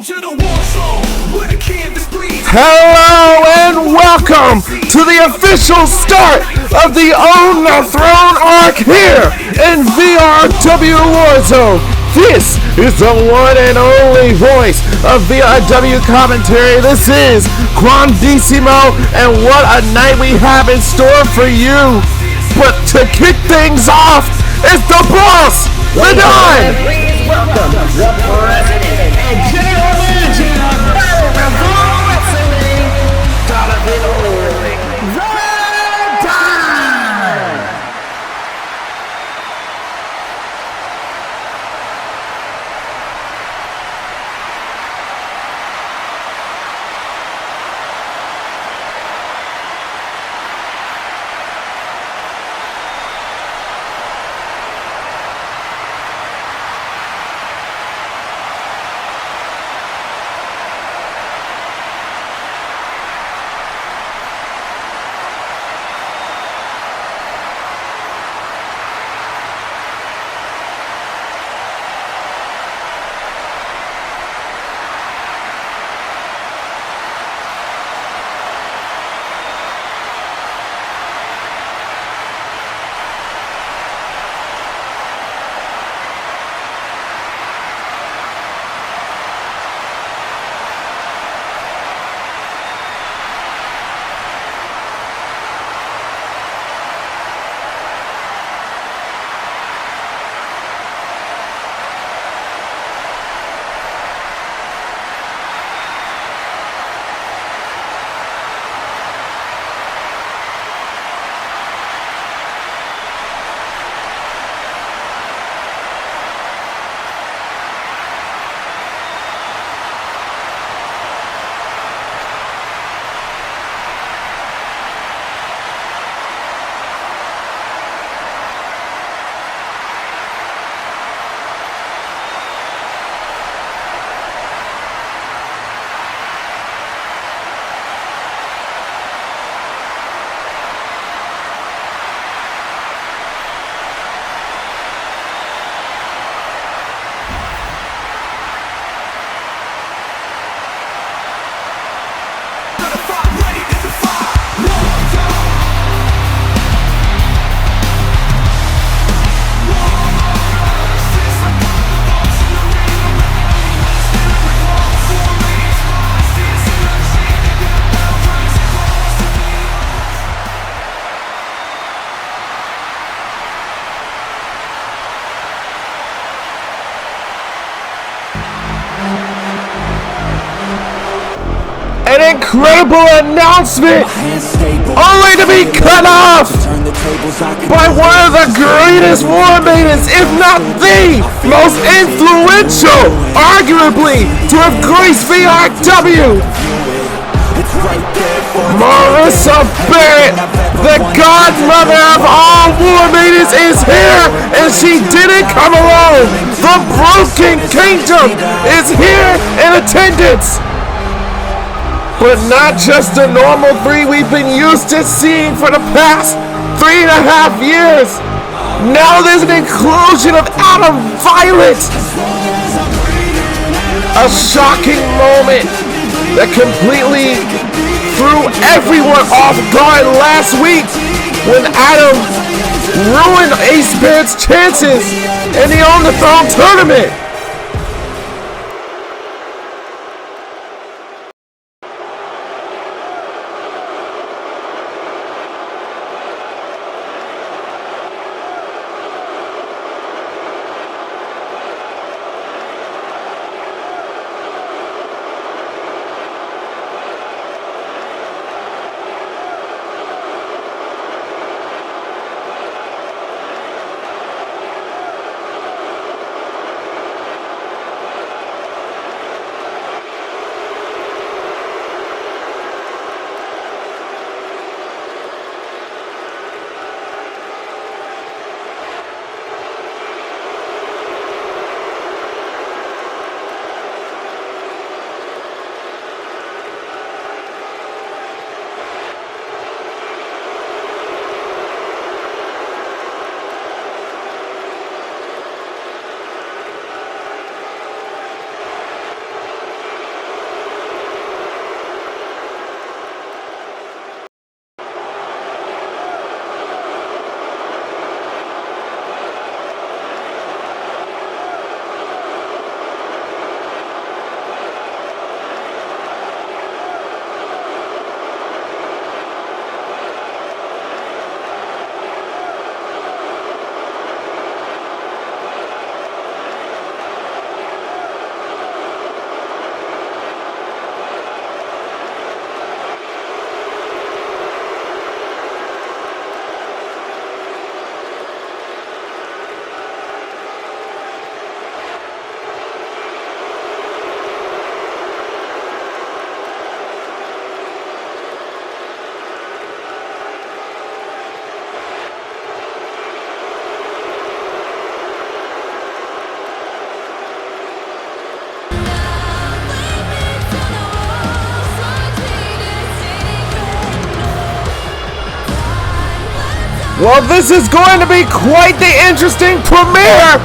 Welcome to the Warzone, where the canvas bleeds. Hello and welcome to the official start of the Own the Throne arc here in VRW Warzone. This is the one and only voice of VRW commentary. This is Quandissimo, and what a night we have in store for you. But to kick things off is the boss, the Don. Please welcome the president and general manager of VRW Wrestling, Donovan Orling. The Don! An incredible announcement, only to be cut off by one of the greatest war maidens, if not the most influential, arguably, to have graced VRW. Marissa Barrett, the godmother of all war maidens, is here, and she didn't come alone. The Broken Kingdom is here in attendance. But not just the normal three we've been used to seeing for the past 3.5 years. Now there's an inclusion of Adam Violet. A shocking moment that completely threw everyone off guard last week when Adam ruined Ace Barrett's chances in the On the Throne tournament. Well, this is going to be quite the interesting premiere.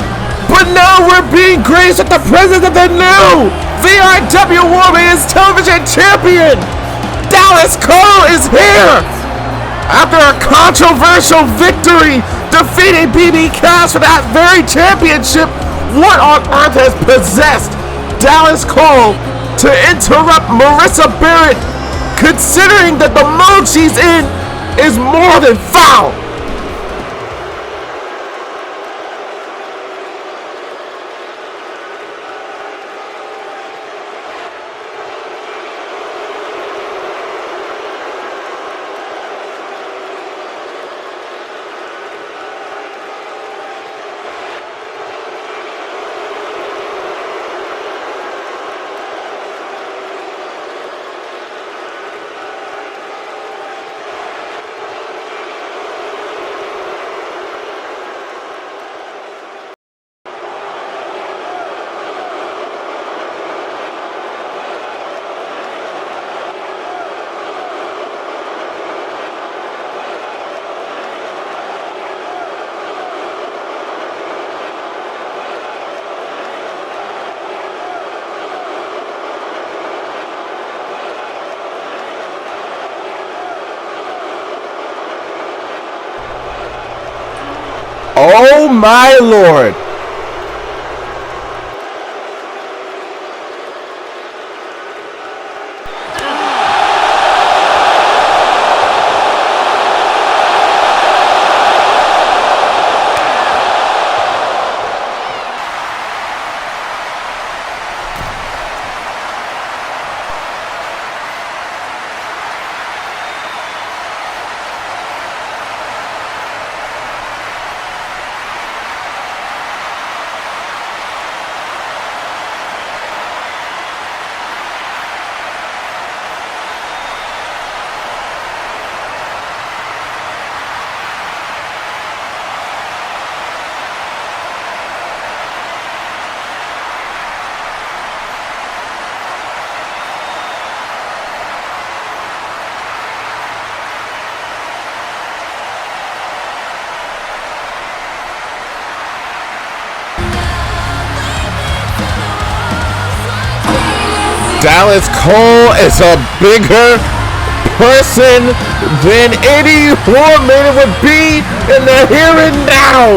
But now we're being graced with the presence of the new VRW Women's Television Champion. Dallas Cole is here. After a controversial victory defeating BB Cass for that very championship, what on earth has possessed Dallas Cole to interrupt Marissa Barrett, considering that the mode she's in is more than foul? Oh my lord. Dallas Cole is a bigger person than any woman would be in the here and now.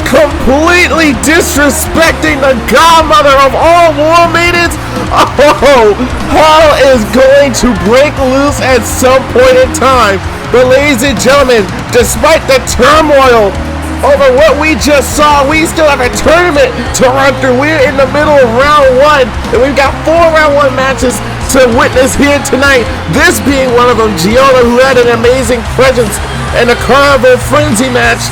Completely disrespecting the godmother of all war maidens. Oh, hell is going to break loose at some point in time. But ladies and gentlemen, despite the turmoil over what we just saw, we still have a tournament to run through. We're in the middle of round one, and we've got 4 round one matches to witness here tonight. This being one of them, Giona, who had an amazing presence in the Carnival Frenzy match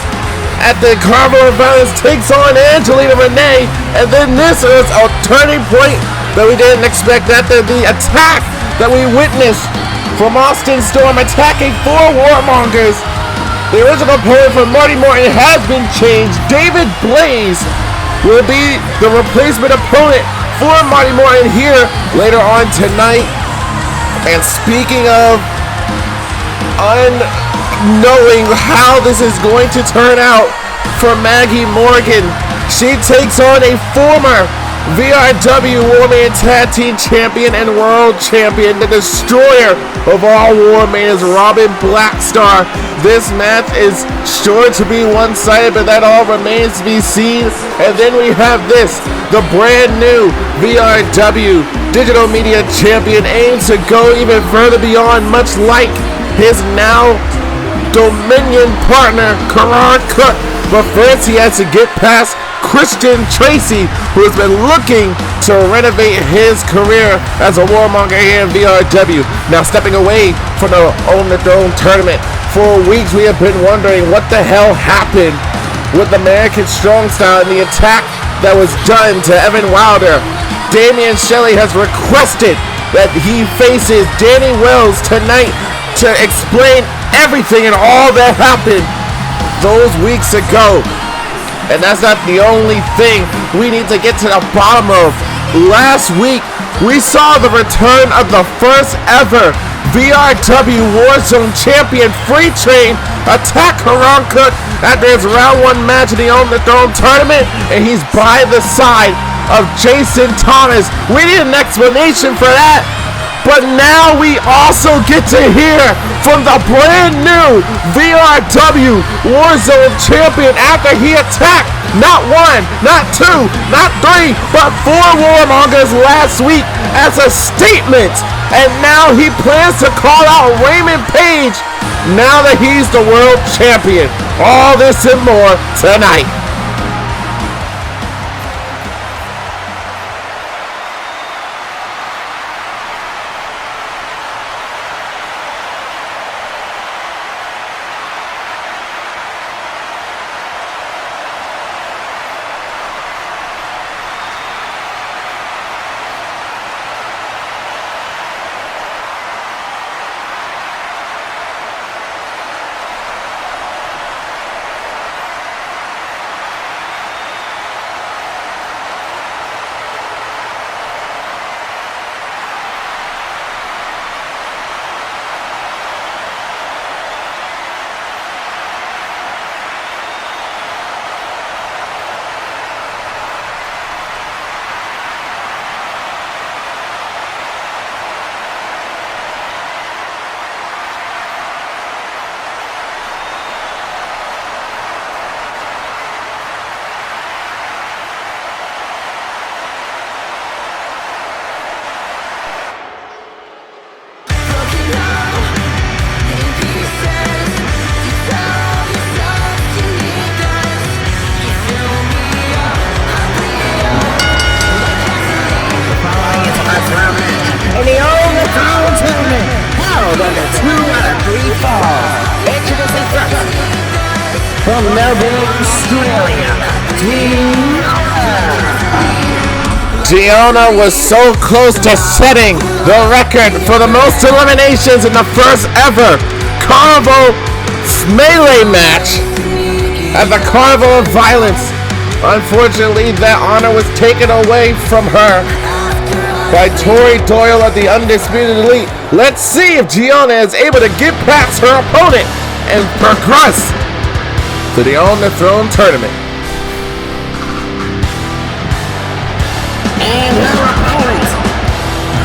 at the Carnival of Violence, takes on Angelina Renee, and then this is a turning point that we didn't expect after the attack that we witnessed from Austyn Storm attacking 4 warmongers. The original opponent for Marty Morton has been changed. David Blaze will be the replacement opponent for Marty Morton here later on tonight. And speaking of unknowing how this is going to turn out for Maggie Morgan, she takes on a former VRW Women Tag Team Champion and World Champion, the destroyer of all war maidens, Robin Blackstar. This match is sure to be one-sided, but that all remains to be seen. And then we have this, the brand new VRW Digital Media Champion, aims to go even further beyond, much like his now Dominion partner, Karan Cook. But first he has to get past Christian Tracy, who has been looking to renovate his career as a warmonger here in VRW. Now stepping away from the Own the Throne tournament. For weeks we have been wondering what the hell happened with American Strong Style and the attack that was done to Evan Wilder. Damien Shelly has requested that he faces Danny Wells tonight to explain everything and all that happened those weeks ago. And that's not the only thing we need to get to the bottom of. Last week, we saw the return of the first ever VRW Warzone champion, Freighttrain, attack Karan Cook after his round 1 match in the On the Throne tournament, and he's by the side of Jason Thomas. We need an explanation for that. But now we also get to hear from the brand new VRW Warzone champion after he attacked not 1, not 2, not 3, but 4 warmongers last week as a statement. And now he plans to call out Raymond Page now that he's the world champion. All this and more tonight. From Melbourne, Australia, Giona was so close to setting the record for the most eliminations in the first ever Carnival Melee match at the Carnival of Violence. Unfortunately, that honor was taken away from her by Tori Doyle of the Undisputed Elite. Let's see if Giona is able to get past her opponent and progress to the On the Throne tournament. and her opponent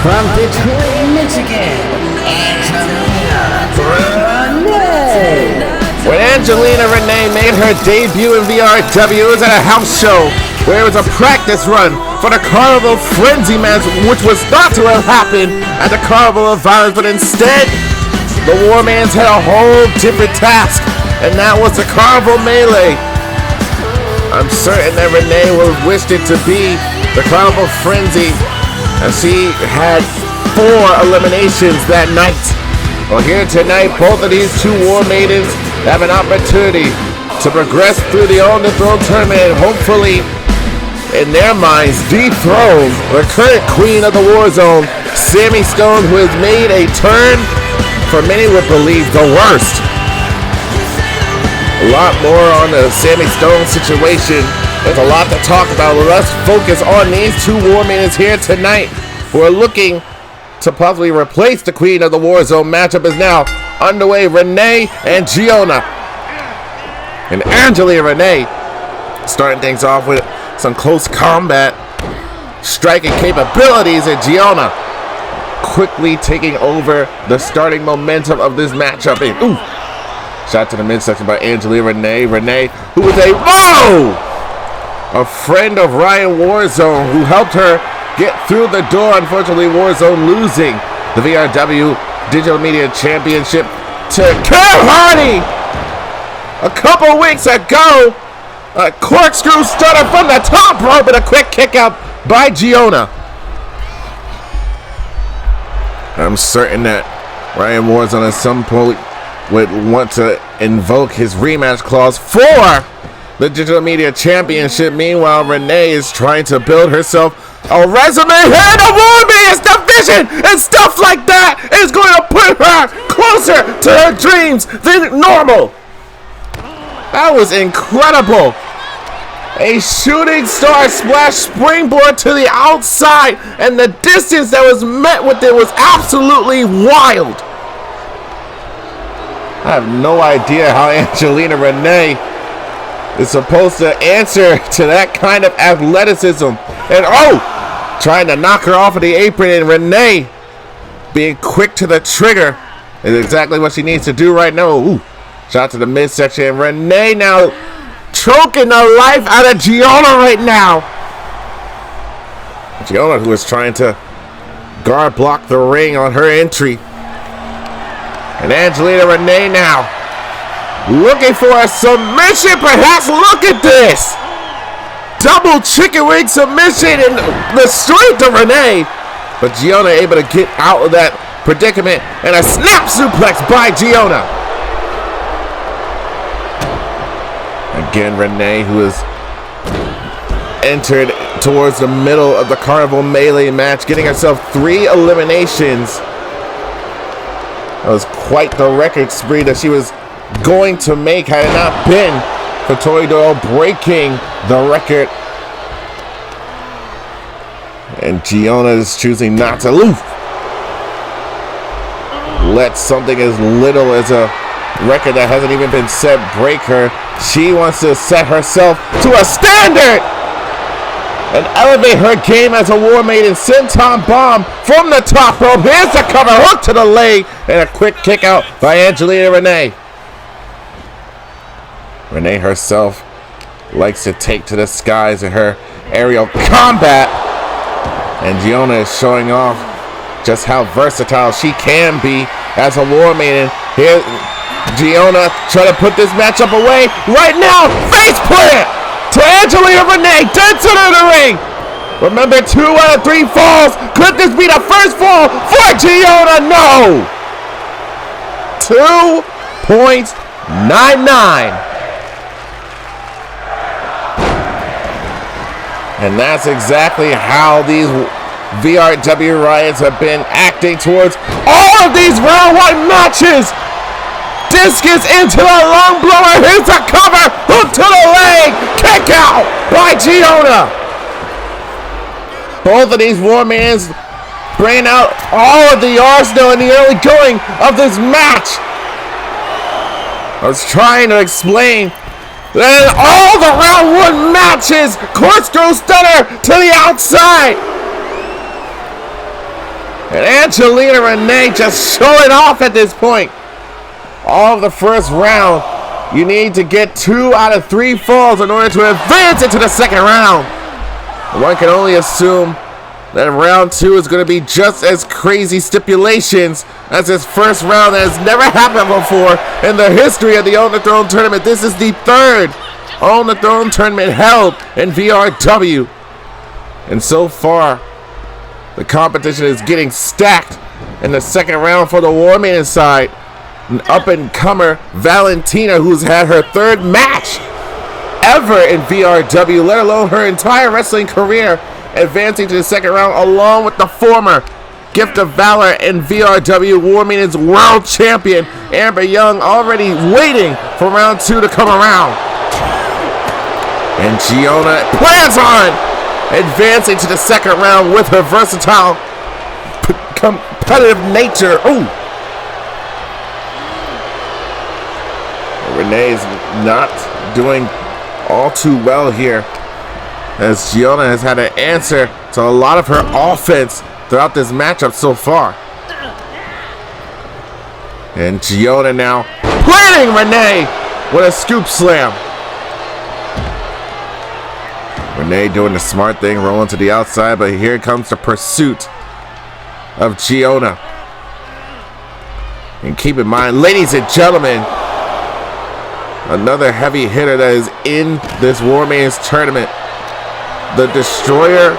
from Detroit, Michigan, Angelina Renee. When Angelina Renee made her debut in VRW, it was at a house show where it was a practice run for the Carnival Frenzy match, which was thought to have happened at the Carnival of Violence, but instead, the Warmans had a whole different task, and that was the Carnival Melee. I'm certain that Renee would have wished it to be the Carnival Frenzy, as she had 4 eliminations that night. Well, here tonight, both of these 2 War Maidens have an opportunity to progress through the On the Throne tournament and hopefully, in their minds, dethrone the current queen of the Warzone, Sammy Stone, who has made a turn for many would believe the worst. A lot more on the Sammy Stone situation. There's a lot to talk about. Let's focus on these 2 War Maidens here tonight who are looking to possibly replace the queen of the Warzone. Matchup is now underway. Renee and Giona. And Angelina Renee starting things off with some close combat striking capabilities, and Giona quickly taking over the starting momentum of this matchup. And shot to the midsection by Angelina Renee. Renee, who is a friend of Ryan Warzone, who helped her get through the door. Unfortunately, Warzone losing the VRW Digital Media Championship to Kev Hardy a couple weeks ago. A corkscrew started from the top rope and a quick kick out by Giona. I'm certain that Ryan Warzone at some point would want to invoke his rematch clause for the Digital Media Championship. Meanwhile, Renee is trying to build herself a resume here in the Warriors division, and stuff like that is going to put her closer to her dreams than normal. That was incredible. A shooting star splash springboard to the outside, and the distance that was met with it was absolutely wild. I have no idea how Angelina Renee is supposed to answer to that kind of athleticism. And oh, trying to knock her off of the apron, and Renee being quick to the trigger is exactly what she needs to do right now. Ooh, shot to the midsection. Renee now choking the life out of Giona right now. Giona, who is trying to guard block the ring on her entry. And Angelina Renee now looking for a submission, perhaps. Look at this. Double chicken wing submission and the straight to Renee. But Giona able to get out of that predicament, and a snap suplex by Giona. Again, Renee, who has entered towards the middle of the Carnival Melee match, getting herself 3 eliminations. That was quite the record spree that she was going to make had it not been for Tori Doyle breaking the record. And Giona is choosing not to let something as little as a record that hasn't even been set break her. She wants to set herself to a standard and elevate her game as a War Maiden. Senton bomb from the top rope. Here's the cover, hook to the leg, and a quick kick out by Angelina Renee. Renee herself likes to take to the skies in her aerial combat. And Giona is showing off just how versatile she can be as a War Maiden. Here, Giona trying to put this matchup away. Right now, face plant to Angelina Renee, dead center of the ring. Remember, 2 out of 3 falls. Could this be the first fall for Giona? No. 2.99. And that's exactly how these VRW Riots have been acting towards all of these round 1 matches. Discus into the long blower. Here's the cover. Hook to the leg. Kick out by Giona. Both of these War Maidens bringing out all of the arsenal in the early going of this match. I was trying to explain that in all the round 1 matches, corkscrew stunner to the outside. And Angelina Renee just showing off at this point. All of the first round, you need to get 2 out of 3 falls in order to advance into the second round. One can only assume that round 2 is going to be just as crazy stipulations as this first round that has never happened before in the history of the Own the Throne tournament. This is the 3rd Own the Throne tournament held in VRW. And so far, the competition is getting stacked in the second round for the War Maiden side. An up-and-comer Valentina, who's had her 3rd match ever in VRW, let alone her entire wrestling career, advancing to the second round along with the former Gift of Valor and VRW War Maiden's world champion, Amber Young, already waiting for round 2 to come around. And Giona plans on advancing to the second round with her versatile competitive nature. Ooh. Renee is not doing all too well here, as Giona has had to answer to a lot of her offense throughout this matchup so far. And Giona now planning Renee with a scoop slam. Renee doing the smart thing, rolling to the outside, but here comes the pursuit of Giona. And keep in mind, ladies and gentlemen, another heavy hitter that is in this War Maiden's tournament. The destroyer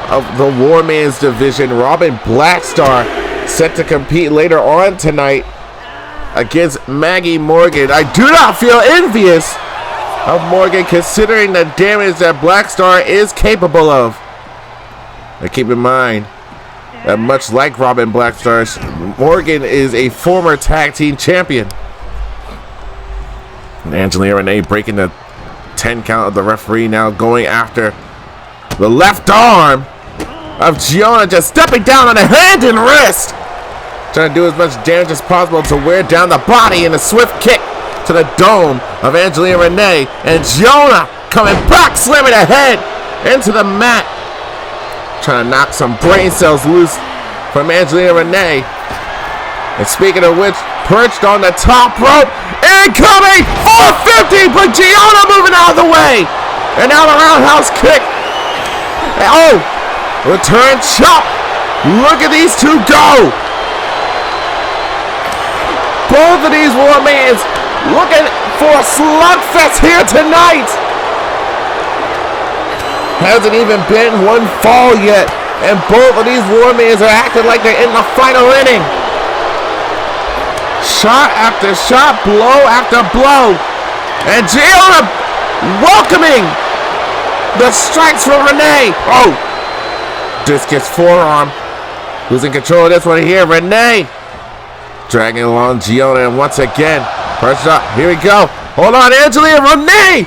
of the War Maiden's division, Robin Blackstar, set to compete later on tonight against Maggie Morgan. I do not feel envious of Morgan, considering the damage that Blackstar is capable of. But keep in mind that much like Robin Blackstar, Morgan is a former tag team champion. And Angelina Renee breaking the 10 count of the referee, now going after the left arm of Giona, just stepping down on the hand and wrist. trying to do as much damage as possible to wear down the body in a swift kick to the dome of Angelina Renee. And Giona coming back, slamming her head into the mat. Trying to knock some brain cells loose from Angelina Renee. And speaking of which, perched on the top rope, incoming 450, but Giona moving out of the way. And now the roundhouse kick. Oh, return chop. Look at these two go. Both of these Warmans looking for a slugfest here tonight. Hasn't even been one fall yet, and both of these Warmans are acting like they're in the final inning. Shot after shot, blow after blow, and Giona welcoming the strikes from Renee. Oh, discus forearm. Who's in control of this one here? Renee dragging along Giona, and once again, pressure up. Here we go. Hold on, Angelina Renee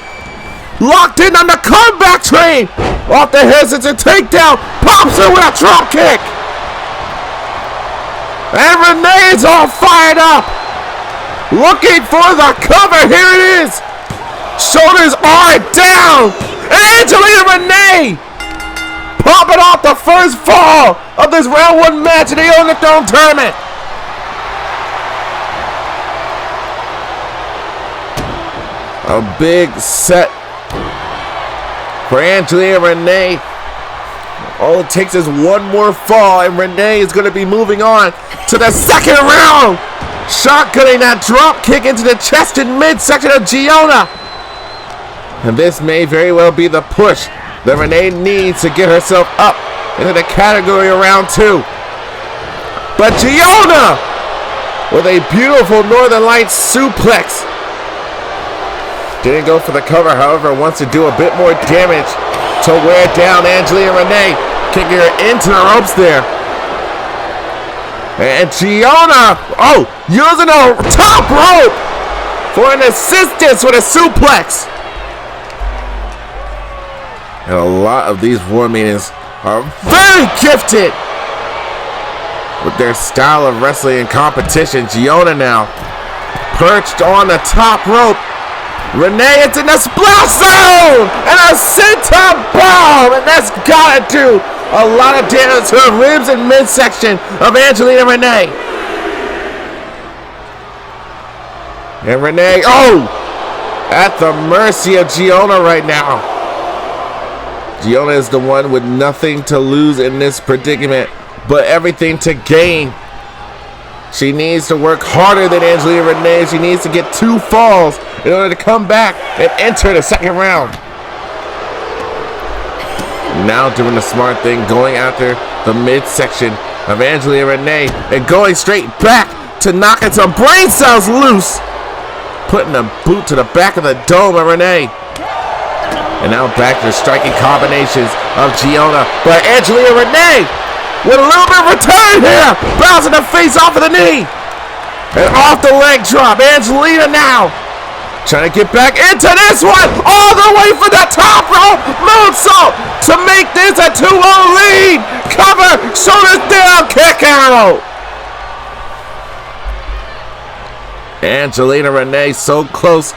locked in on the comeback train. Off the head, it's a takedown. Pops her with a drop kick. And Renee's all fired up. Looking for the cover. Here it is. Shoulders are down. And Angelina Renee popping off the first fall of this round one match in the On the Throne tournament. A big set for Angelina Renee. All it takes is one more fall, and Renee is going to be moving on to the second round. Shotgunning that drop kick into the chest and midsection of Giona. And this may very well be the push that Renee needs to get herself up into the category of round two. But Giona with a beautiful Northern Lights suplex. Didn't go for the cover, however, wants to do a bit more damage to wear down Angelina Renee. Kicking her into the ropes there. And Giona, using a top rope for an assistance with a suplex. And a lot of these War Maidens are very gifted with their style of wrestling and competition. Giona now perched on the top rope. Renee, it's in the splash zone! And a senton bomb! And that's gotta do a lot of damage to the ribs and midsection of Angelina Renee. And Renee, at the mercy of Giona right now. Giona is the one with nothing to lose in this predicament, but everything to gain. She needs to work harder than Angelina Renee. She needs to get 2 falls in order to come back and enter the second round. Now doing the smart thing, going after the midsection of Angelina Renee and going straight back to knocking some brain cells loose. Putting a boot to the back of the dome of Renee. And now back to the striking combinations of Giona. But Angelina Renee with a little bit of return here. Bouncing the face off of the knee. And off the leg drop. Angelina now trying to get back into this one. All the way for the top rope. Moonsault to make this a 2-0 lead. Cover. Shoulders down. Kick out. Angelina Renee so close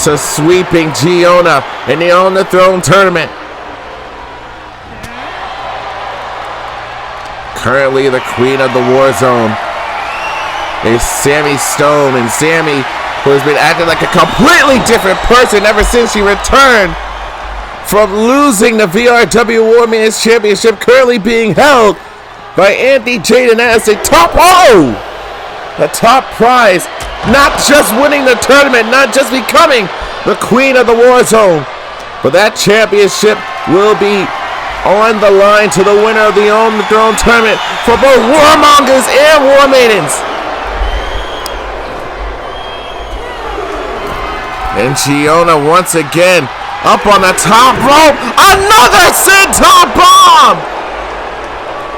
to sweeping Giona in the On the Throne tournament. Currently the queen of the Warzone is Sammy Stone, and Sammy, who has been acting like a completely different person ever since she returned from losing the VRW War Men's Championship, currently being held by Anthony Jaden as the top prize. Not just winning the tournament, not just becoming the queen of the Warzone, but that championship will be on the line to the winner of the On the Throne tournament for both Warmongers and War Maidens. And Giona once again up on the top rope. Another senton bomb!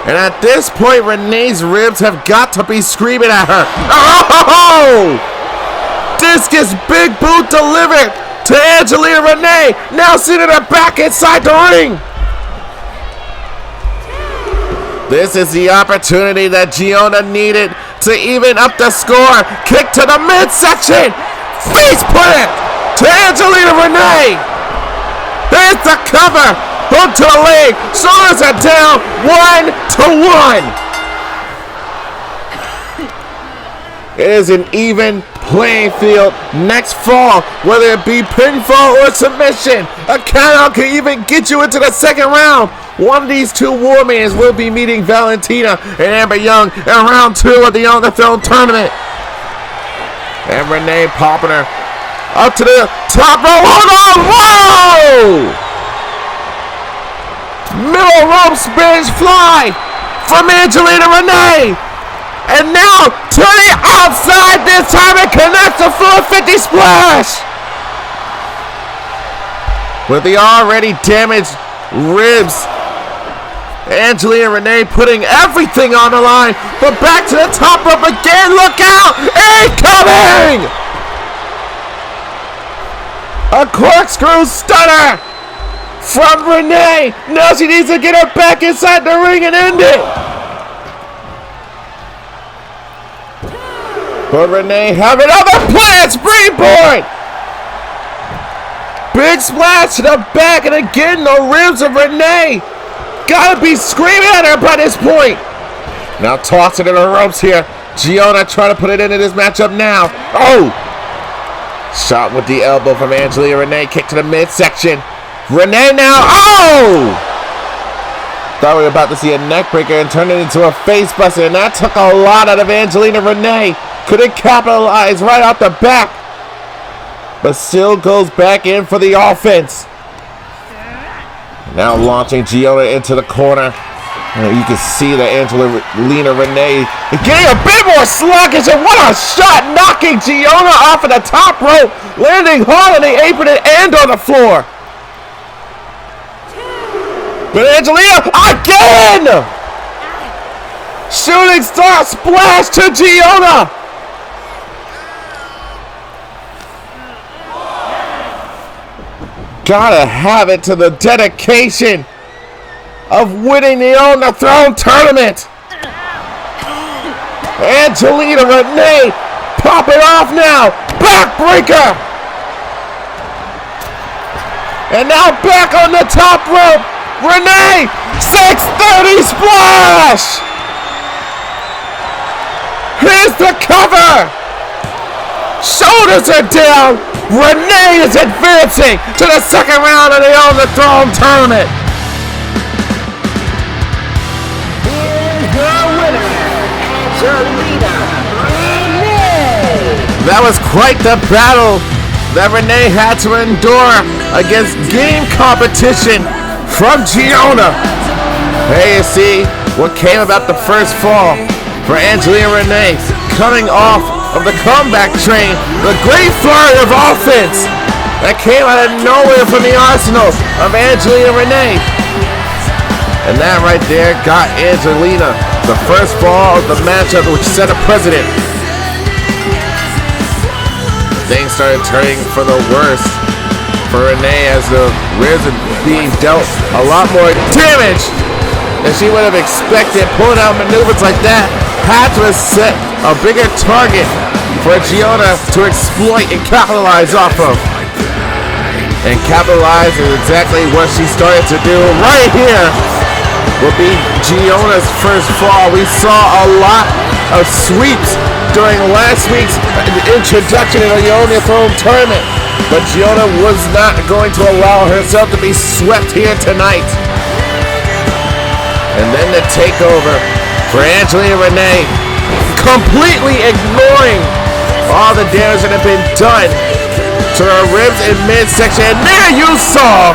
And at this point, Renee's ribs have got to be screaming at her. Oh! Discus big boot delivered to Angelina Renee. Now sitting her back inside the ring. This is the opportunity that Giona needed to even up the score. Kick to the midsection. Face plant to Angelina Renee. There's the cover. Hook to the leg. Shoulders are down. 1-1. It is an even playing field next fall, whether it be pinfall or submission. A countout can even get you into the second round. One of these two Warmans will be meeting Valentina and Amber Young in round 2 of the On the Throne tournament. And Renee popping her up to the top rope. Hold on! Whoa! Middle rope Spanish fly from Angelina Renee. And now to the outside this time and connects the 450 splash. With the already damaged ribs, Angelina Renee putting everything on the line. But back to the top rope again. Look out! Incoming! A corkscrew stunner from Renee. Now she needs to get her back inside the ring and end it. But Renee having other plans. Springboard. Big splash to the back, and again the ribs of Renee. Gotta be screaming at her by this point. Now tossing to the ropes here. Giona trying to put it into this matchup now. Oh! Shot with the elbow from Angelina Renee. Kick to the midsection. Renee now. Oh! Thought we were about to see a neck breaker and turn it into a face buster, and that took a lot out of Angelina Renee. Couldn't capitalize right off the back, but still goes back in for the offense. Now launching Giona into the corner. You can see that Angelina Renee getting a bit more sluggish, and what a shot, knocking Giona off of the top rope, landing hard on the apron and on the floor. But Angelina again! Shooting star splash to Giona. Gotta have it to the dedication of winning the On the Throne tournament. Angelina Renee popping off now. Backbreaker. And now back on the top rope. Renee, 630 splash. Here's the cover. Shoulders are down. Renee is advancing to the second round of the On the Throne tournament. Here's your winner, Angelina Renee. That was quite the battle that Renee had to endure against game competition from Giona. Hey, you see what came about the first fall for Angelina Renee, coming off of the comeback train, the great flurry of offense that came out of nowhere from the arsenal of Angelina Renee. And that right there got Angelina the first fall of the matchup, which set a precedent. Things started turning for the worse for Renee as the ribs are being dealt a lot more damage than she would have expected. Pulling out maneuvers like that had to have set a bigger target for Giona to exploit and capitalize off of. And capitalize is exactly what she started to do right here. Will be Giona's first fall. We saw a lot of sweeps during last week's introduction in the On the Throne tournament, but Giona was not going to allow herself to be swept here tonight. And then the takeover for Angelina Renee, completely ignoring all the damage that had been done to her ribs and midsection. And there you saw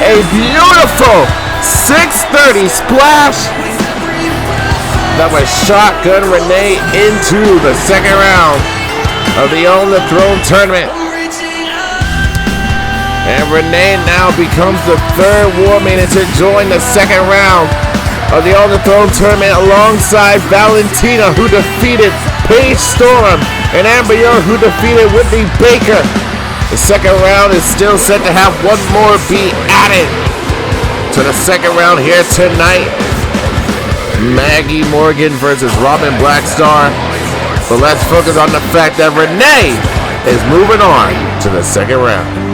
a beautiful 630 splash that was shotgun Renee into the second round of the On the Throne tournament. And Renee now becomes the third Warman to join the second round of the On the Throne tournament alongside Valentina, who defeated Paige Storm, and Amber Young, who defeated Whitney Baker. The second round is still set to have one more be added to the second round here tonight. Maggie Morgan versus Robin Blackstar. But let's focus on the fact that Renee is moving on to the second round.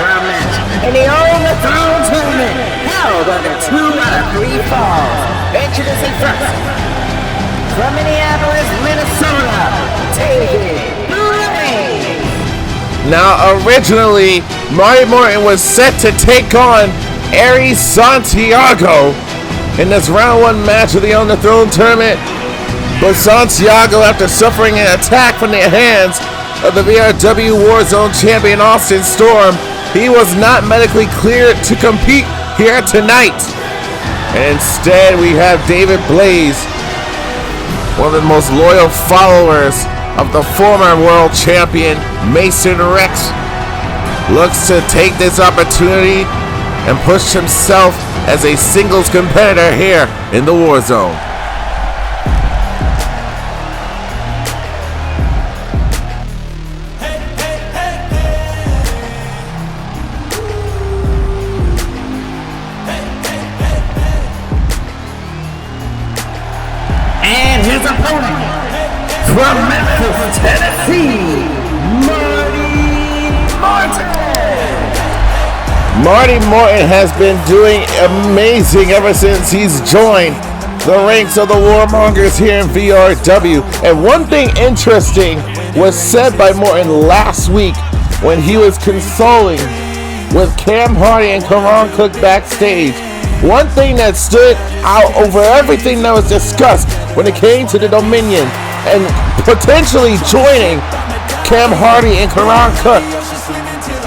Round match in the On the Throne tournament, held under 2 out of 3 falls. Introducing first, from Minneapolis, Minnesota, David Blaze. Now, originally, Marty Morton was set to take on Aries Santiago in this round 1 match of the On the Throne tournament, but Santiago, after suffering an attack from the hands of the VRW Warzone champion Austyn Storm, he was not medically cleared to compete here tonight. And instead, we have David Blaze, one of the most loyal followers of the former world champion Mason Rex, looks to take this opportunity and push himself as a singles competitor here in the Warzone. And his opponent, from Memphis, Tennessee, Marty Morton has been doing amazing ever since he's joined the ranks of the Warmongers here in VRW. And one thing interesting was said by Morton last week when he was consoling with Cam Hardy and Karan Cook backstage. One thing that stood out over everything that was discussed when it came to the Dominion and potentially joining Cam Hardy and Karan Cook,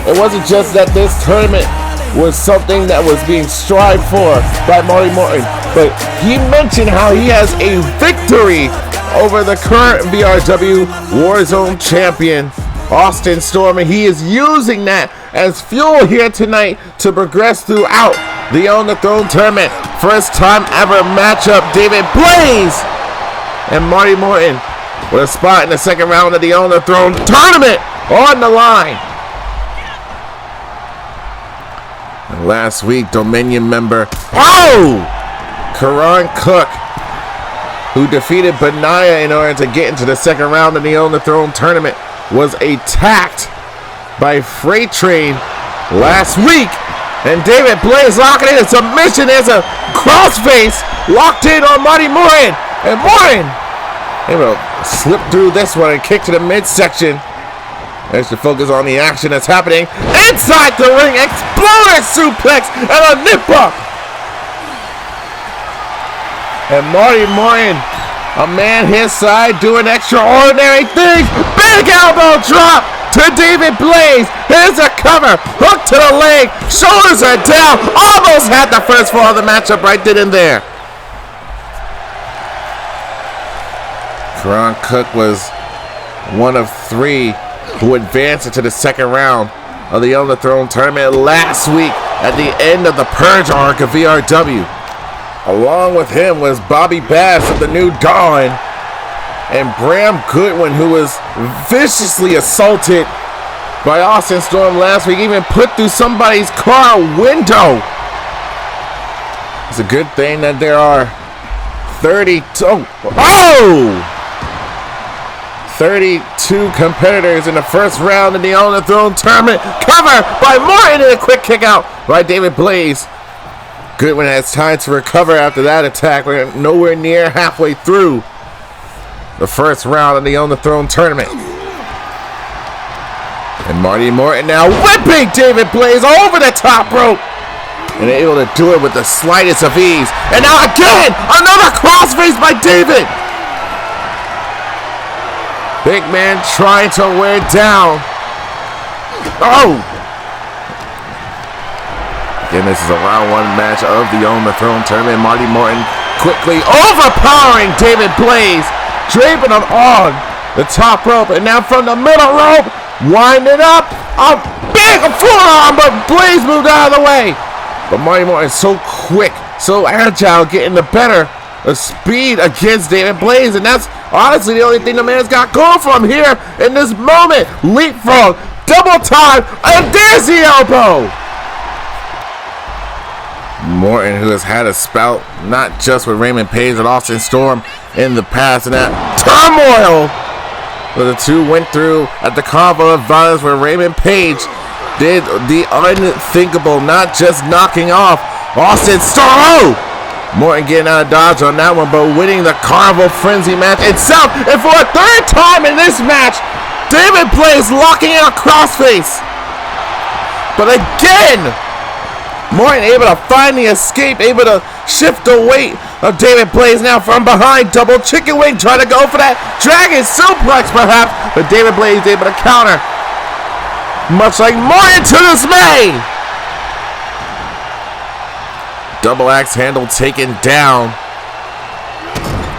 it wasn't just that this tournament was something that was being strived for by Marty Morton, but he mentioned how he has a victory over the current VRW Warzone champion, Austyn Storm, and he is using that as fuel here tonight to progress throughout the On the Throne tournament. First time ever matchup, David Blaze and Marty Morton with a spot in the second round of the On the Throne tournament on the line. And last week, Dominion member Karan Cook, who defeated Benaya in order to get into the second round of the On the Throne tournament, was attacked by Freighttrain last week. And David Blaze locking in a submission. There's a crossface locked in on Marty Morton. And Morton able to slip through this one and kick to the midsection. There's the focus on the action that's happening inside the ring. Exploder suplex and a nip up. And Marty Morton, a man his side, doing extraordinary things. Big elbow drop to David Blaze. Here's a cover. Hook to the leg. Shoulders are down. Almost had the first fall of the matchup right then and there. Karan Cook was one of 3 who advanced into the second round of the On the Throne tournament last week at the end of the Purge arc of VRW. Along with him was Bobby Bass of the New Dawn and Bram Goodwin, who was viciously assaulted by Austyn Storm last week, even put through somebody's car window. It's a good thing that there are 32 competitors in the first round in the On the Throne tournament. Cover by Morton and a quick kick out by David Blaze. Goodwin has time to recover after that attack. We're nowhere near halfway through the first round of the On the Throne tournament. And Marty Morton now whipping David Blaze over the top rope. And able to do it with the slightest of ease. And now again, another crossface by David. Big man trying to wear down. Oh! Again, this is a round 1 match of the On the Throne tournament. Marty Morton quickly overpowering David Blaze. Draping him on the top rope. And now from the middle rope, winding up. A big forearm, but Blaze moved out of the way. But Marty Morton is so quick, so agile, getting the better of speed against David Blaze. And that's honestly the only thing the man's got going for him here in this moment. Leapfrog, double time, and there's the elbow. Morton, who has had a spout not just with Raymond Page and Austyn Storm in the past, and that turmoil where the two went through at the Carnival of Violence, where Raymond Page did the unthinkable, not just knocking off Austyn Storm. Morton getting out of dodge on that one, but winning the Carnival Frenzy match itself. And for a 3rd time in this match, David Blaze locking in a crossface. But again, Morton able to find the escape, able to shift the weight of David Blaze now from behind. Double chicken wing, trying to go for that dragon suplex perhaps, but David Blaze able to counter. Much like Morton to dismay. Double axe handle taken down.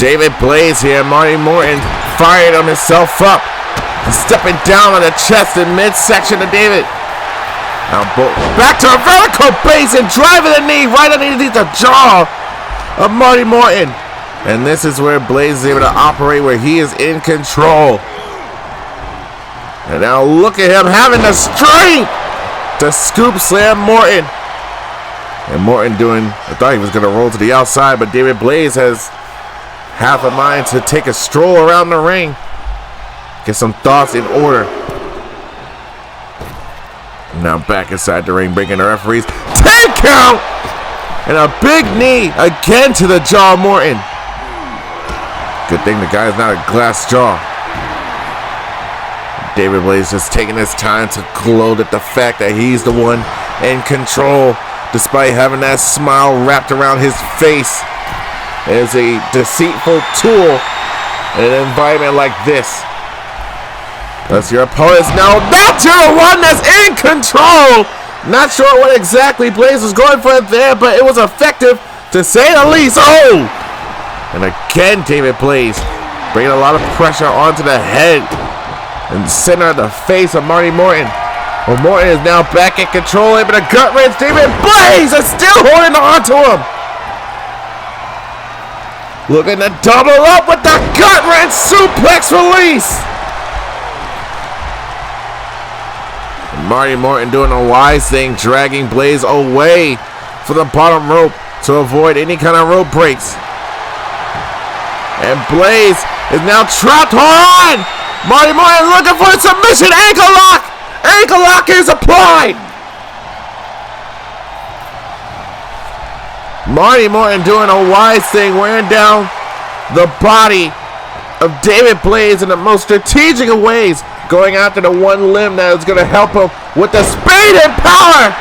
David Blaze here. Marty Morton fired himself up. Stepping down on the chest and midsection of David. Now back to a vertical base and driving the knee right underneath the jaw of Marty Morton. And this is where Blaze is able to operate, where he is in control. And now look at him having the strength to scoop slam Morton. And Morton I thought he was going to roll to the outside, but David Blaze has half a mind to take a stroll around the ring. Get some thoughts in order. Now back inside the ring, breaking the referees. 10 count! And a big knee again to the jaw of Morton. Good thing the guy's not a glass jaw. David Blaze just taking his time to gloat at the fact that he's the one in control, despite having that smile wrapped around his face. It is a deceitful tool in an environment like this. That's your opponent's now not the one that's in control. Not sure what exactly Blaze was going for there, but it was effective to say the least. Oh! And again, David Blaze bringing a lot of pressure onto the head and center of the face of Marty Morton. Well, Morton is now back in control, able to gut wrench. David Blaze is still holding on to him. Looking to double up with the gut wrench suplex release. And Marty Morton doing a wise thing, dragging Blaze away for the bottom rope to avoid any kind of rope breaks. And Blaze is now trapped. Hold on! Marty Morton looking for a submission ankle lock. Ankle lock is applied. Marty Morton doing a wise thing, wearing down the body of David Blaze in the most strategic of ways, going after the one limb that is going to help him with the speed and power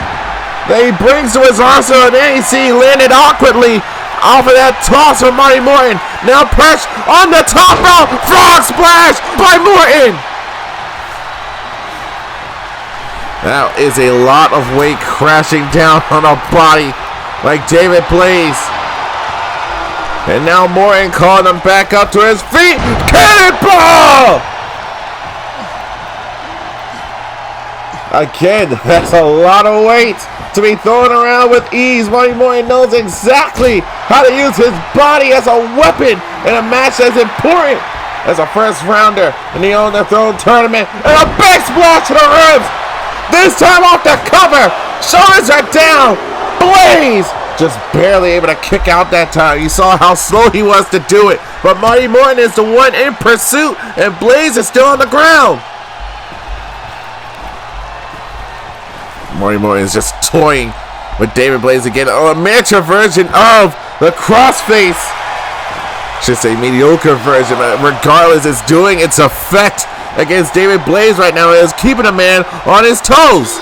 that he brings to his arsenal. And then you see he landed awkwardly off of that toss from Marty Morton. Now perched on the top rope. Frog splash by Morton. That is a lot of weight crashing down on a body like David Blaze. And now Morton calling him back up to his feet. Cannonball! Again, that's a lot of weight to be thrown around with ease. Marty Morton knows exactly how to use his body as a weapon in a match as important as a first rounder in the On the Throne tournament. And a big splash to the ribs. This time off the cover. Shoulders are down. Blaze just barely able to kick out that time. You saw how slow he was to do it. But Marty Morton is the one in pursuit, and Blaze is still on the ground. Marty Morton is just toying with David Blaze again. Oh, a miniature version of the crossface. Should say mediocre version, but regardless, it's doing its effect against David Blaze right now. It is keeping a man on his toes.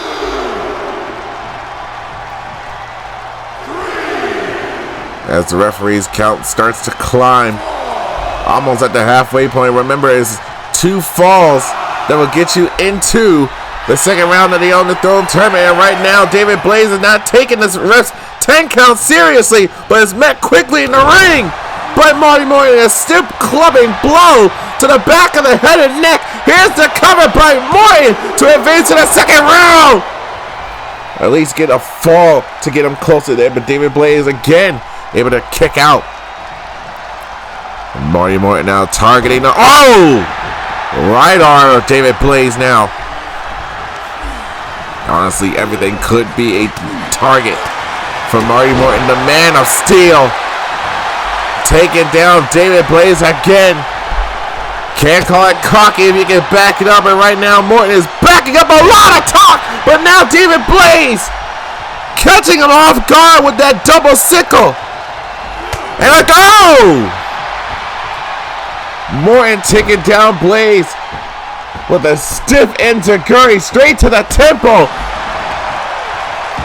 As the referee's count starts to climb, almost at the halfway point. Remember, it's 2 falls that will get you into the second round of the On the Throne tournament. And right now, David Blaze is not taking this ref's 10 count seriously, but is met quickly in the ring by Marty Morton. A stiff clubbing blow to the back of the head and neck. Here's the cover by Morton to advance to the second round. At least get a fall to get him closer there, but David Blaze again able to kick out. And Marty Morton now targeting the right arm of David Blaze now. Honestly, everything could be a target for Marty Morton, the man of steel. Taking down David Blaze again. Can't call it cocky if you can back it up. And right now, Morton is backing up. A lot of talk, but now David Blaze catching him off guard with that double sickle. And a go! Morton taking down Blaze with a stiff enziguri straight to the temple.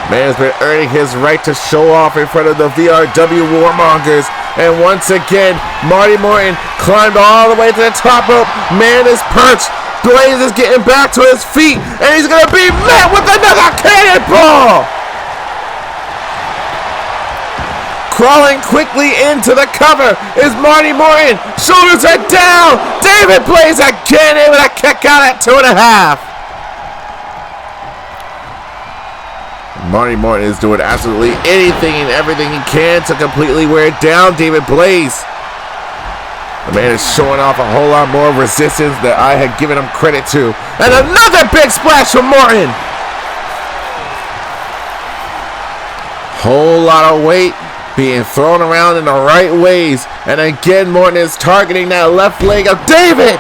Man has been earning his right to show off in front of the VRW Warmongers. And once again, Marty Morton climbed all the way to the top rope. Man is perched. Blaze is getting back to his feet. And he's going to be met with another cannonball. Crawling quickly into the cover is Marty Morton. Shoulders are down. David Blaze again able to kick out at 2.5. Marty Morton is doing absolutely anything and everything he can to completely wear down David Blaze. The man is showing off a whole lot more resistance that I had given him credit to. And another big splash from Morton. Whole lot of weight being thrown around in the right ways. And again, Morton is targeting that left leg of David.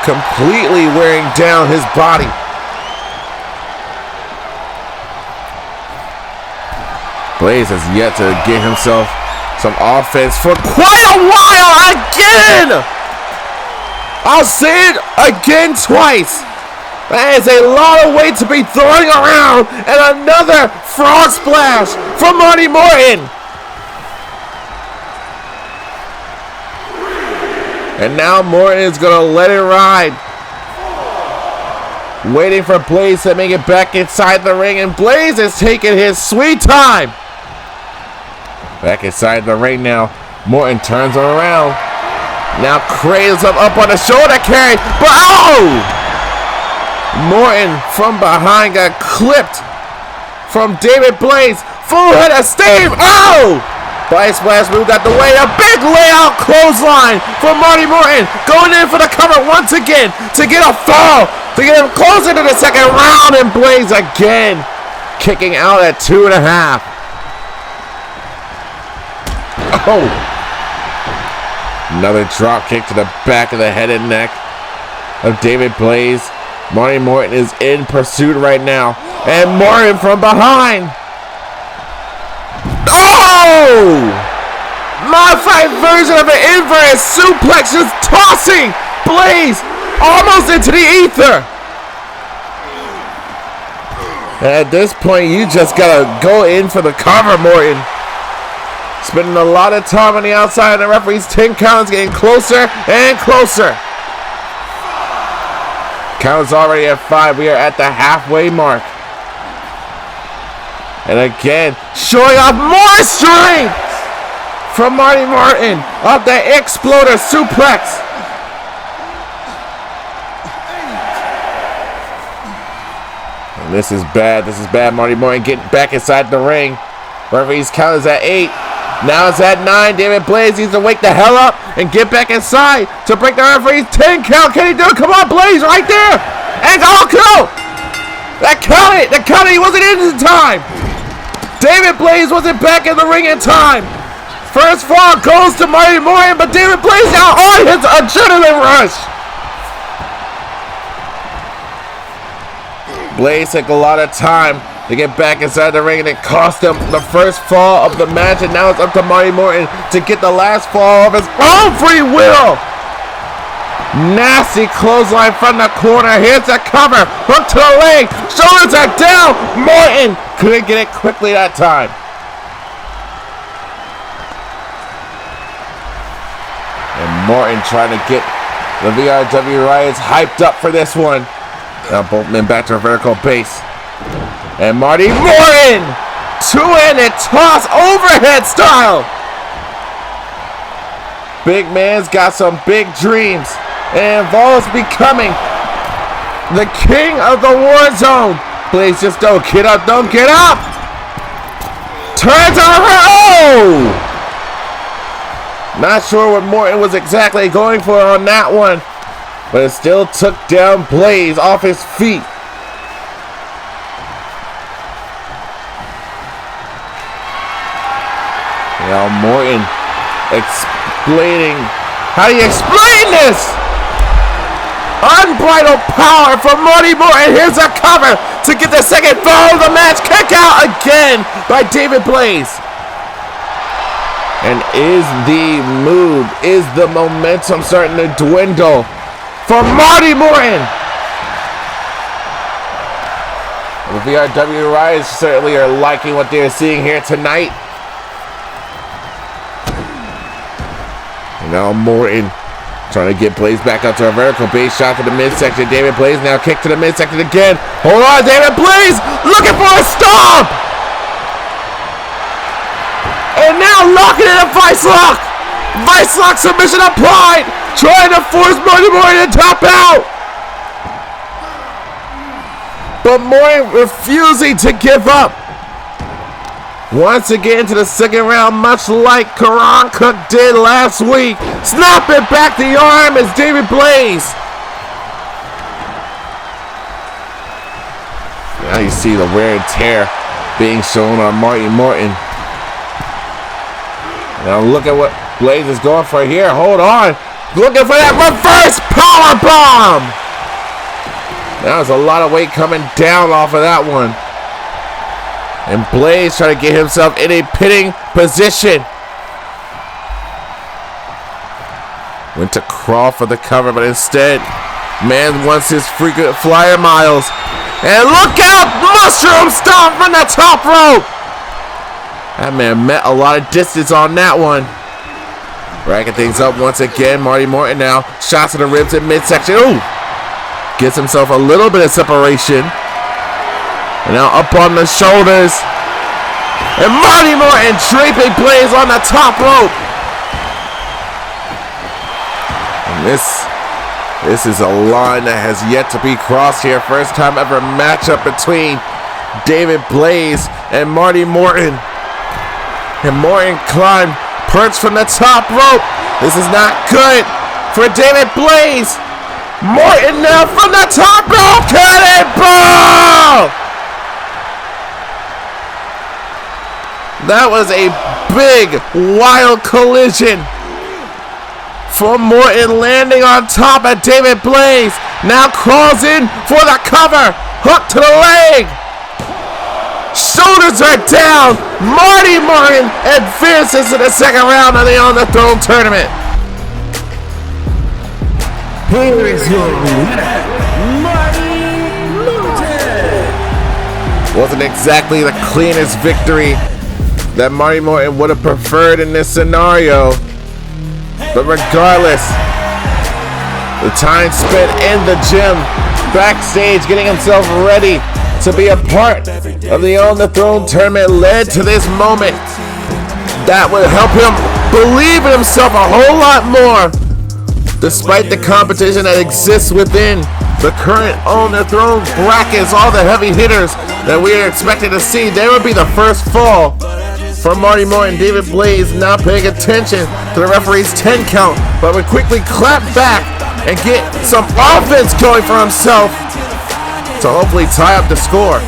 Completely wearing down his body. Blaze has yet to get himself some offense for quite a while again. I'll say it again twice. That is a lot of weight to be throwing around. And another frog splash from Marty Morton. And now Morton is going to let it ride. Waiting for Blaze to make it back inside the ring. And Blaze is taking his sweet time. Back inside the ring now. Morton turns him around. Now cradles him up on the shoulder carry. But Morton from behind got clipped from David Blaze. Full head of steam. Body splash move got the way. A big layout clothesline from Marty Morton. Going in for the cover once again to get a fall. To get him closer to the second round. And Blaze again kicking out at 2.5. Another drop kick to the back of the head and neck of David Blaze. Marty Morton is in pursuit right now. And Morton from behind. Modified version of an inverted suplex, just tossing Blaze almost into the ether. And at this point, you just gotta go in for the cover, Morton. Spending a lot of time on the outside, and the referee's 10 count is getting closer and closer. Count is already at 5. We are at the halfway mark. And again, showing off more strength from Marty Martin off the exploder suplex. And this is bad. This is bad. Marty Martin getting back inside the ring. Referee's count is at 8. Now it's at 9. David Blaze needs to wake the hell up and get back inside to break the referee's 10 count. Can he do it? Come on, Blaze, right there. And kill. That counted. That counted. He wasn't in time. David Blaze wasn't back in the ring in time. First fall goes to Marty Martin, but David Blaze now on his adrenaline rush. Blaze took a lot of time to get back inside the ring, and it cost him the first fall of the match, and now it's up to Marty Martin to get the last fall of his own free will. Nasty clothesline from the corner. Here's the cover. Hook to the leg. Shoulders are down. Martin couldn't get it quickly that time. And Martin trying to get the VRW Riots hyped up for this one. Now both men back to a vertical base. And Marty Martin, two-handed toss, overhead style. Big man's got some big dreams and involves becoming the king of the war zone. Please just don't get up, don't get up. Turns over, oh! Not sure what Martin was exactly going for on that one, but it still took down Blaze off his feet. Now Morton explaining, how do you explain this? Unbridled power from Marty Morton. Here's a cover to get the second fall of the match. Kick out again by David Blaze. And is the mood, is the momentum starting to dwindle for Marty Morton? The VRW Rise certainly are liking what they're seeing here tonight. And now Morton trying to get Blaze back up to a vertical base shot to the midsection. David Blaze now kick to the midsection again. Hold on, David Blaze looking for a stomp. And now locking in a vice lock. Vice lock submission applied. Trying to force Marty Morton to tap out. But Morton refusing to give up. Once again to the second round, much like Karan Cook did last week. Snap it back the arm as David Blaze. Now you see the wear and tear being shown on Marty Morton. Now look at what Blaze is going for here. Hold on. Looking for that reverse power bomb. Now there's a lot of weight coming down off of that one. And Blaze trying to get himself in a pinning position. Went to crawl for the cover, but instead, man wants his frequent flyer miles. And look out! Mushroom stomp from the top rope! That man met a lot of distance on that one. Racking things up once again. Marty Morton now. Shots to the ribs in midsection. Ooh! Gets himself a little bit of separation. And now up on the shoulders. And Marty Morton draping Blaze on the top rope. And this is a line that has yet to be crossed here. First time ever matchup between David Blaze and Marty Morton. And Morton climbed, perched from the top rope. This is not good for David Blaze. Morton now from the top rope. Cannonball! That was a big, wild collision from Morton landing on top of David Blaze. Now crawls in for the cover. Hook to the leg. Shoulders are down. Marty Morton advances to the second round of the On the Throne tournament. Here is your winner, Marty Morton. Wasn't exactly the cleanest victory that Marty Morton would have preferred in this scenario. But regardless, the time spent in the gym, backstage, getting himself ready to be a part of the On the Throne tournament led to this moment that would help him believe in himself a whole lot more, despite the competition that exists within the current On the Throne brackets. All the heavy hitters that we are expecting to see, they would be the first fall for Marty Morton. David Blaze not paying attention to the referee's 10 count, but would quickly clap back and get some offense going for himself to hopefully tie up the score.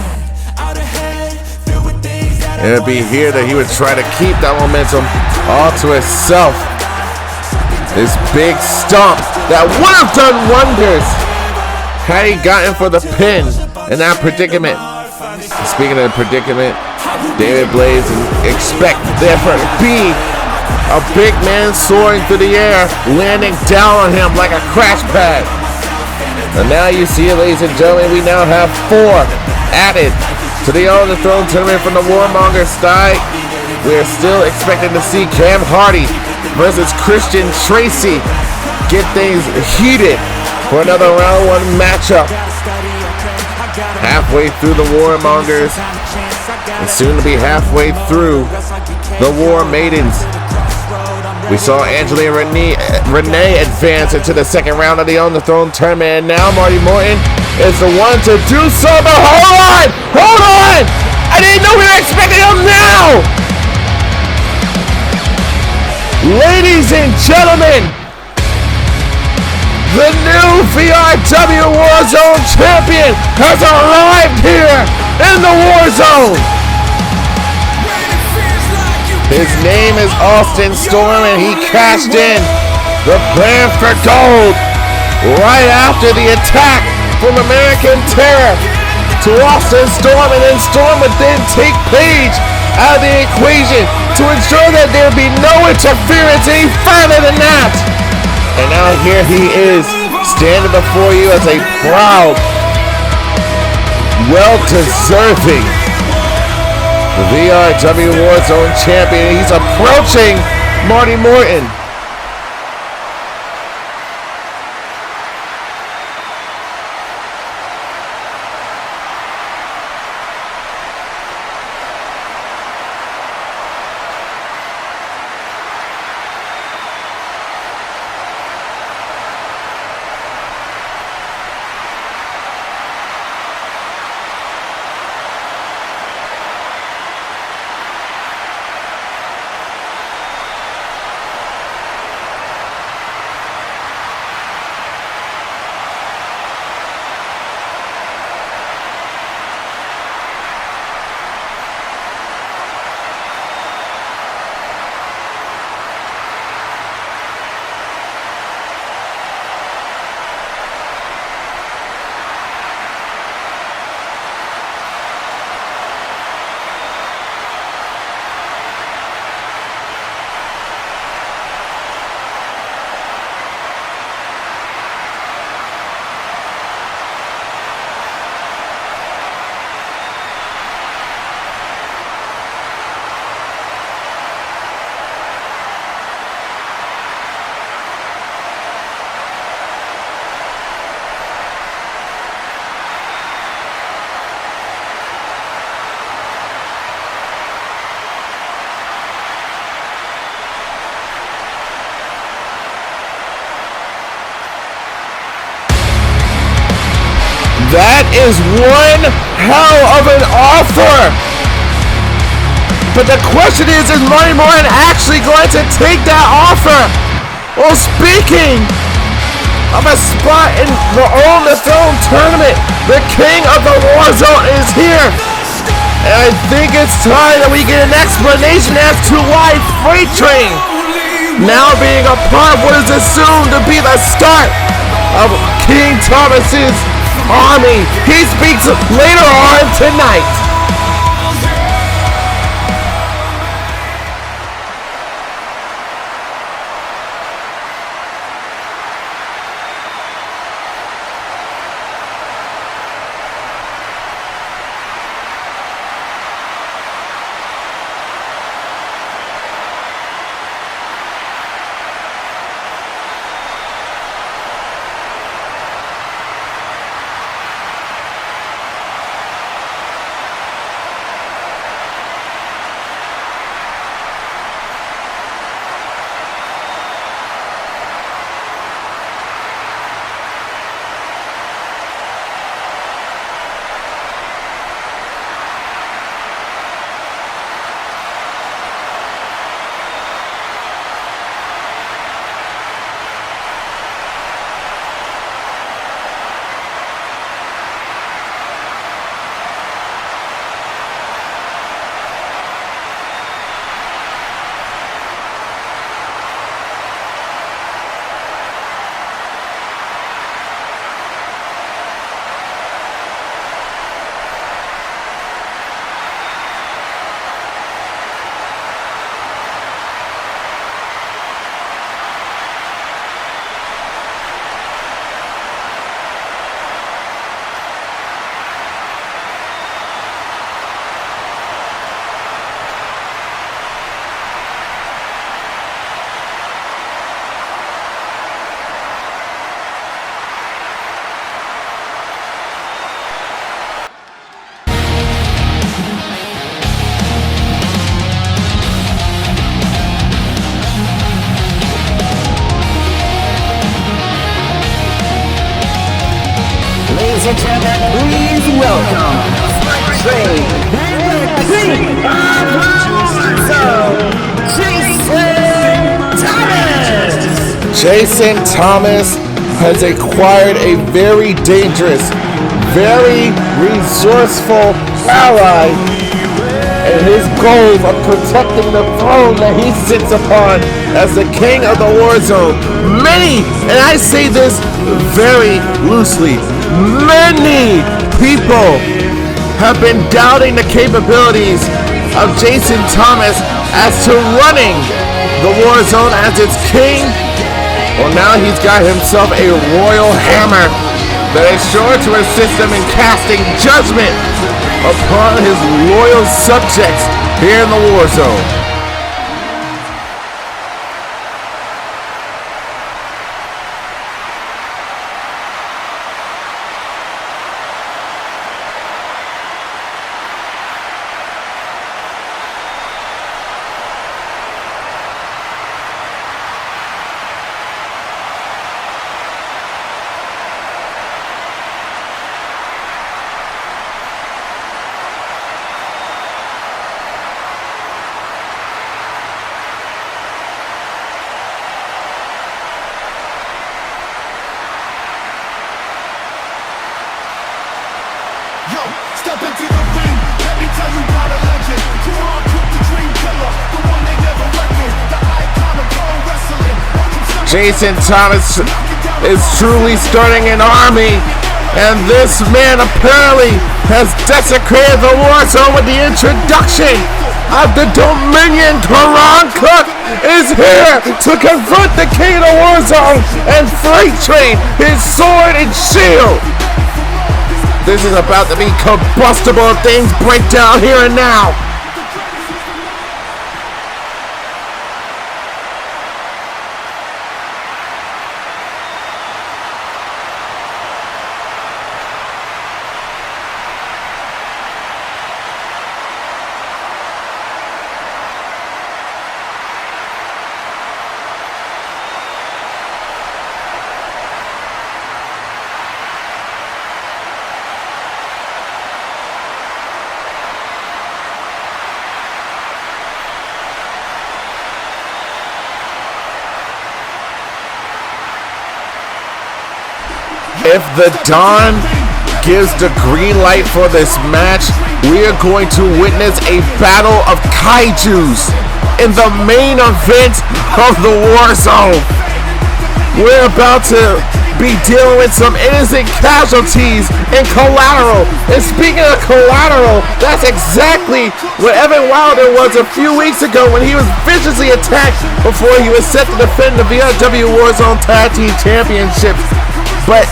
And it'd be here that he would try to keep that momentum all to himself. This big stomp that would have done wonders had he gotten for the pin in that predicament. Speaking of the predicament, David Blaze expect there to be a big man soaring through the air, landing down on him like a crash pad. And now you see it, ladies and gentlemen, we now have 4 added to the On the Throne tournament from the Warmonger side. We're still expecting to see Cam Hardy versus Christian Tracy get things heated for another round 1 matchup. Halfway through the Warmongers, and soon to be halfway through the War Maidens. We saw Angelina Renee advance into the second round of the On the Throne tournament, and now Marty Morton is the one to do so. But hold on! Hold on! I didn't know we were expecting him now! Ladies and gentlemen, the new VRW Warzone champion has arrived here in the Warzone. His name is Austyn Storm, and he cashed in the plan for gold right after the attack from American Terror to Austyn Storm, and then Storm would then take Paige out of the equation to ensure that there be no interference any further than that. And now here he is, standing before you as a proud, well-deserving VRW Warzone champion. He's approaching Marty Morton. That is one hell of an offer. But the question is Marty Morton actually going to take that offer? Well, speaking of a spot in the On the Throne tournament, the king of the Warzone is here. And I think it's time that we get an explanation as to why Freighttrain, now being a part of what is assumed to be the start of King Thomas's army. He speaks later on tonight. and gentlemen, please welcome Freighttrain and the King of Warzone, Jason Thomas has acquired a very dangerous, very resourceful ally in his goal of protecting the throne that he sits upon as the king of the Warzone. Many, and I say this very loosely, many people have been doubting the capabilities of Jason Thomas as to running the Warzone as its king. Well, now he's got himself a royal hammer that is sure to assist him in casting judgment upon his loyal subjects here in the Warzone. Step into the ring, let me tell you about a legend. Come on, cook the dream killer, the one they never reckoned, the icon of pro wrestling. Jason Thomas is truly starting an army, and this man apparently has desecrated the Warzone with the introduction of the Dominion. Karan Cook is here to confront the king of the Warzone and Freighttrain, his sword and shield. This is about to be combustible if things break down here and now. If the Dawn gives the green light for this match, we are going to witness a battle of kaijus in the main event of the Warzone. We're about to be dealing with some innocent casualties and collateral. And speaking of collateral, that's exactly what Evan Wilder was a few weeks ago when he was viciously attacked before he was set to defend the VRW Warzone Tag Team Championships. But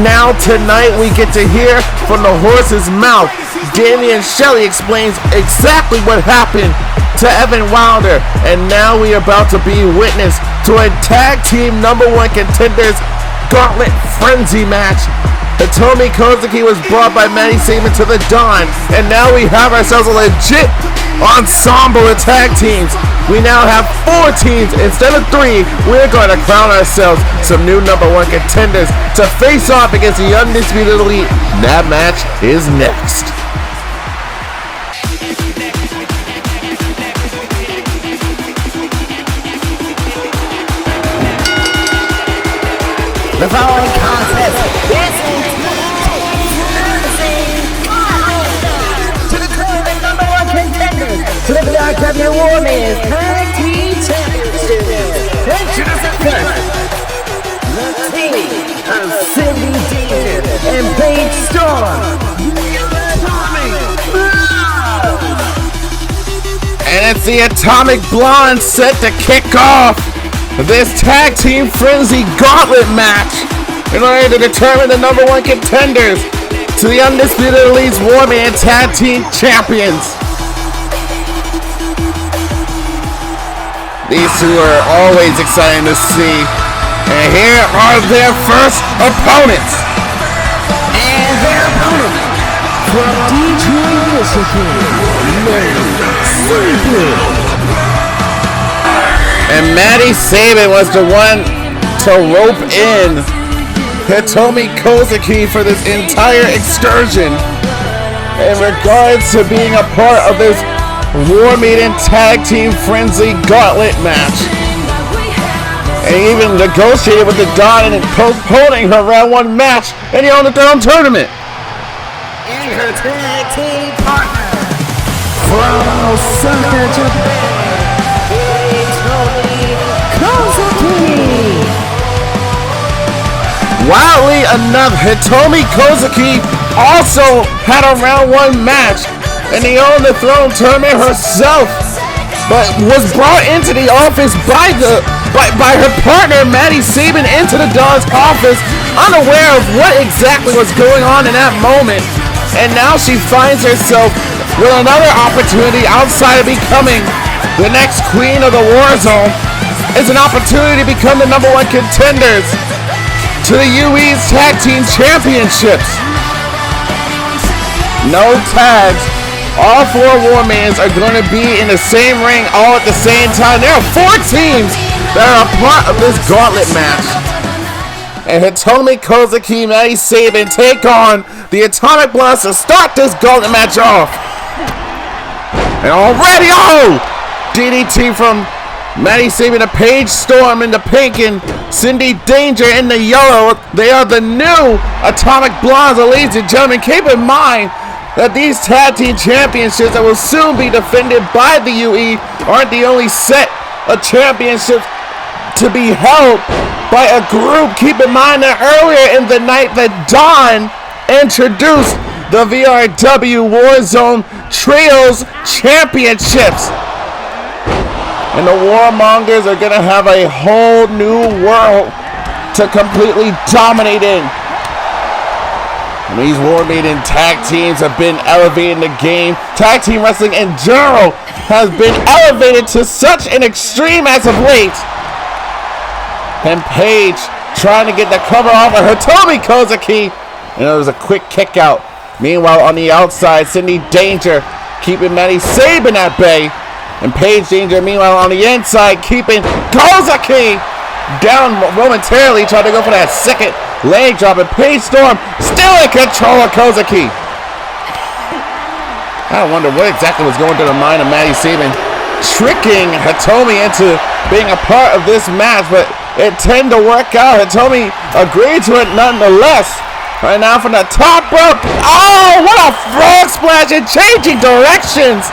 now tonight we get to hear from the horse's mouth. Damien Shelly explains exactly what happened to Evan Wilder, and now we are about to be witness to a tag team #1 contenders gauntlet frenzy match. Hitomi Kozuki was brought by Matty Saban to the Dawn, and now we have ourselves a legit ensemble of tag teams. We now have 4 teams instead of 3. We're going to crown ourselves some new #1 contenders to face off against the Undisputed Elite. That match is next. The following contest is to declare the #1 contenders to the VRW Women's Tag Team Championship. Introducing first, the team of Cindy Danger and Paige Storm. And it's the Atomic Blonde set to kick off this tag team frenzy gauntlet match in order to determine the #1 contenders to the Undisputed Elite's Warman Tag Team Champions. These two are always exciting to see. And here are their first opponents. And their opponent from Detroit, Michigan, And Matty Saban was the one to rope in Hitomi Kozuki for this entire excursion in regards to being a part of this War Maiden Tag Team Frenzy Gauntlet match. And even negotiated with the Dawn and postponing her round 1 match in the On the Throne tournament. And her tag team partner from Osaka, Japan, Hitomi Kozuki. Wildly enough, Hitomi Kozuki also had a round 1 match in the On the Throne tournament herself, but was brought into the office by her partner Maddie Sabin into the Dawn's office, unaware of what exactly was going on in that moment. And now she finds herself with another opportunity outside of becoming the next queen of the Warzone. It's an opportunity to become the #1 contenders to the UE's Tag Team Championships. No tags. All 4 Warmans are going to be in the same ring all at the same time. There are 4 teams that are a part of this gauntlet match. And Hitomi Kozuki and Maddie Sabin take on the Atomic Blondes to start this gauntlet match off. And already, DDT from Maddie Sabin, the Paige Storm in the pink, and Cindy Danger in the yellow. They are the new Atomic Blondes, ladies and gentlemen. Keep in mind that these tag team championships that will soon be defended by the UE aren't the only set of championships to be held by a group. Keep in mind that earlier in the night that Dawn introduced the VRW Warzone Trios Championships. And the Warmongers are going to have a whole new world to completely dominate in. And these War Maiden tag teams have been elevating the game. Tag team wrestling in general has been elevated to such an extreme as of late. And Paige trying to get the cover off of Hitomi Kozuki. And it was a quick kick out. Meanwhile, on the outside, Cindy Danger keeping Maddie Sabin at bay. And Paige Danger, meanwhile, on the inside, keeping Kozuki down momentarily, trying to go for that second leg drop. And Paige Storm still in control of Kozuki. I wonder what exactly was going through the mind of Maddie Sabin, tricking Hitomi into being a part of this match, but it tended to work out. Hitomi agreed to it nonetheless. Right now from the top rope. Oh, what a frog splash and changing directions.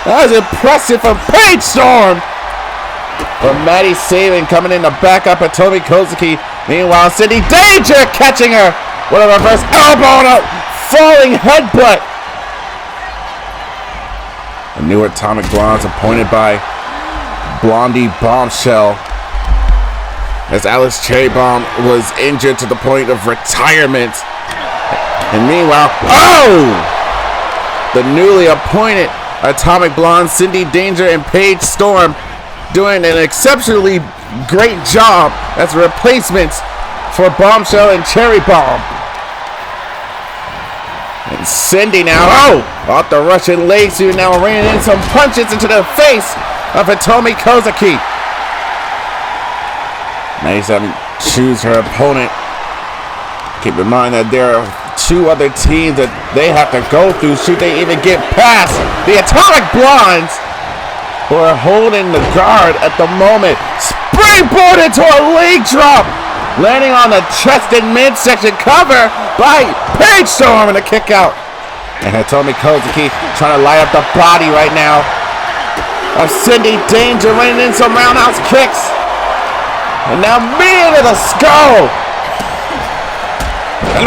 That was impressive from Paige Storm. But Maddie Sabin coming in to back up Hitomi Kozuki. Meanwhile, Cindy Danger catching her with a reverse elbow and a falling headbutt. The new Atomic Blondes appointed by Blondie Bombshell, as Alice Cherry Bomb was injured to the point of retirement. And meanwhile, the newly appointed Atomic Blondes, Cindy Danger and Paige Storm, doing an exceptionally great job as replacements for Bombshell and Cherry Bomb. And Cindy now, off the Russian leg suit, now raining in some punches into the face of Hitomi Kozuki. Maddie Sabin choose her opponent. Keep in mind that there are 2 other teams that they have to go through should they even get past the Atomic Blondes, who are holding the guard at the moment. Springboard into a leg drop, landing on the chest and midsection, cover by Paige Storm and a kick out. And Hitomi Kozuki trying to light up the body right now of Cindy Danger, raining in some roundhouse kicks. And now knee into the skull. And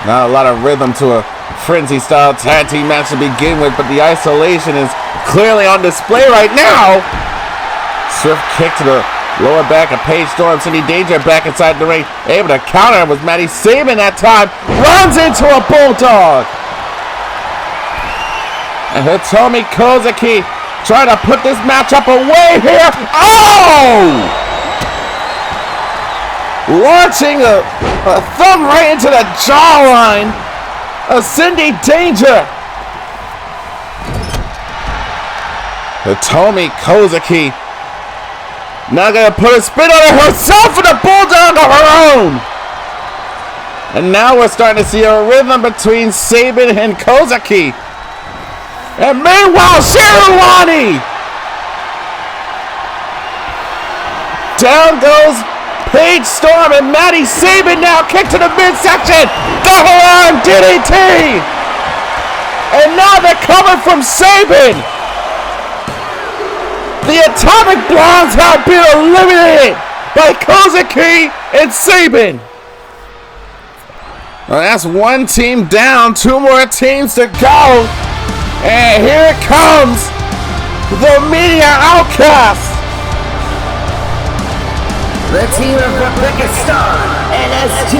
not a lot of rhythm to a frenzy-style tag team match to begin with, but the isolation is clearly on display right now. Swift kick to the lower back of Paige Storm. Cindy Danger back inside the ring, able to counter with Maddie Sabin that time. Runs into a bulldog. And Hitomi Kozuki trying to put this matchup away here. Launching a thumb right into the jawline of Cindy Danger. Hitomi Kozuki Now gonna put a spin on it herself with a bulldog of her own. And now we're starting to see a rhythm between Sabin and Kozaki. And meanwhile, Shirwani! Down goes Paige Storm and Maddie Sabin now kick to the midsection. Double arm DDT! And now they're coming from Sabin. The Atomic Blondes have been eliminated by Kozaki and Sabin. Well, that's one team down, two more teams to go. And here it comes, the Media Outcasts. The team of Rebecca Star and SJ,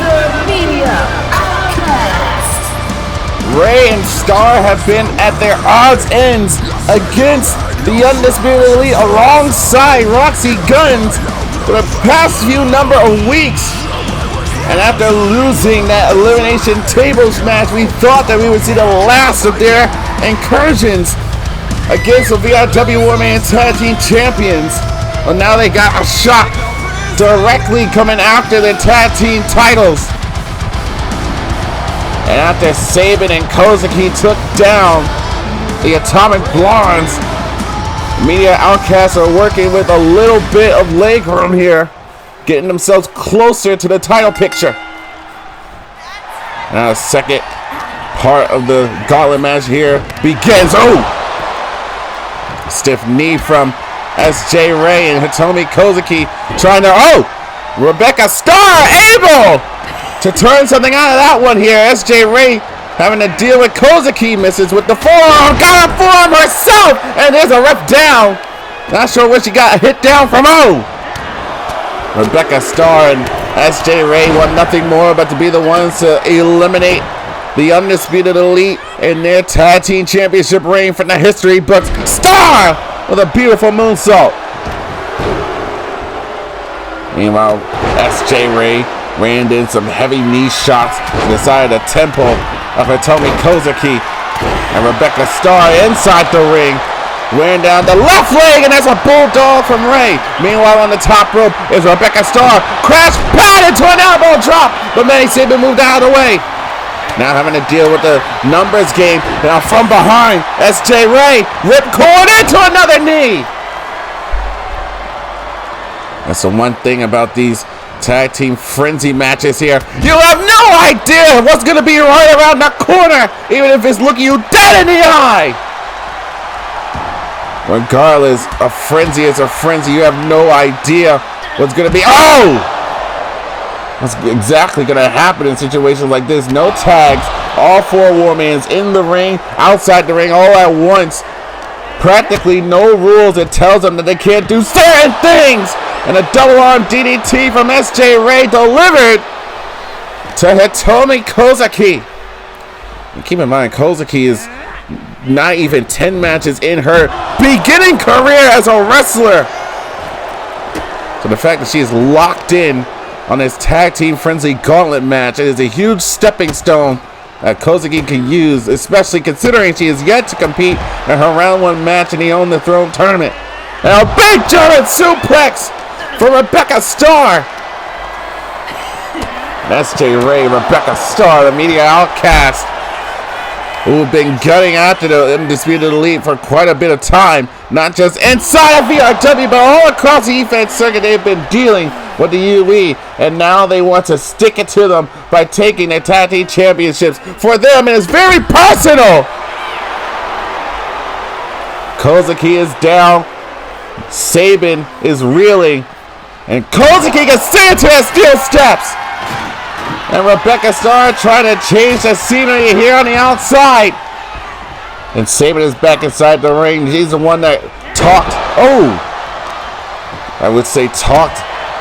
the Media Outcasts. Ray and Star have been at their odds ends against the Undisputed Elite alongside Roxy Guns for the past few number of weeks. And after losing that Elimination Tables match, we thought that we would see the last of their incursions against the VRW Women's Tag Team Champions. Well, now they got a shot directly coming after the tag team titles. And after Sabin and Kozaki took down the Atomic Blondes, Media Outcasts are working with a little bit of leg room here, getting themselves closer to the title picture. Now the second part of the gauntlet match here begins. Oh! Stiff knee from SJ Ray and Hitomi Kozaki trying to, Rebecca Star able to turn something out of that one here. SJ Ray having to deal with Kozaki, misses with the forearm, got a forearm herself, and there's a ref down. Not sure where she got hit down from. Rebecca Star and SJ Ray want nothing more but to be the ones to eliminate the Undisputed Elite in their tag team championship reign from the history books. Star with a beautiful moonsault. Meanwhile, SJ Ray ran in some heavy knee shots to the side of the temple of Hitomi Kozaki. And Rebecca Star inside the ring, wearing down the left leg, and that's a bulldog from Ray. Meanwhile, on the top rope is Rebecca Star. Crash pad into an elbow drop, but Manny Sabin moved out of the way. Now having to deal with the numbers game. Now from behind, SJ Ray ripcord into another knee. That's the one thing about these tag team frenzy matches here. You have no idea what's going to be right around the corner, even if it's looking you dead in the eye. Regardless, a frenzy is a frenzy. You have no idea what's going to be. What's exactly going to happen in situations like this. No tags. All four Warmans in the ring, outside the ring, all at once. Practically no rules. It tells them that they can't do certain things. And a double arm DDT from SJ Ray delivered to Hitomi Kozaki. And keep in mind, Kozaki is not even 10 matches in her beginning career as a wrestler. So the fact that she is locked in on this tag team frenzy gauntlet match, it is a huge stepping stone that Kozaki can use, especially considering she is yet to compete in her round one match in the Own the Throne tournament. And a big German suplex for Rebecca Star. SJ Ray, Rebecca Star, the Media Outcast, who have been gunning after the Undisputed Elite for quite a bit of time. Not just inside of VRW, but all across the EFED circuit. They've been dealing with the UE, and now they want to stick it to them by taking their tag team championships. For them, it is very personal. Kozaki is down. Sabin is reeling. And Kozaki gets sent to the steel steps. And Rebecca Star trying to change the scenery here on the outside. And Sabin is back inside the ring. She's the one that talked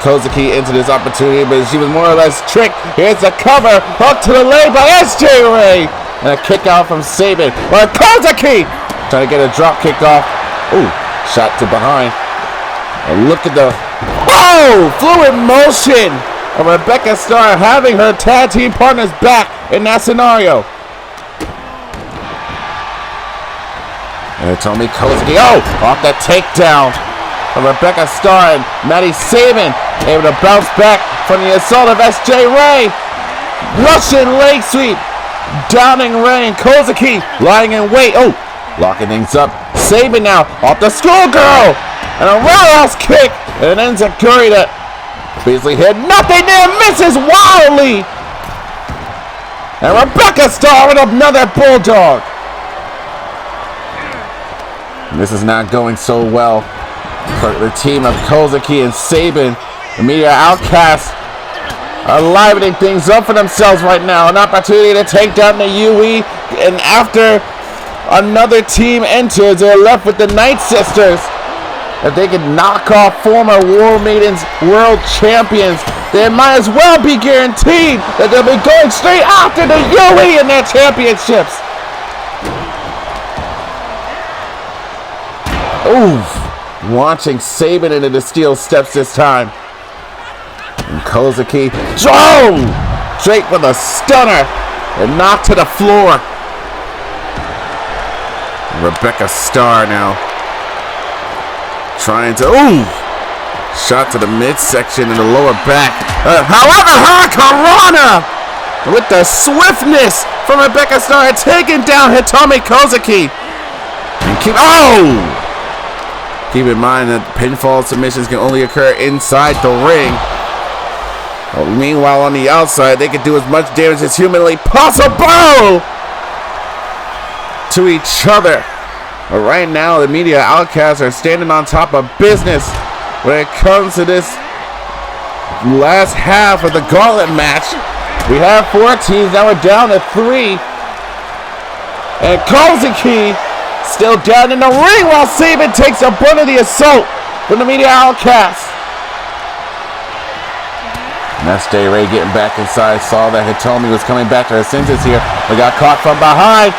Kozaki into this opportunity, but she was more or less tricked. Here's the cover, hook to the leg by SJ Ray. And a kick out from Sabin. But Kozaki trying to get a drop kick off. Shot to behind. And look at the fluid motion of Rebecca Star having her tag team partners back in that scenario. And Hitomi Kozaki, off the takedown of Rebecca Starr and Maddie Sabin, able to bounce back from the assault of SJ Ray. Russian leg sweep, downing Ray and Kozaki lying in wait. Oh, locking things up. Sabin now off the schoolgirl and a roundhouse kick and ends a curry that Beasley hit nothing there, misses wildly. And Rebecca Starr with another bulldog. This is not going so well for the team of Kozaki and Sabin. The Media Outcasts are livening things up for themselves right now. An opportunity to take down the UE. And after another team enters, they're left with the Night Sisters. If they could knock off former War Maidens World Champions, they might as well be guaranteed that they'll be going straight after the UE in their championships. Oof. Launching Sabin into the steel steps this time. And Kozaki drove straight with a stunner and knocked to the floor. Rebecca Starr now trying to, shot to the midsection and the lower back. However, Hurricanrana with the swiftness from Rebecca Starr taking down Hitomi Kozaki. And keep in mind that pinfall submissions can only occur inside the ring. Meanwhile, on the outside, they can do as much damage as humanly possible to each other. But right now, the Media Outcasts are standing on top of business when it comes to this last half of the gauntlet match. We have 4 teams, now we're down to 3. And Kozaki still down in the ring while Sabin takes a brunt of the assault from the Media Outcasts. And that's Day Ray getting back inside, saw that Hitomi was coming back to her senses here, but got caught from behind.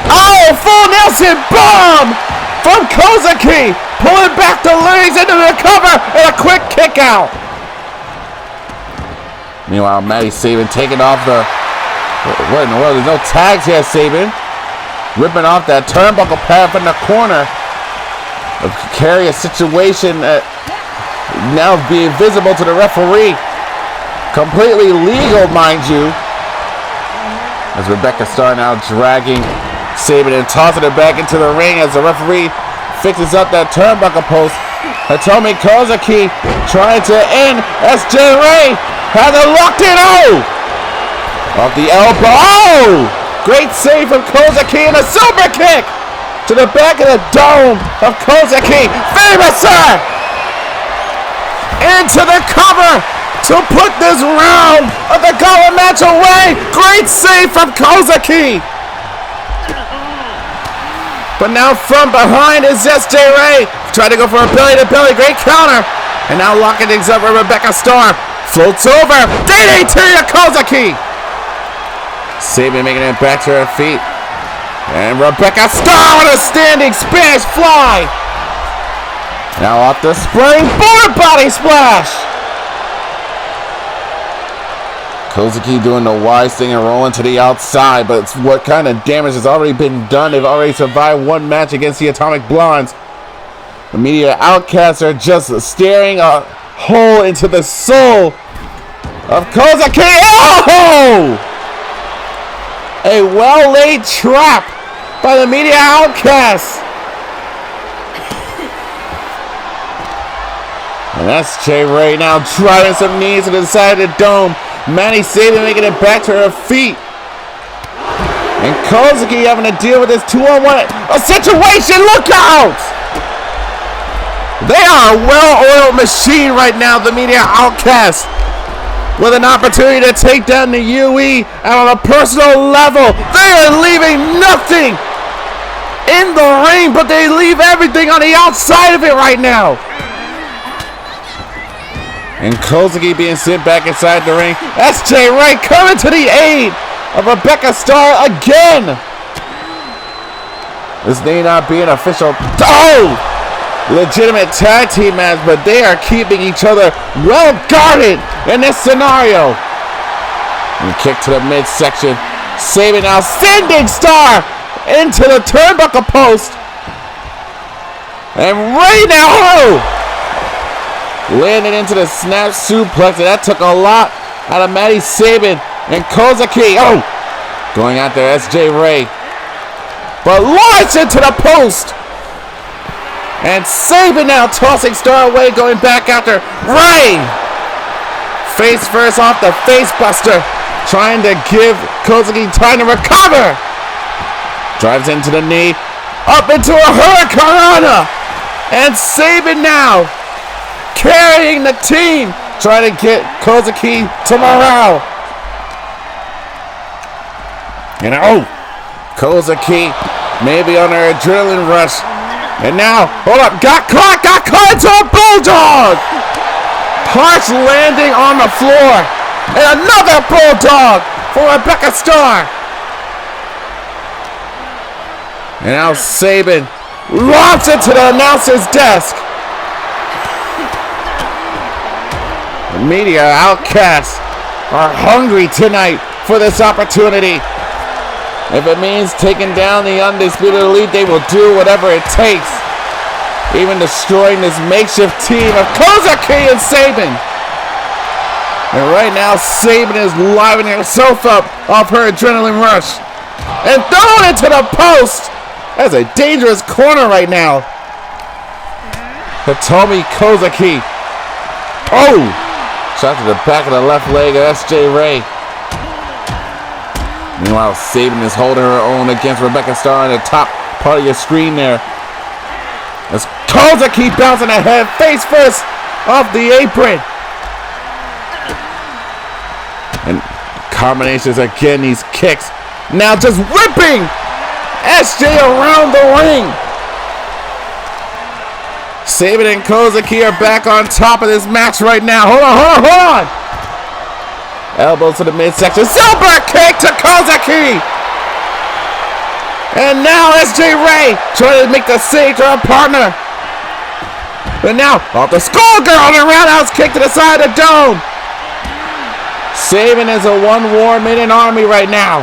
Oh, full Nelson bomb from Kozaki, pulling back the legs into the cover and a quick kick out. Meanwhile, Maddie Sabin taking off the, what in the world, there's no tags here, Sabin. Ripping off that turnbuckle pad from the corner. A precarious situation that now being visible to the referee. Completely legal, mind you. As Rebecca Starr now dragging Sabin and tossing her back into the ring as the referee fixes up that turnbuckle post. Hitomi Kozaki trying to end. SJ Ray has it locked in. Off the elbow. Great save from Kozaki and a super kick to the back of the dome of Kozaki. Famouser into the cover to put this round of the gauntlet match away. Great save from Kozaki. But now from behind is SJ Ray. Trying to go for a belly-to-belly. Great counter. And now locking things up with Rebecca Starr. Floats over. DDT to Kozaki. Sabin making it back to her feet. And Rebecca Starr with a standing Spanish fly. Now off the spring. Board body splash. Kozaki doing the wise thing and rolling to the outside, but it's what kind of damage has already been done. They've already survived one match against the Atomic Blondes. The Media Outcasts are just staring a hole into the soul of Kozaki. Oh! A well-laid trap by the Media Outcasts. And that's Jay Ray now driving some knees to the side of the dome. Maddie Sabin making it back to her feet. And Kozaki having to deal with this 2-on-1 a situation. Look out! They are a well-oiled machine right now, the Media Outcasts, with an opportunity to take down the UE. And on a personal level, they are leaving nothing in the ring, but they leave everything on the outside of it right now. And Kozaki being sent back inside the ring. SJ Ray coming to the aid of Rebecca Starr again. This may not be an official legitimate tag team match, but they are keeping each other well guarded in this scenario. And kick to the midsection. Sabin now sending Starr into the turnbuckle post. And Ray now landing into the snap suplex, and that took a lot out of Maddie Sabin and Kozaki. Oh, going out there, SJ Ray. But launched into the post. And Sabin now tossing Star away, going back after Ray. Face first off the face buster, trying to give Kozaki time to recover. Drives into the knee, up into a Hurricanrana. And Sabin now carrying the team, trying to get Kozaki to morale. And Kozaki maybe on her adrenaline rush. And now, hold up, got caught into a bulldog. Harsh landing on the floor. And another bulldog for Rebecca Starr. And now Sabin launches into the announcer's desk. The media outcasts are hungry tonight for this opportunity. If it means taking down the Undisputed Elite, they will do whatever it takes. Even destroying this makeshift team of Kozaki and Sabin. And right now, Sabin is livening herself up off her adrenaline rush. And thrown into the post. That's a dangerous corner right now. Hitomi Kozaki. Oh! Shot to the back of the left leg of SJ Ray. Meanwhile, Sabin is holding her own against Rebecca Starr on the top part of your screen there. As Kozaki bouncing ahead, face first off the apron. And combinations again, these kicks. Now just whipping SJ around the ring. Sabin and Kozaki are back on top of this match right now. Hold on. Elbows to the midsection. Silver kick to Kozaki. And now SJ Ray trying to make the save to her partner. But now, off the Skullgirl on a roundhouse kick to the side of the dome. Sabin is a one-war-minute army right now.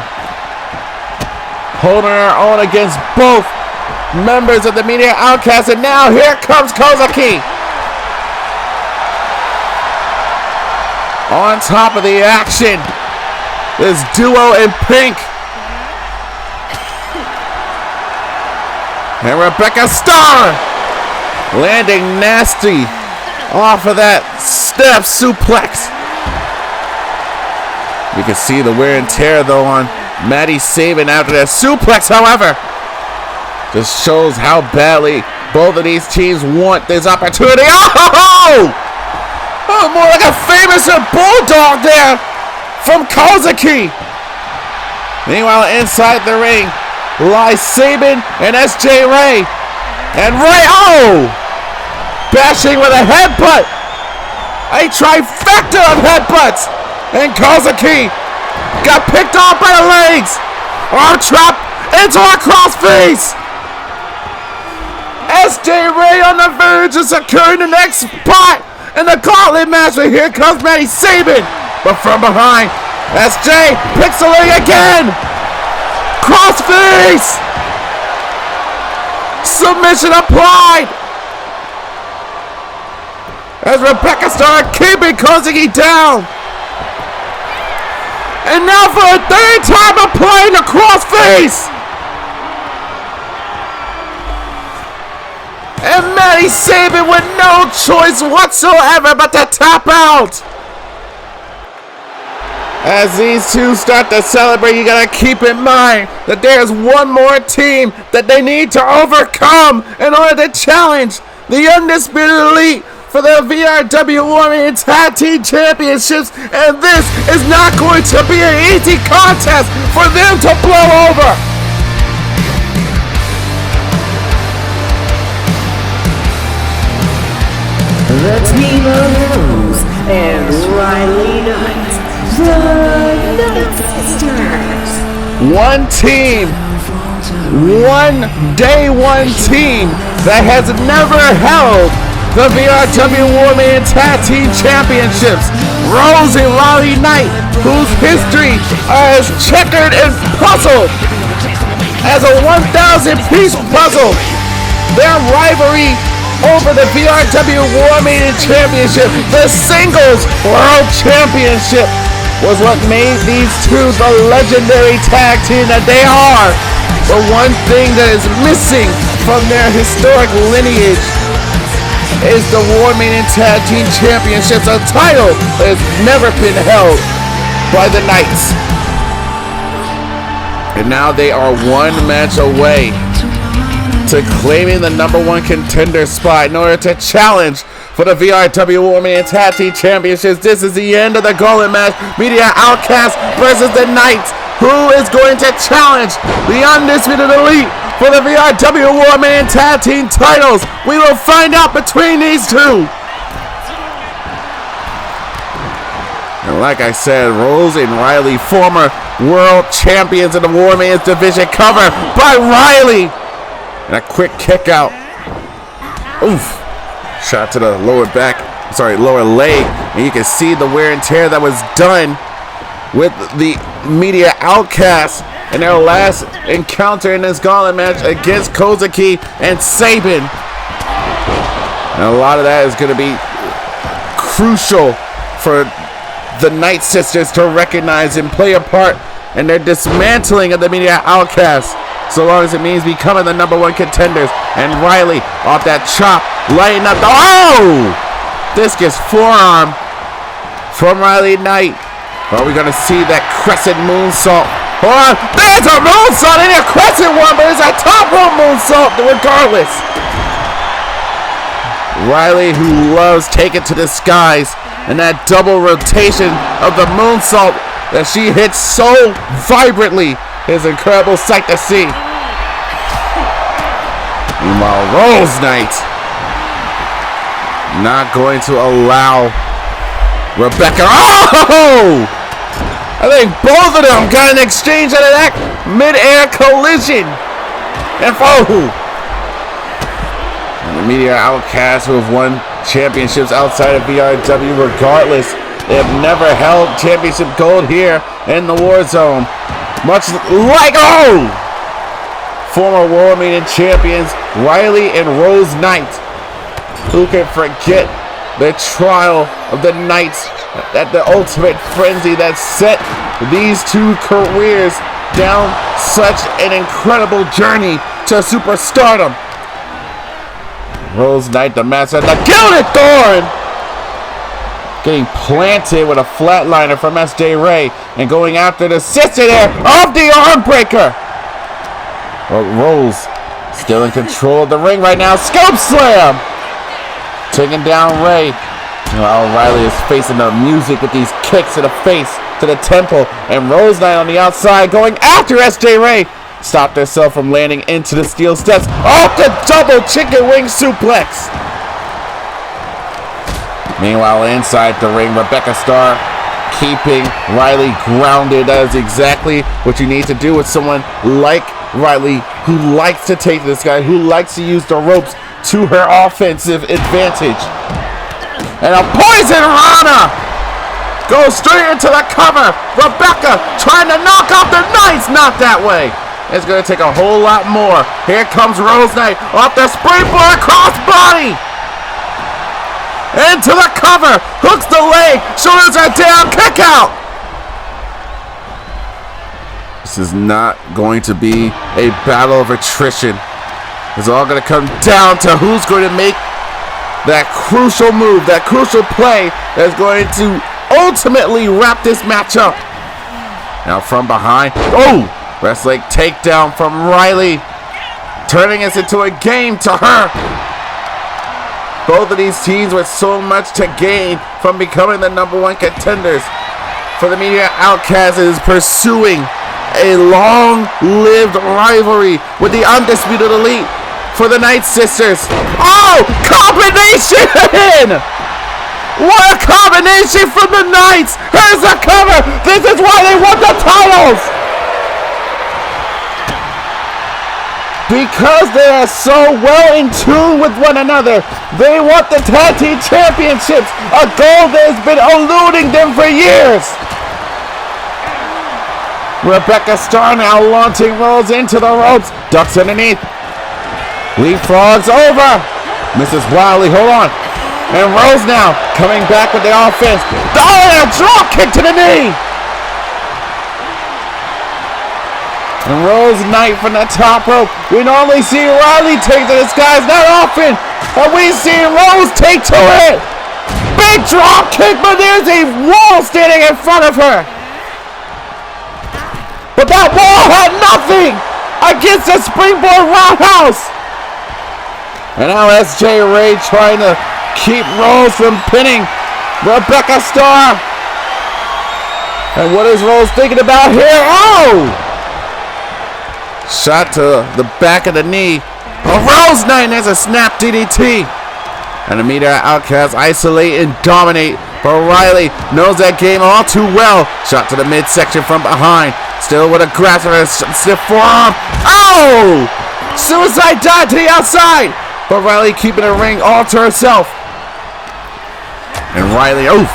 Holding her own against both members of the media outcast. And now here comes Kozaki. On top of the action, this duo in pink. And Rebecca Starr landing nasty off of that step suplex. You can see the wear and tear though on Maddie Sabin after that suplex, however. Just shows how badly both of these teams want this opportunity. Oh, more like a famous bulldog there from Kozaki. Meanwhile, inside the ring lies Sabin and SJ Ray. And Ray, bashing with a headbutt. A trifecta of headbutts. And Kozaki got picked off by the legs. Arm trap into a crossface. SJ Ray on the verge of securing the next spot in the gauntlet match. But here comes Maddie Sabin. But from behind, SJ picks the leg again. Crossface. Submission applied. As Rebecca Starr keeping Kozaki down. And now for a third time applying the crossface. And Maddie Sabin with no choice whatsoever but to tap out. As these two start to celebrate, you gotta keep in mind that there's one more team that they need to overcome in order to challenge the Undisputed Elite for the VRW Warzone Tag Team Championships. And this is not going to be an easy contest for them to blow over. The team of Rose and Riley Knight, the Knight Sisters. One team, one team that has never held the VRW Warzone Tag Team Championships. Rose and Riley Knight, whose history is checkered and puzzled as a 1,000-piece puzzle. Their rivalry over the VRW War Maiden Championship. The Singles World Championship was what made these two the legendary tag team that they are. But one thing that is missing from their historic lineage is the War Maiden Tag Team Championships, a title that has never been held by the Knights. And now they are one match away to claiming the #1 contender spot in order to challenge for the VRW War Maiden Tag Team Championships. This is the end of the gauntlet match. Media Outcast versus the Knights. Who is going to challenge the Undisputed Elite for the VRW War Maiden Tag Team titles? We will find out between these two. And like I said, Rose and Riley, former world champions in the War Maiden division, cover by Riley. And a quick kick out. Oof. Shot to the lower leg. And you can see the wear and tear that was done with the Media Outcasts in their last encounter in this gauntlet match against Kozuki and Sabin. And a lot of that is going to be crucial for the Night Sisters to recognize and play a part in their dismantling of the Media Outcasts, so long as it means becoming the #1 contenders. And Riley off that chop, lighting up the discus forearm from Riley Knight. Are we gonna see that crescent moonsault? Hold on, there's a moonsault in a crescent one, but it's a top rope moonsault regardless. Riley, who loves taking to the skies, and that double rotation of the moonsault that she hits so vibrantly is an incredible sight to see. Meanwhile, Rose Knight not going to allow Rebecca. Oh! I think both of them got an exchange out of that mid-air collision. And the Media Outcasts, who have won championships outside of VRW regardless, they have never held championship gold here in the Warzone. Much like, former War Maiden champions Riley and Rose Knight. Who can forget the trial of the Knights at the Ultimate Frenzy that set these two careers down such an incredible journey to superstardom. Rose Knight, the master, the Gilded Thorn, getting planted with a flatliner from SJ Ray and going after the sister there of the arm breaker. But Rose still in control of the ring right now. Scope slam, taking down Ray. While Riley is facing the music with these kicks to the face, to the temple, and Rose Knight on the outside going after SJ Ray. Stopped herself from landing into the steel steps. Off the double chicken wing suplex. Meanwhile, inside the ring, Rebecca Starr keeping Riley grounded. That is exactly what you need to do with someone like Riley, who likes to take this guy, who likes to use the ropes to her offensive advantage. And a poison Rana goes straight into the cover. Rebecca trying to knock off the Knights. Not that way. It's going to take a whole lot more. Here comes Rose Knight off the springboard crossbody. Into the cover. Hooks the leg. Shoulders are down. Kick out. This is not going to be a battle of attrition. It's all going to come down to who's going to make that crucial move, that crucial play that's going to ultimately wrap this match up. Now from behind. Rest leg takedown from Riley, turning us into a game to her. Both of these teams with so much to gain from becoming the #1 contenders. For the Media Outcasts is pursuing a long-lived rivalry with the Undisputed Elite. For the Night Sisters, combination! What a combination from the Knights! Here's the cover! This is why they won the titles! Because they are so well in tune with one another. They want the Tag Team Championships, a goal that has been eluding them for years. Rebecca Starr now launching Rose into the ropes. Ducks underneath. Leapfrogs over. Mrs. Wiley, hold on. And Rose now coming back with the offense. Oh, and a drop kick to the knee. And Rose Knight from the top rope. We normally see Riley take to this guy's not often, but we see Rose take to it. Big drop kick, but there's a wall standing in front of her. But that wall had nothing against the springboard roundhouse. And now SJ Ray trying to keep Rose from pinning Rebecca Starr. And what is Rose thinking about here? Oh! Shot to the back of the knee. A Rose Knight has a snap DDT. And the Meteor Outcast isolate and dominate. But Riley knows that game all too well. Shot to the midsection from behind. Still with a grasp of a stiff forearm. Oh! Suicide dive to the outside. But Riley keeping the ring all to herself. And Riley, oof.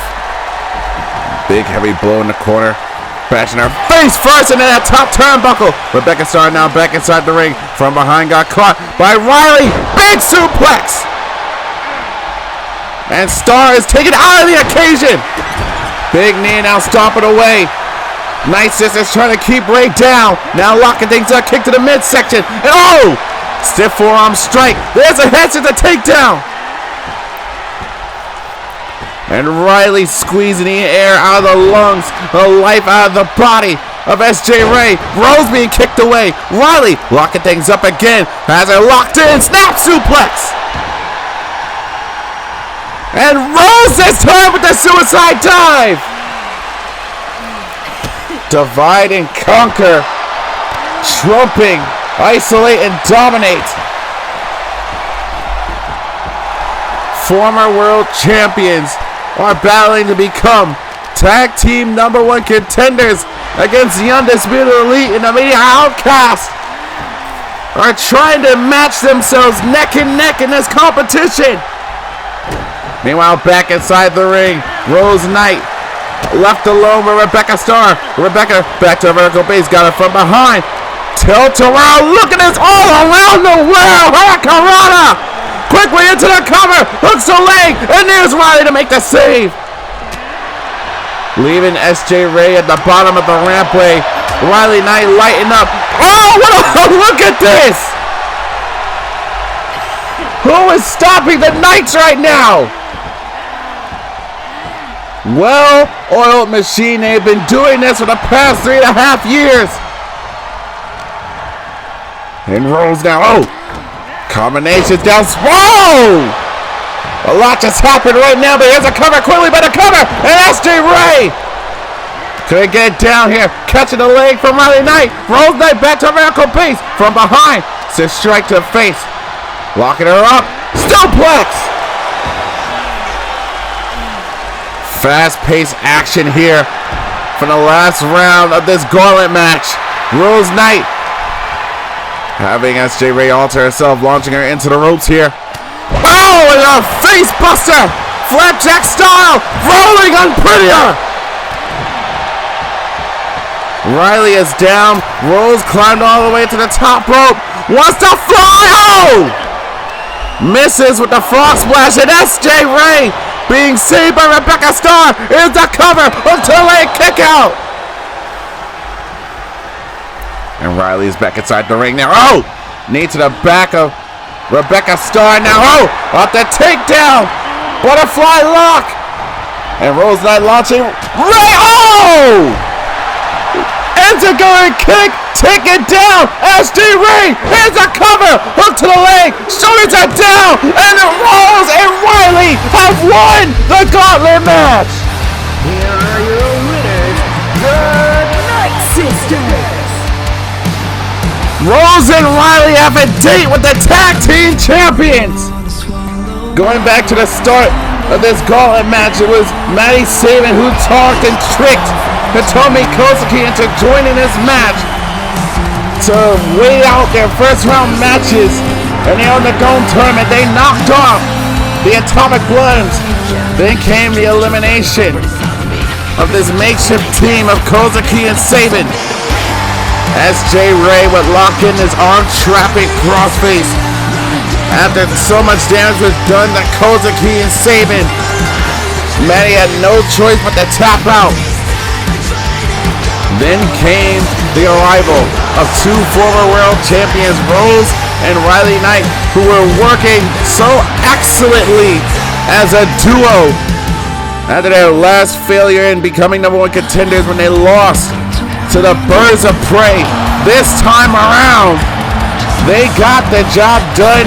Big heavy blow in the corner. Bashing her face first and then that top turnbuckle. Rebecca Starr now back inside the ring. From behind got caught by Riley. Big suplex. And Starr is taken out of the occasion. Big knee now stomping away. Night Sisters trying to keep Ray down. Now locking things up. Kick to the midsection. And oh! Stiff forearm strike. There's a head to the takedown. And Riley squeezing the air out of the lungs, the life out of the body of SJ Ray. Rose being kicked away. Riley locking things up again. Has her locked in. Snap suplex. And Rose this time with the suicide dive. Divide and conquer. Trumping. Isolate and dominate. Former world champions are battling to become tag team #1 contenders against the Undisputed Elite and the Media Outcast. Are trying to match themselves neck and neck in this competition. Meanwhile, back inside the ring, Rose Knight left alone with Rebecca Starr. Rebecca back to a vertical base, got her from behind. Tilt around, look at this all around the world. Hurricanrana quickly into the cover, hooks the leg, and there's Riley to make the save. Leaving SJ Ray at the bottom of the rampway. Riley Knight lighting up. Oh, look at this. Who is stopping the Knights right now? Well-oiled machine. They've been doing this for the past 3.5 years. And Rose now. Oh, combinations down. Whoa! A lot just happened right now, but here's a cover quickly by the cover. And SJ Ray could get down here, catching the leg from Riley Knight. Rose Knight back to vertical base from behind. To strike to the face. Locking her up. Stillplex. Fast-paced action here for the last round of this gauntlet match. Rose Knight having SJ Ray alter herself, launching her into the ropes here. Oh, and a face buster! Flapjack style! Rolling unprettier! Riley is down. Rose climbed all the way to the top rope. Wants to fly! Oh! Misses with the frog splash, and SJ Ray being saved by Rebecca Starr. Is the cover until a kick out. And Riley's back inside the ring now. Oh! Knee to the back of Rebecca Starr now. Oh! Off the takedown. Butterfly lock. And Rose Knight launching. Ray! Oh! Enter-going kick. Take it down. SJ Ray. Here's a cover. Hook to the leg. Shoulders are down. And Rose and Riley have won the gauntlet match. Here are your winners, the Night Sisters. Rose and Riley have a date with the tag team champions. Going back to the start of this gauntlet match, it was Maddie Sabin who talked and tricked Hitomi Kosuke into joining this match to wait out their first round matches. And the Underdome tournament, they knocked off the Atomic Bloods. Then came the elimination of this makeshift team of Kosuke and Sabin. SJ Ray would lock in his arm trapping crossface. After so much damage was done to Kozaki and Sabin, Matty had no choice but to tap out. Then came the arrival of two former world champions, Rose and Riley Knight, who were working so excellently as a duo. After their last failure in becoming #1 contenders when they lost to the Birds of Prey, this time around, they got the job done,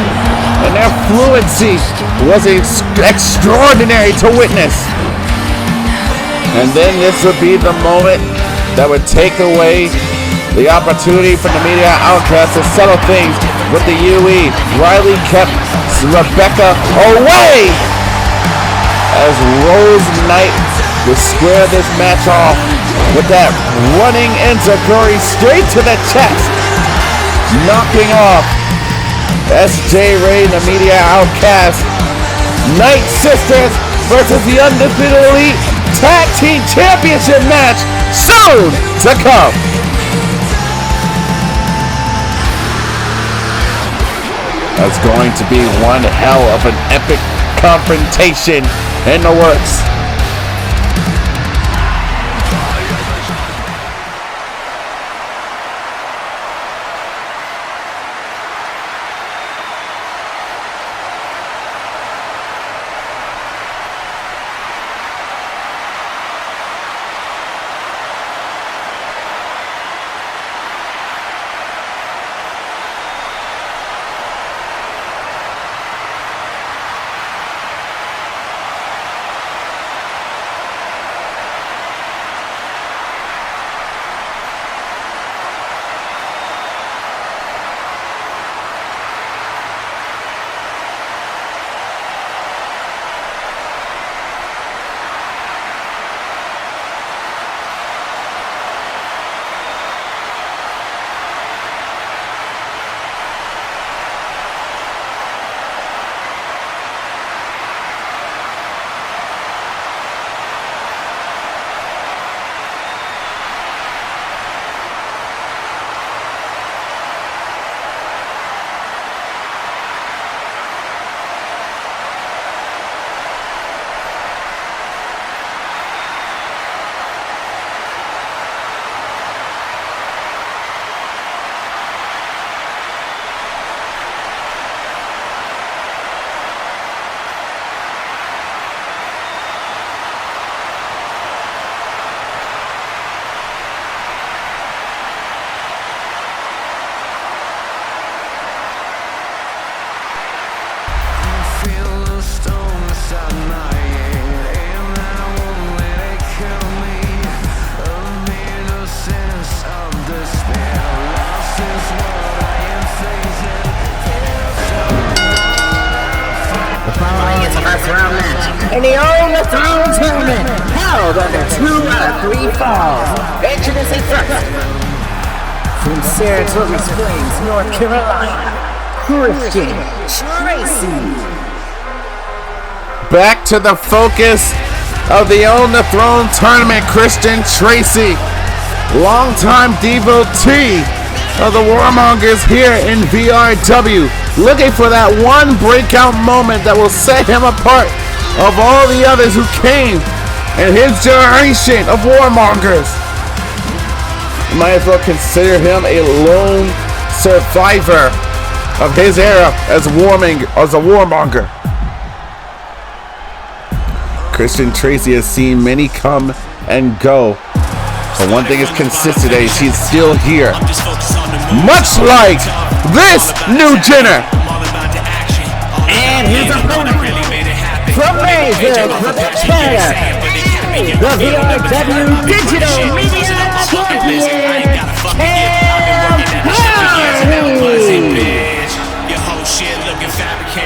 and their fluency was extraordinary to witness. And then this would be the moment that would take away the opportunity for the media outcast to settle things with the UE. Riley kept Rebecca away as Rose Knight would square this match off with that running enziguri straight to the chest, knocking off SJ Ray, the media outcast. Knight Sisters versus the Undefeated Elite Tag Team Championship match soon to come. That's going to be one hell of an epic confrontation in the works. In the Own the Throne tournament, held under 2 out of 3 falls. Introducing first, from Saratoga Springs, North Carolina, Christian Tracy. Back to the focus of the Own the Throne tournament, Christian Tracy, longtime devotee of the Warmongers here in VRW, looking for that one breakout moment that will set him apart of all the others who came in his generation of Warmongers. You might as well consider him a lone survivor of his era as a Warmonger. Christian Tracy has seen many come and go, but one thing is consistent, that she's still here. Much like this new Jenner. And his opponent from Mayville, Canada, the VRW Digital Media Champion,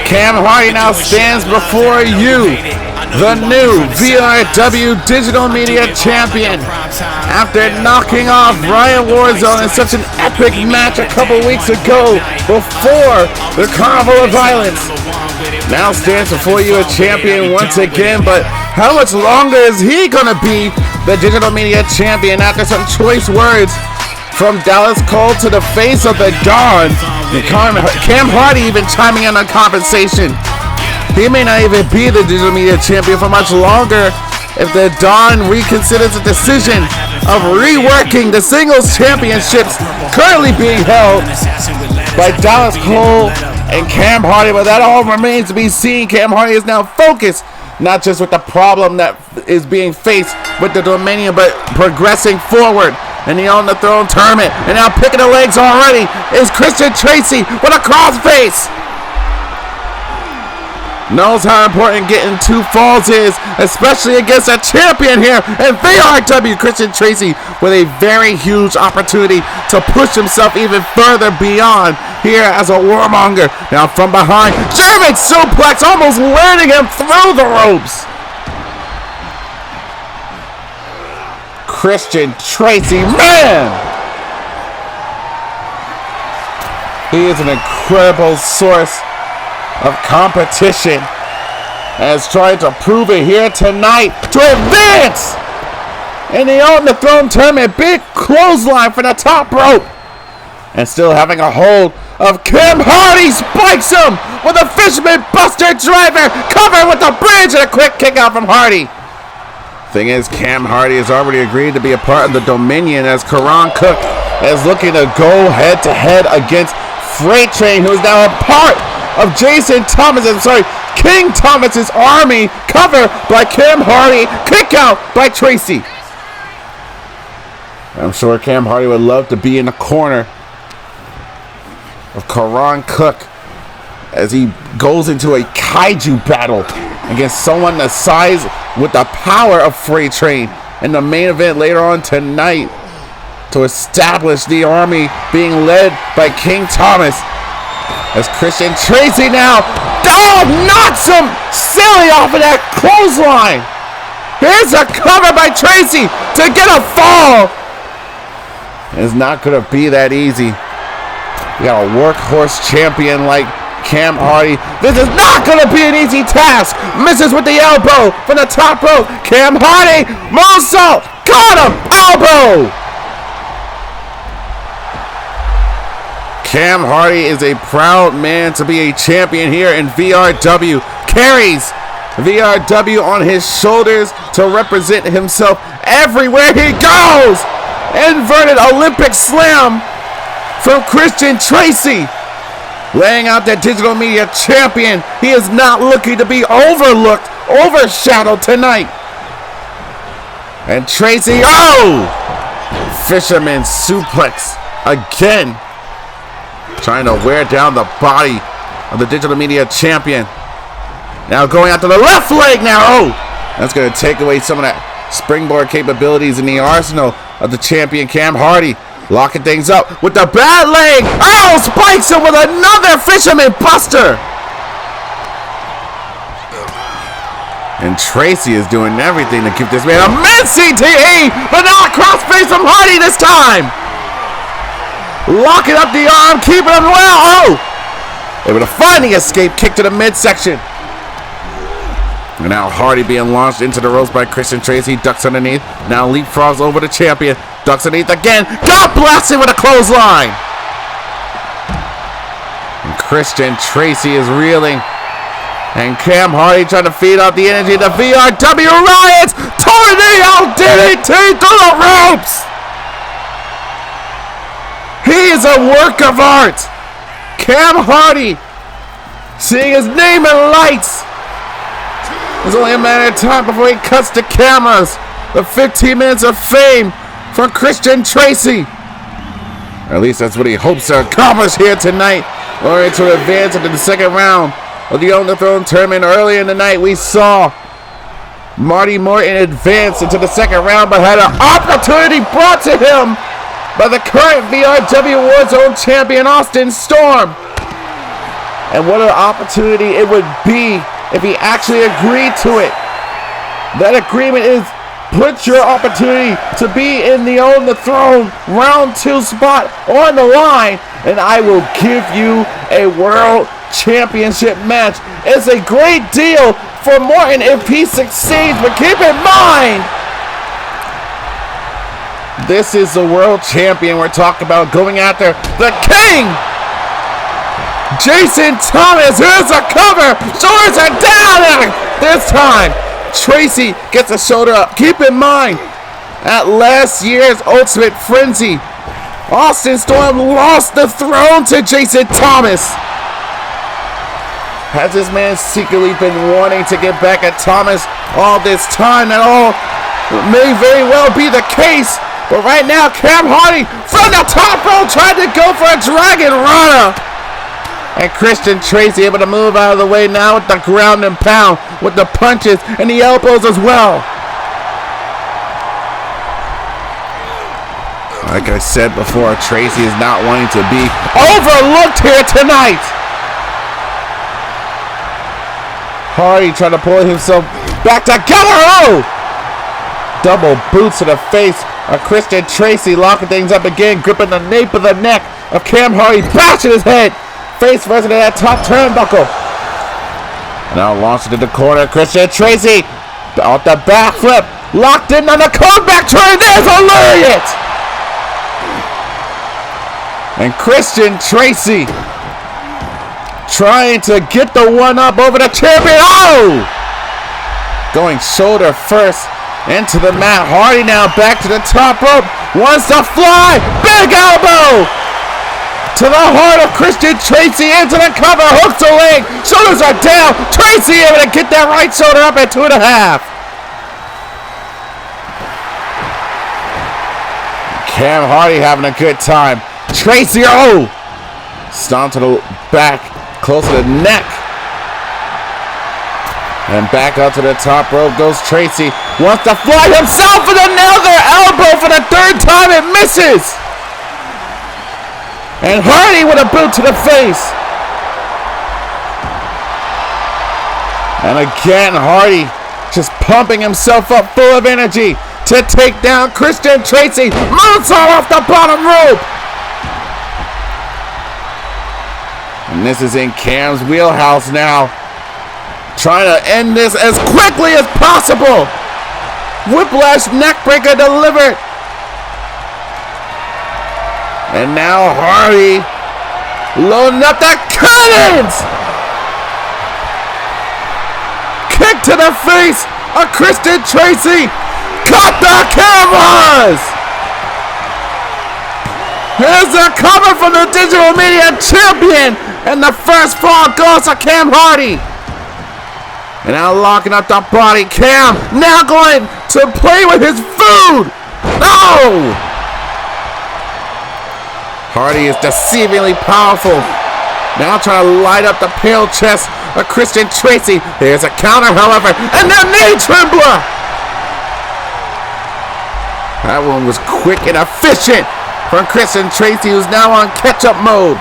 Cam Hardy now stands before you, the new VRW Digital Media Champion. After knocking off Ryan Warzone in such an epic match a couple weeks ago before the Carnival of Violence, now stands before you a champion once again. But how much longer is he gonna be the Digital Media Champion after some choice words from Dallas Cole to the face of the Dawn. Cam Hardy even chiming in on compensation. He may not even be the digital media champion for much longer if the Dawn reconsiders the decision of reworking the singles championships currently being held by Dallas Cole and Cam Hardy. But that all remains to be seen. Cam Hardy is now focused not just with the problem that is being faced with the Dominion, but progressing forward in the On the Throne tournament. And now picking the legs already is Christian Tracy with a crossface. Knows how important getting 2 falls is, especially against a champion here in VRW. Christian Tracy with a very huge opportunity to push himself even further beyond here as a warmonger. Now from behind, German suplex, almost landing him through the ropes. Christian Tracy, man! He is an incredible source of competition, as trying to prove it here tonight to advance in the On the Throne tournament. Big clothesline for the top rope, and still having a hold of Cam Hardy. Spikes him with a Fisherman Buster driver, covered with the bridge, and a quick kick out from Hardy. Thing is, Cam Hardy has already agreed to be a part of the Dominion, as Karan Cook is looking to go head to head against Freighttrain, who is now a part of King Thomas's army. Cover by Cam Hardy, kick out by Tracy. I'm sure Cam Hardy would love to be in the corner of Karan Cook as he goes into a kaiju battle against someone the size with the power of Freighttrain in the main event later on tonight, to establish the army being led by King Thomas. As Christian Tracy now, knocks him silly off of that clothesline. Here's a cover by Tracy to get a fall. It's not going to be that easy. You got a workhorse champion like Cam Hardy. This is not going to be an easy task. Misses with the elbow from the top rope. Cam Hardy, moonsault, got him, elbow. Cam Hardy is a proud man to be a champion here in VRW. Carries VRW on his shoulders to represent himself everywhere he goes. Inverted Olympic slam from Christian Tracy, laying out that digital media champion. He is not looking to be overlooked, overshadowed tonight. And Tracy, Fisherman suplex again, trying to wear down the body of the digital media champion. Now going out to the left leg now. That's going to take away some of that springboard capabilities in the arsenal of the champion Cam Hardy. Locking things up with the bad leg. Spikes him with another Fisherman Buster. And Tracy is doing everything to keep this man a mid-CTE, but not crossface from Hardy this time. Locking up the arm, keeping him well. Able to find the escape kick to the midsection. And now Hardy being launched into the ropes by Christian Tracy. Ducks underneath. Now leapfrogs over the champion. Ducks underneath again. Got blasted with a clothesline. And Christian Tracy is reeling. And Cam Hardy trying to feed off the energy of the VRW Riots. Tornado DDT through the ropes. He is a work of art. Cam Hardy seeing his name in lights. It's only a matter of time before he cuts the cameras. The 15 minutes of fame for Christian Tracy. Or at least that's what he hopes to accomplish here tonight, or to advance into the second round of the On the Throne tournament. Earlier in the night, we saw Marty Morton advance into the second round, but had an opportunity brought to him by the current VRW Warzone champion, Austyn Storm. And what an opportunity it would be if he actually agreed to it. That agreement is put your opportunity to be in the On the Throne round 2 spot on the line, and I will give you a world championship match. It's a great deal for Morton if he succeeds, but keep in mind, This is the world champion we're talking about going after the king. Jason Thomas, here's a cover. Shoulders are down. This time, Tracy gets a shoulder up. Keep in mind, at last year's Ultimate Frenzy, Austyn Storm lost the throne to Jason Thomas. Has this man secretly been wanting to get back at Thomas all this time? That all may very well be the case. But right now, Cam Hardy from the top rope tried to go for a Dragon Rana. And Christian Tracy able to move out of the way now with the ground and pound, with the punches and the elbows as well. Like I said before, Tracy is not wanting to be overlooked here tonight. Hardy trying to pull himself back together. Oh! Double boots to the face of Christian Tracy, locking things up again, gripping the nape of the neck of Cam Hardy, bashing his head. Face first into that top turnbuckle. Now launched into the corner. Christian Tracy off the backflip. Locked in on the comeback turn. There's a lariat. And Christian Tracy trying to get the one up over the champion. Oh! Going shoulder first into the mat. Hardy now back to the top rope. Wants to fly. Big elbow to the heart of Christian Tracy, into the cover, hooks the leg, shoulders are down. Tracy able to get that right shoulder up at 2.5. Cam Hardy having a good time. Tracy, oh! Stomp to the back, close to the neck. And back up to the top rope goes Tracy. Wants to fly himself with another elbow for the third time. It misses. And Hardy with a boot to the face. And again, Hardy just pumping himself up full of energy to take down Christian Tracy. Moonsault off the bottom rope. And this is in Cam's wheelhouse now. Trying to end this as quickly as possible. Whiplash neckbreaker delivered. And now Hardy loading up the cannons. Kick to the face of Christian Tracy. Cut the cameras. Here's the cover from the Digital Media Champion. And the first fall goes to Cam Hardy. And now locking up the body. Cam now going to play with his food. No! Hardy is deceivingly powerful. Now trying to light up the pale chest of Christian Tracy. There's a counter, however, and the knee trembler. That one was quick and efficient from Christian Tracy, who's now on catch-up mode.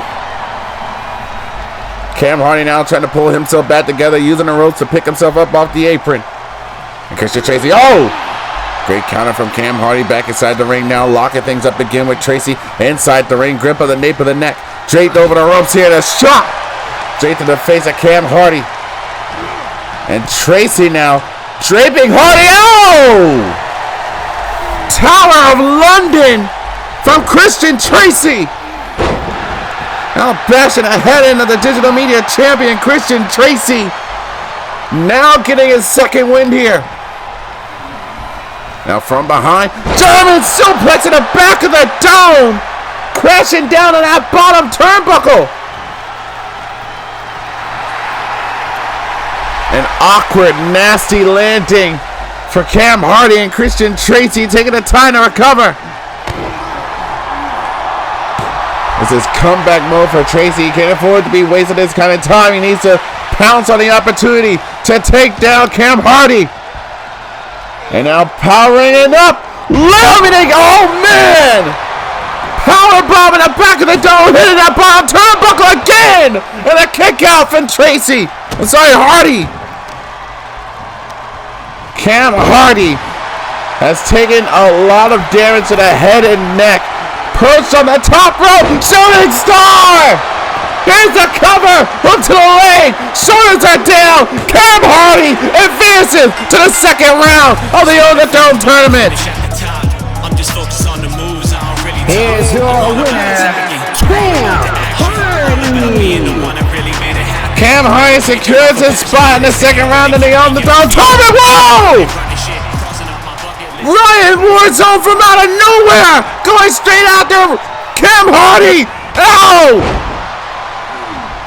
Cam Hardy now trying to pull himself back together, using the ropes to pick himself up off the apron. And Christian Tracy, oh! Great counter from Cam Hardy back inside the ring now, locking things up again with Tracy inside the ring, grip of the nape of the neck. Draped over the ropes here, the shot! Straight to the face of Cam Hardy. And Tracy now draping Hardy, oh! Tower of London from Christian Tracy. Now bashing the head end of the Digital Media Champion, Christian Tracy. Now getting his second win here. Now from behind, German suplex in the back of the dome. Crashing down on that bottom turnbuckle. An awkward, nasty landing for Cam Hardy and Christian Tracy, taking the time to recover. This is comeback mode for Tracy. He can't afford to be wasting this kind of time. He needs to pounce on the opportunity to take down Cam Hardy. And now powering it up. Limiting. Oh, man. Power bomb in the back of the dome. Hitting that bottom turnbuckle again. And a kick out from Tracy. I'm sorry, Hardy. Cam Hardy has taken a lot of damage to the head and neck. Perched on the top rope. Shooting star. Here's the cover, hook to the leg, shoulders are down. Cam Hardy advances to the second round of the On the Throne tournament. I'm just focused on the move. Here's your winner, Cam Hardy. Cam Hardy secures his spot in the second round in the On the Throne tournament. Whoa! Ryan Warzone from out of nowhere, going straight out there. Cam Hardy. Ow!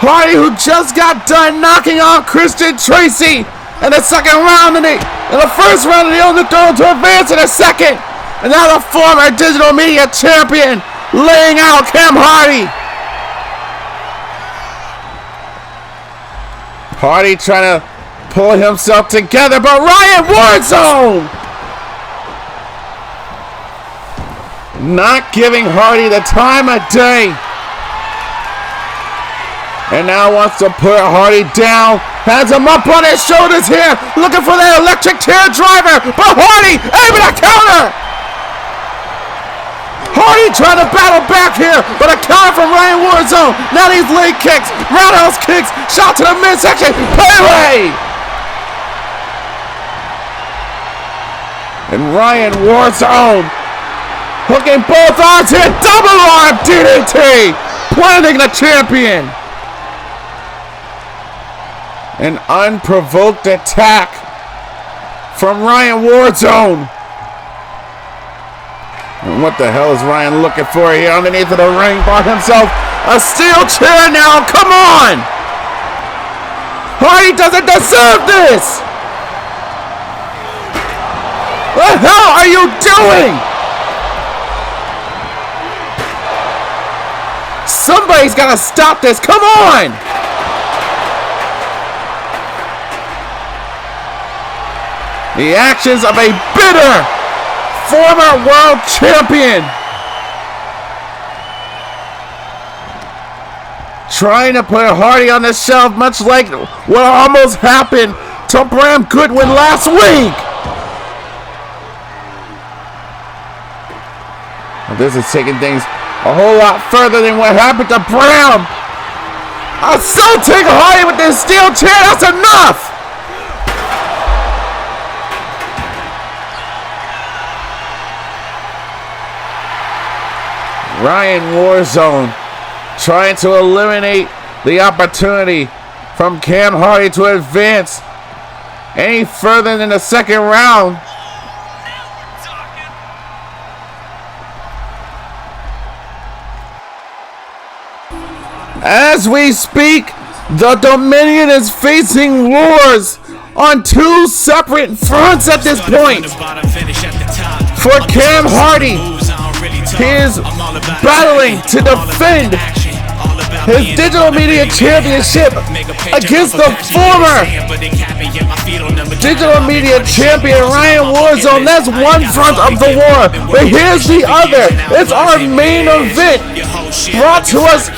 Hardy, who just got done knocking off Christian Tracy in the second round in the first round of the On the Throne to advance in the second. And now the former digital media champion laying out Cam Hardy. Hardy trying to pull himself together, but Ryan Warzone not giving Hardy the time of day. And now wants to put Hardy down. Has him up on his shoulders here, looking for that electric chair driver, but Hardy able to counter. Hardy trying to battle back here, but a counter from Ryan Warzone. Now these leg kicks, roundhouse kicks, shot to the midsection, Pele! And Ryan Warzone hooking both arms here, double arm DDT, planting the champion. An unprovoked attack from Ryan Warzone. And what the hell is Ryan looking for here underneath of the ring? Bought himself a steel chair now. Come on! Hardy doesn't deserve this! What the hell are you doing? Somebody's got to stop this. Come on! The actions of a bitter former world champion trying to put Hardy on the shelf, much like what almost happened to Bram Goodwin last week. Well, this is taking things a whole lot further than what happened to Bram. Assaulting Hardy with this steel chair, that's enough. Ryan Warzone trying to eliminate the opportunity from Cam Hardy to advance any further than the second round. As we speak, the Dominion is facing wars on two separate fronts at this point. For Cam Hardy, he is battling to defend his digital media championship against the former digital media champion Ryan Warzone. That's one front of the war, but here's the other. It's our main event, brought to us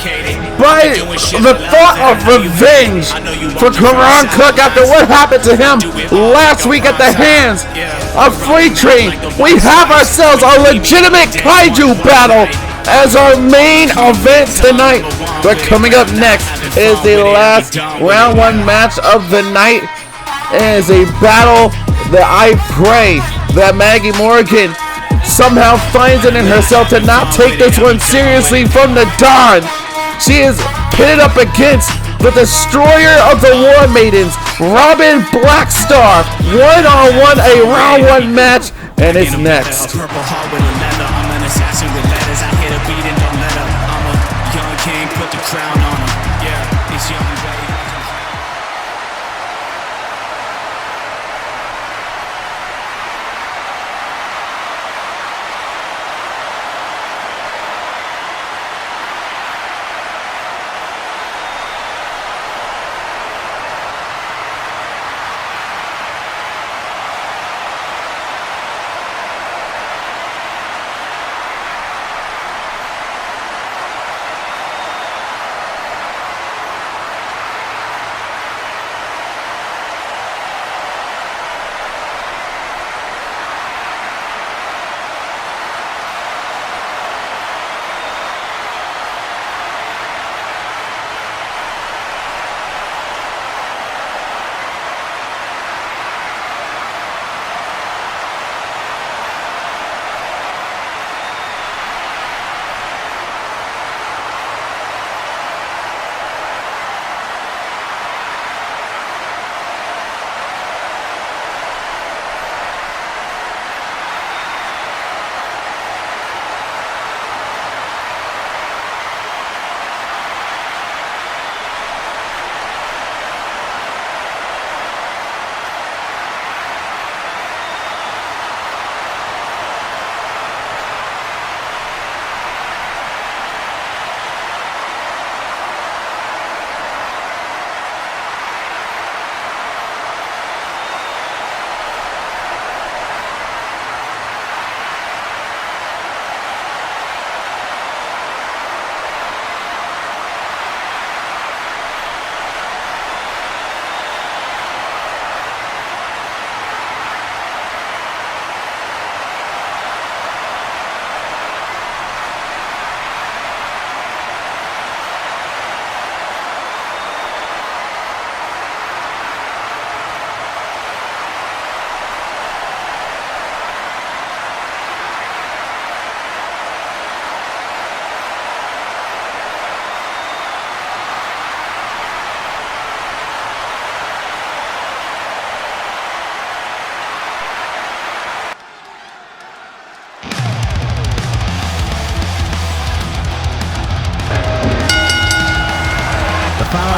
by the thought of revenge for Karan Cook after what happened to him last week at the hands of Freighttrain. We have ourselves a legitimate kaiju battle as our main event tonight. But coming up next is the last round one match of the night. It is a battle that I pray that Maggie Morgan somehow finds it in herself to not take this one seriously from the dawn. She is pitted up against the destroyer of the War Maidens, Robin Blackstar, one-on-one, a round one match, and it's next.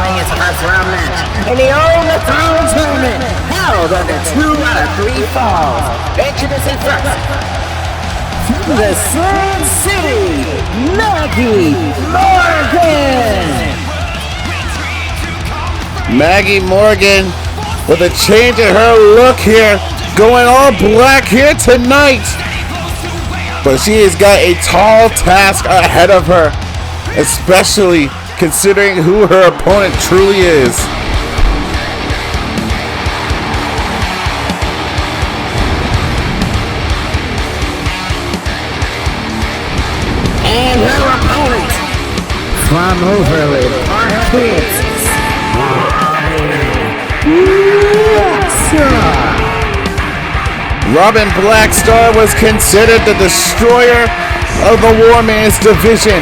following is a first-round match in the Own the Throne tournament, held under 2 out of 3 falls. Introducing first, from the Sin City, Maggie Morgan. Maggie Morgan with a change in her look here, going all black here tonight. But she has got a tall task ahead of her, especially considering who her opponent truly is. And her opponent, from Overland, Kansas, Robin Blackstar was considered the destroyer of the War Man's division,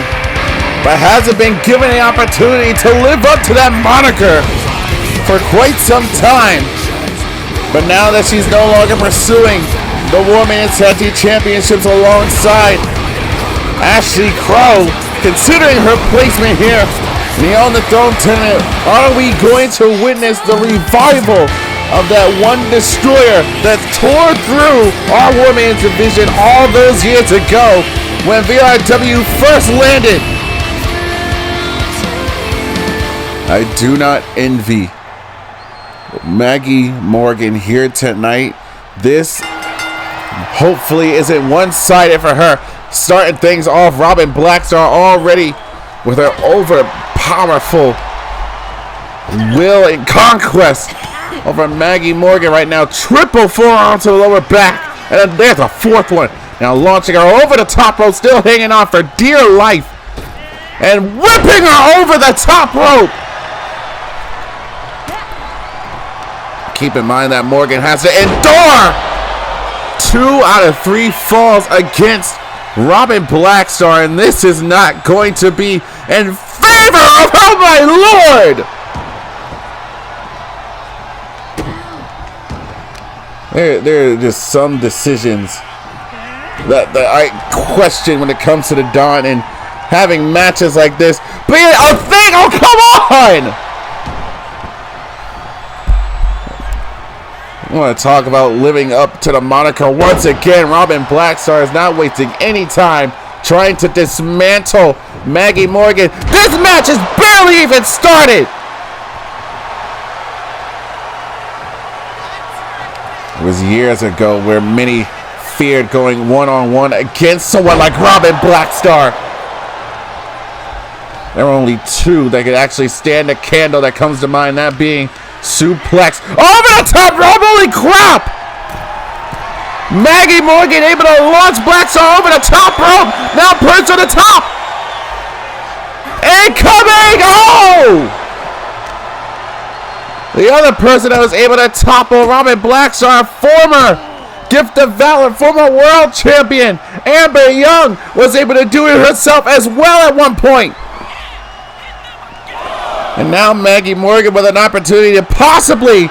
but hasn't been given the opportunity to live up to that moniker for quite some time. But now that she's no longer pursuing the War Man's Tag Team Championships alongside Ashley Crow, considering her placement here in the On the Throne tournament, are we going to witness the revival of that one destroyer that tore through our War Man's division all those years ago when VRW first landed? I do not envy Maggie Morgan here tonight. This hopefully isn't one-sided for her. Starting things off, Robin Blackstar already with her over-powerful will and conquest over Maggie Morgan right now. Triple forearm to the lower back. And then there's a fourth one. Now launching her over the top rope, still hanging on for dear life. And whipping her over the top rope. Keep in mind that Morgan has to endure 2 out of 3 falls against Robin Blackstar, and this is not going to be in favor of, oh my lord! There are just some decisions that I question when it comes to the Dawn and having matches like this. But a thing, oh come on! I want to talk about living up to the moniker once again. Robin Blackstar is not wasting any time trying to dismantle Maggie Morgan. This match has barely even started. It was years ago where many feared going one-on-one against someone like Robin Blackstar. There were only 2 that could actually stand a candle that comes to mind, that being suplex over the top rope. Holy crap! Maggie Morgan able to launch Blackstar over the top rope. Now perched on the top. Incoming! Oh! The other person that was able to topple Robin Blackstar, former Gift of Valor, former world champion Amber Young, was able to do it herself as well at one point. And now Maggie Morgan with an opportunity to possibly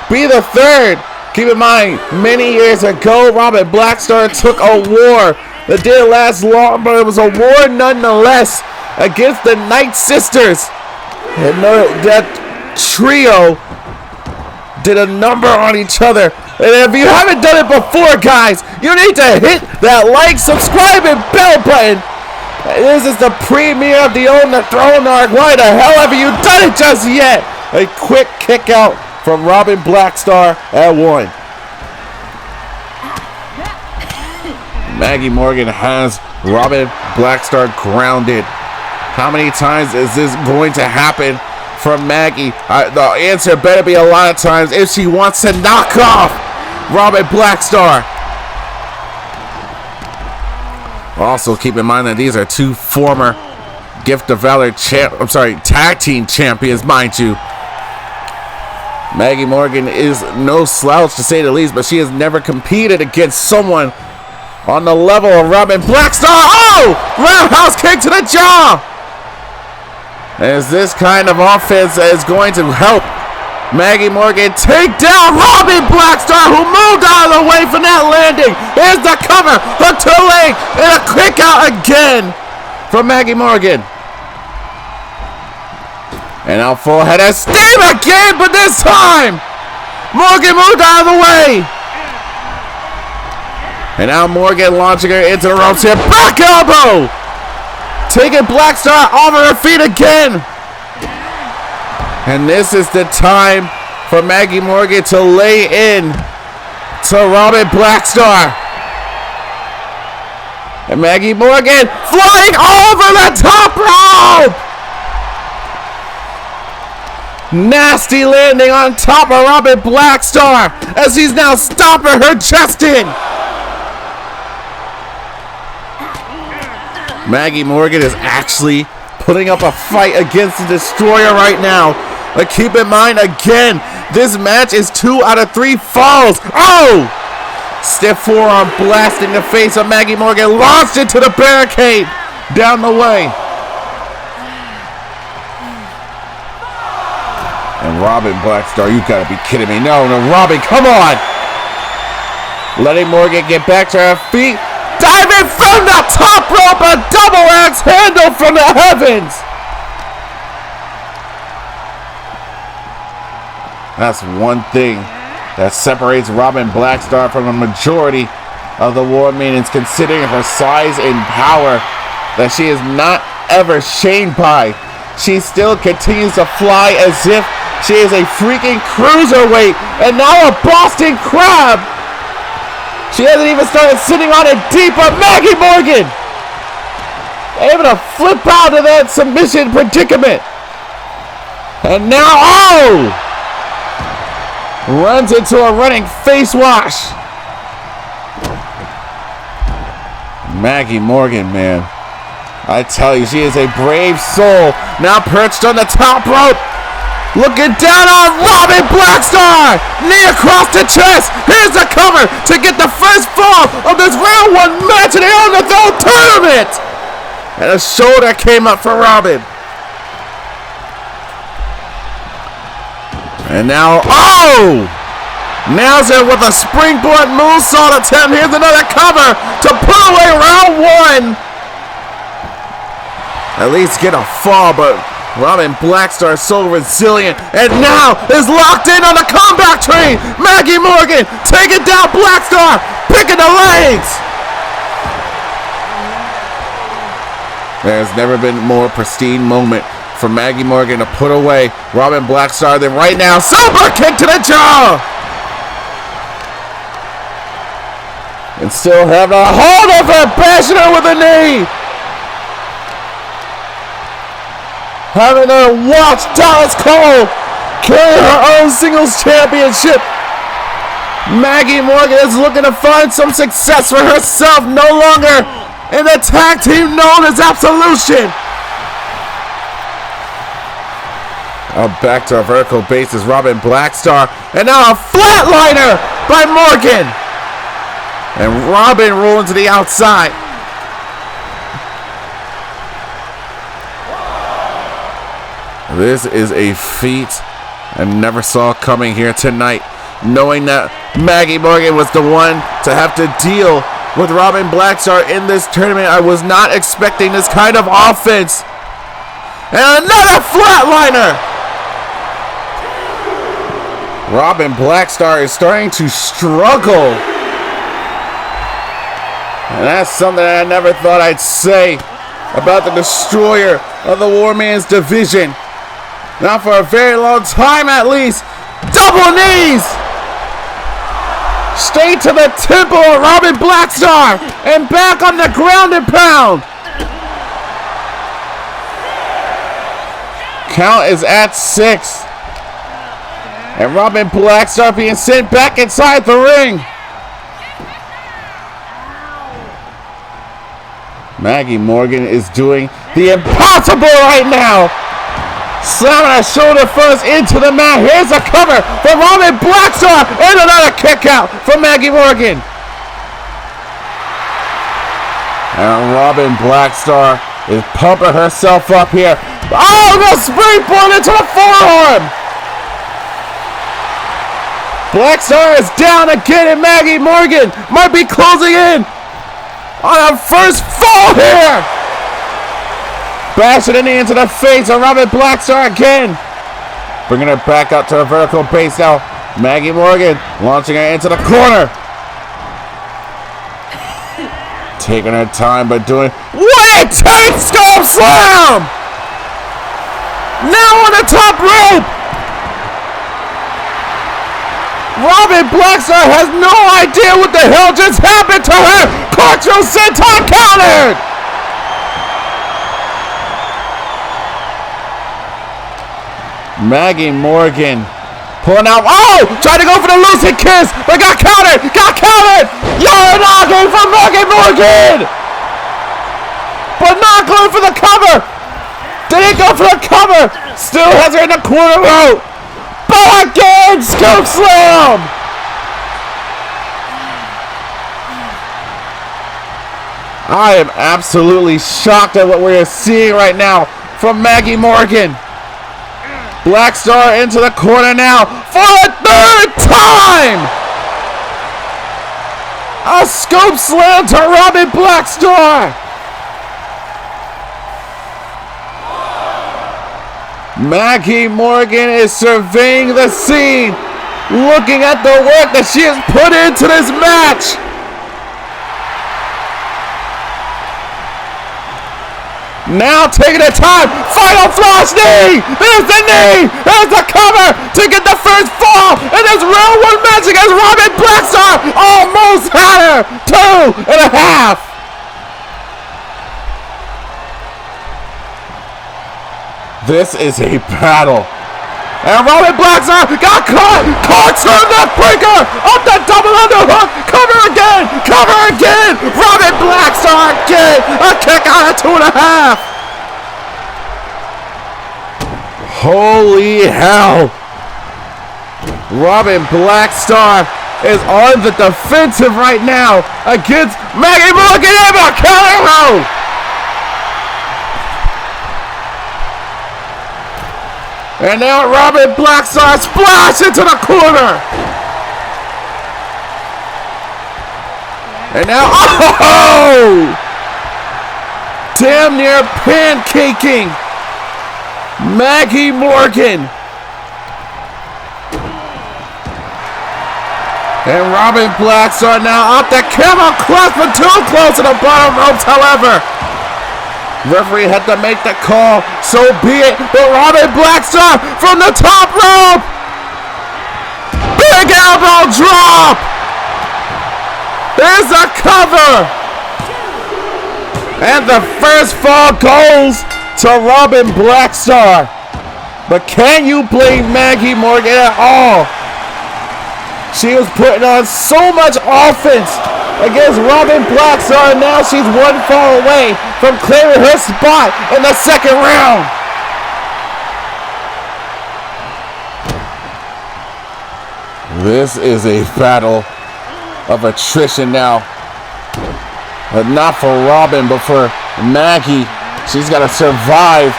be the third. Keep in mind, many years ago, Robin Blackstar took a war that didn't last long, but it was a war nonetheless against the Night Sisters. And that trio did a number on each other. And if you haven't done it before, guys, you need to hit that like, subscribe, and bell button. This is the premiere of the On the Throne arc. Why the hell haven't you done it just yet? A quick kick out from Robin Blackstar at 1. Maggie Morgan has Robin Blackstar grounded. How many times is this going to happen from Maggie? The answer better be a lot of times if she wants to knock off Robin Blackstar. Also, keep in mind that these are 2 former Gift of Valor tag team champions, mind you. Maggie Morgan is no slouch to say the least, but she has never competed against someone on the level of Robin Blackstar. Oh! Roundhouse kick to the jaw! As this kind of offense is going to help Maggie Morgan take down Robin Blackstar, who moved out of the way from that landing. Here's the cover, hook to the leg, and a kick out again from Maggie Morgan. And now full head of steam again, but this time, Morgan moved out of the way. And now Morgan launching her into the ropes here. Back elbow! Taking Black Star off of her feet again. And this is the time for Maggie Morgan to lay in to Robin Black Star. And Maggie Morgan flying over the top rope! Nasty landing on top of Robin Black Star as he's now stomping her chest in. Maggie Morgan is actually putting up a fight against the Destroyer right now. But keep in mind, again, this match is 2 out of 3 falls. Oh! Stiff forearm blasting the face of Maggie Morgan. Launched into the barricade down the way. And Robin Black Star, you gotta be kidding me. No, Robin, come on! Letting Morgan get back to her feet. Diving from the top rope, a double axe handle from the heavens! That's one thing that separates Robin Black Star from the majority of the War Maidens, considering her size and power that she is not ever shamed by. She still continues to fly as if she is a freaking cruiserweight and now a Boston Crab. She hasn't even started sitting on it deep, but Maggie Morgan able to flip out of that submission predicament. And now, oh! Runs into a running face wash. Maggie Morgan, man. I tell you, she is a brave soul. Now perched on the top rope. Looking down on Robin Black Star. Knee across the chest. Here's the cover to get the first fall of this round 1 match in the On the Throne tournament. And a shoulder came up for Robin. And now, oh! Nails it with a springboard moonsault attempt. Here's another cover to put away round 1. At least get a fall, but Robin Black Star is so resilient. And now is locked in on the comeback train. Maggie Morgan taking down Black Star, picking the legs. There's never been a more pristine moment for Maggie Morgan to put away Robin Black Star than right now. Super kick to the jaw. And still having a hold of her, bashing her with a knee. Having her watch Dallas Cole carry her own singles championship. Maggie Morgan is looking to find some success for herself, no longer in the tag team known as Absolution. Back to a vertical base is Robin Black Star. And now a flatliner by Morgan. And Robin rolling to the outside. This is a feat I never saw coming here tonight. Knowing that Maggie Morgan was the one to have to deal with Robin Black Star in this tournament, I was not expecting this kind of offense. And another flatliner. Robin Black Star is starting to struggle. And that's something I never thought I'd say about the destroyer of the War Man's division. Not for a very long time at least. Double knees. Straight to the temple of Robin Black Star. And back on the ground and pound. Count is at 6. And Robin Black Star being sent back inside the ring. Maggie Morgan is doing the impossible right now. Slamming her shoulder first into the mat. Here's a cover from Robin Black Star. And another kick out from Maggie Morgan. And Robin Black Star is pumping herself up here. Oh, the springboard into the forearm. Black Star is down again, and Maggie Morgan might be closing in on her first fall here. Bashing it into the face of Robin Blackstar again. Bringing her back out to a vertical base now. Maggie Morgan launching her into the corner. Taking her time but doing... What? Take scope slam! Now on the top rope! Robin Blackstar has no idea what the hell just happened to her! Cartwheel senton countered! Maggie Morgan pulling out. Oh! Trying to go for the lucid kiss, but got countered! Got countered! Yaranagi from Maggie Morgan! But not going for the cover! Didn't go for the cover! Still has her in the corner rope! But again! Scoop slam! I am absolutely shocked at what we're seeing right now from Maggie Morgan. Blackstar into the corner now for a third time! A scoop slam to Robin Blackstar! Maggie Morgan is surveying the scene, looking at the work that she has put into this match. Now taking the time, final flash knee! There's the knee! There's the cover to get the first fall! And this round one match against Robin Blackstar almost had her! 2.5! This is a battle. And Robin Blackstar got caught! Caught her neckbreaker! Up the double underhook! Cover again! Cover again! Robin Blackstar again! A kick out of 2.5! Holy hell! Robin Blackstar is on the defensive right now against Maggie Morgan in a counter row! And now Robin Blackstar splash into the corner. And now, oh! Damn near pancaking Maggie Morgan. And Robin Blackstar now up the camel clutch, but too close to the bottom ropes, however. Referee had to make the call, so be it. But Robin Blackstar from the top rope. Big elbow drop. There's a cover. And the first fall goes to Robin Blackstar. But can you blame Maggie Morgan at all? She was putting on so much offense against Robin Blackstar, and now she's one fall away from clearing her spot in the second round. This is a battle of attrition now. But not for Robin, but for Maggie. She's got to survive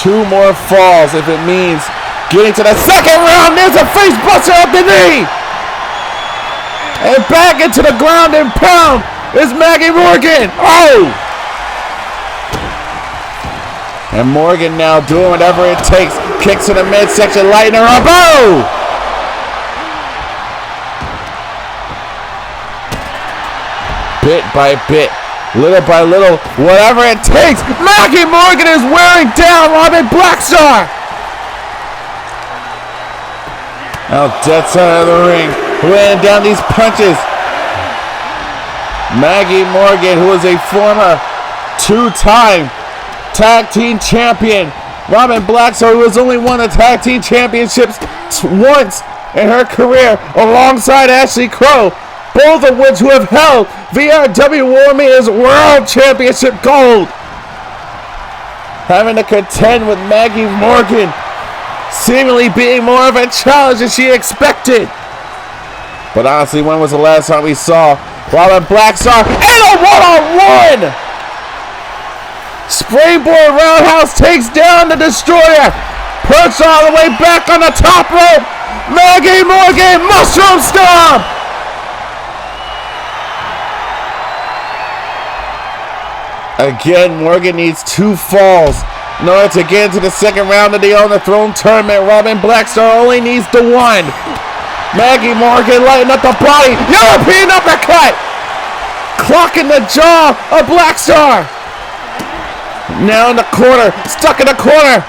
2 more falls if it means getting to the second round. There's a face buster up the knee. And back into the ground and pound is Maggie Morgan. Oh! And Morgan now doing whatever it takes. Kicks to the midsection, lighting her up. Oh! Bit by bit, little by little, whatever it takes. Maggie Morgan is wearing down Robin Blackstar. Now dead center of the ring, laying down these punches. Maggie Morgan, who is a former 2-time tag team champion. Robin Blackstar, who has only won the tag team championships once in her career, alongside Ashley Crow, both of which who have held VRW Warzone World Championship gold. Having to contend with Maggie Morgan, seemingly being more of a challenge than she expected. But honestly, when was the last time we saw Robin Blackstar in a one-on-one? Springboard roundhouse takes down the Destroyer. Perched all the way back on the top rope. Maggie Morgan, mushroom stomp. Again, Morgan needs 2 falls in order to get into the second round of the On the Throne tournament. Robin Blackstar only needs the 1. Maggie Morgan lighting up the body. European uppercut. Clocking the jaw of Blackstar. Now in the corner. Stuck in the corner.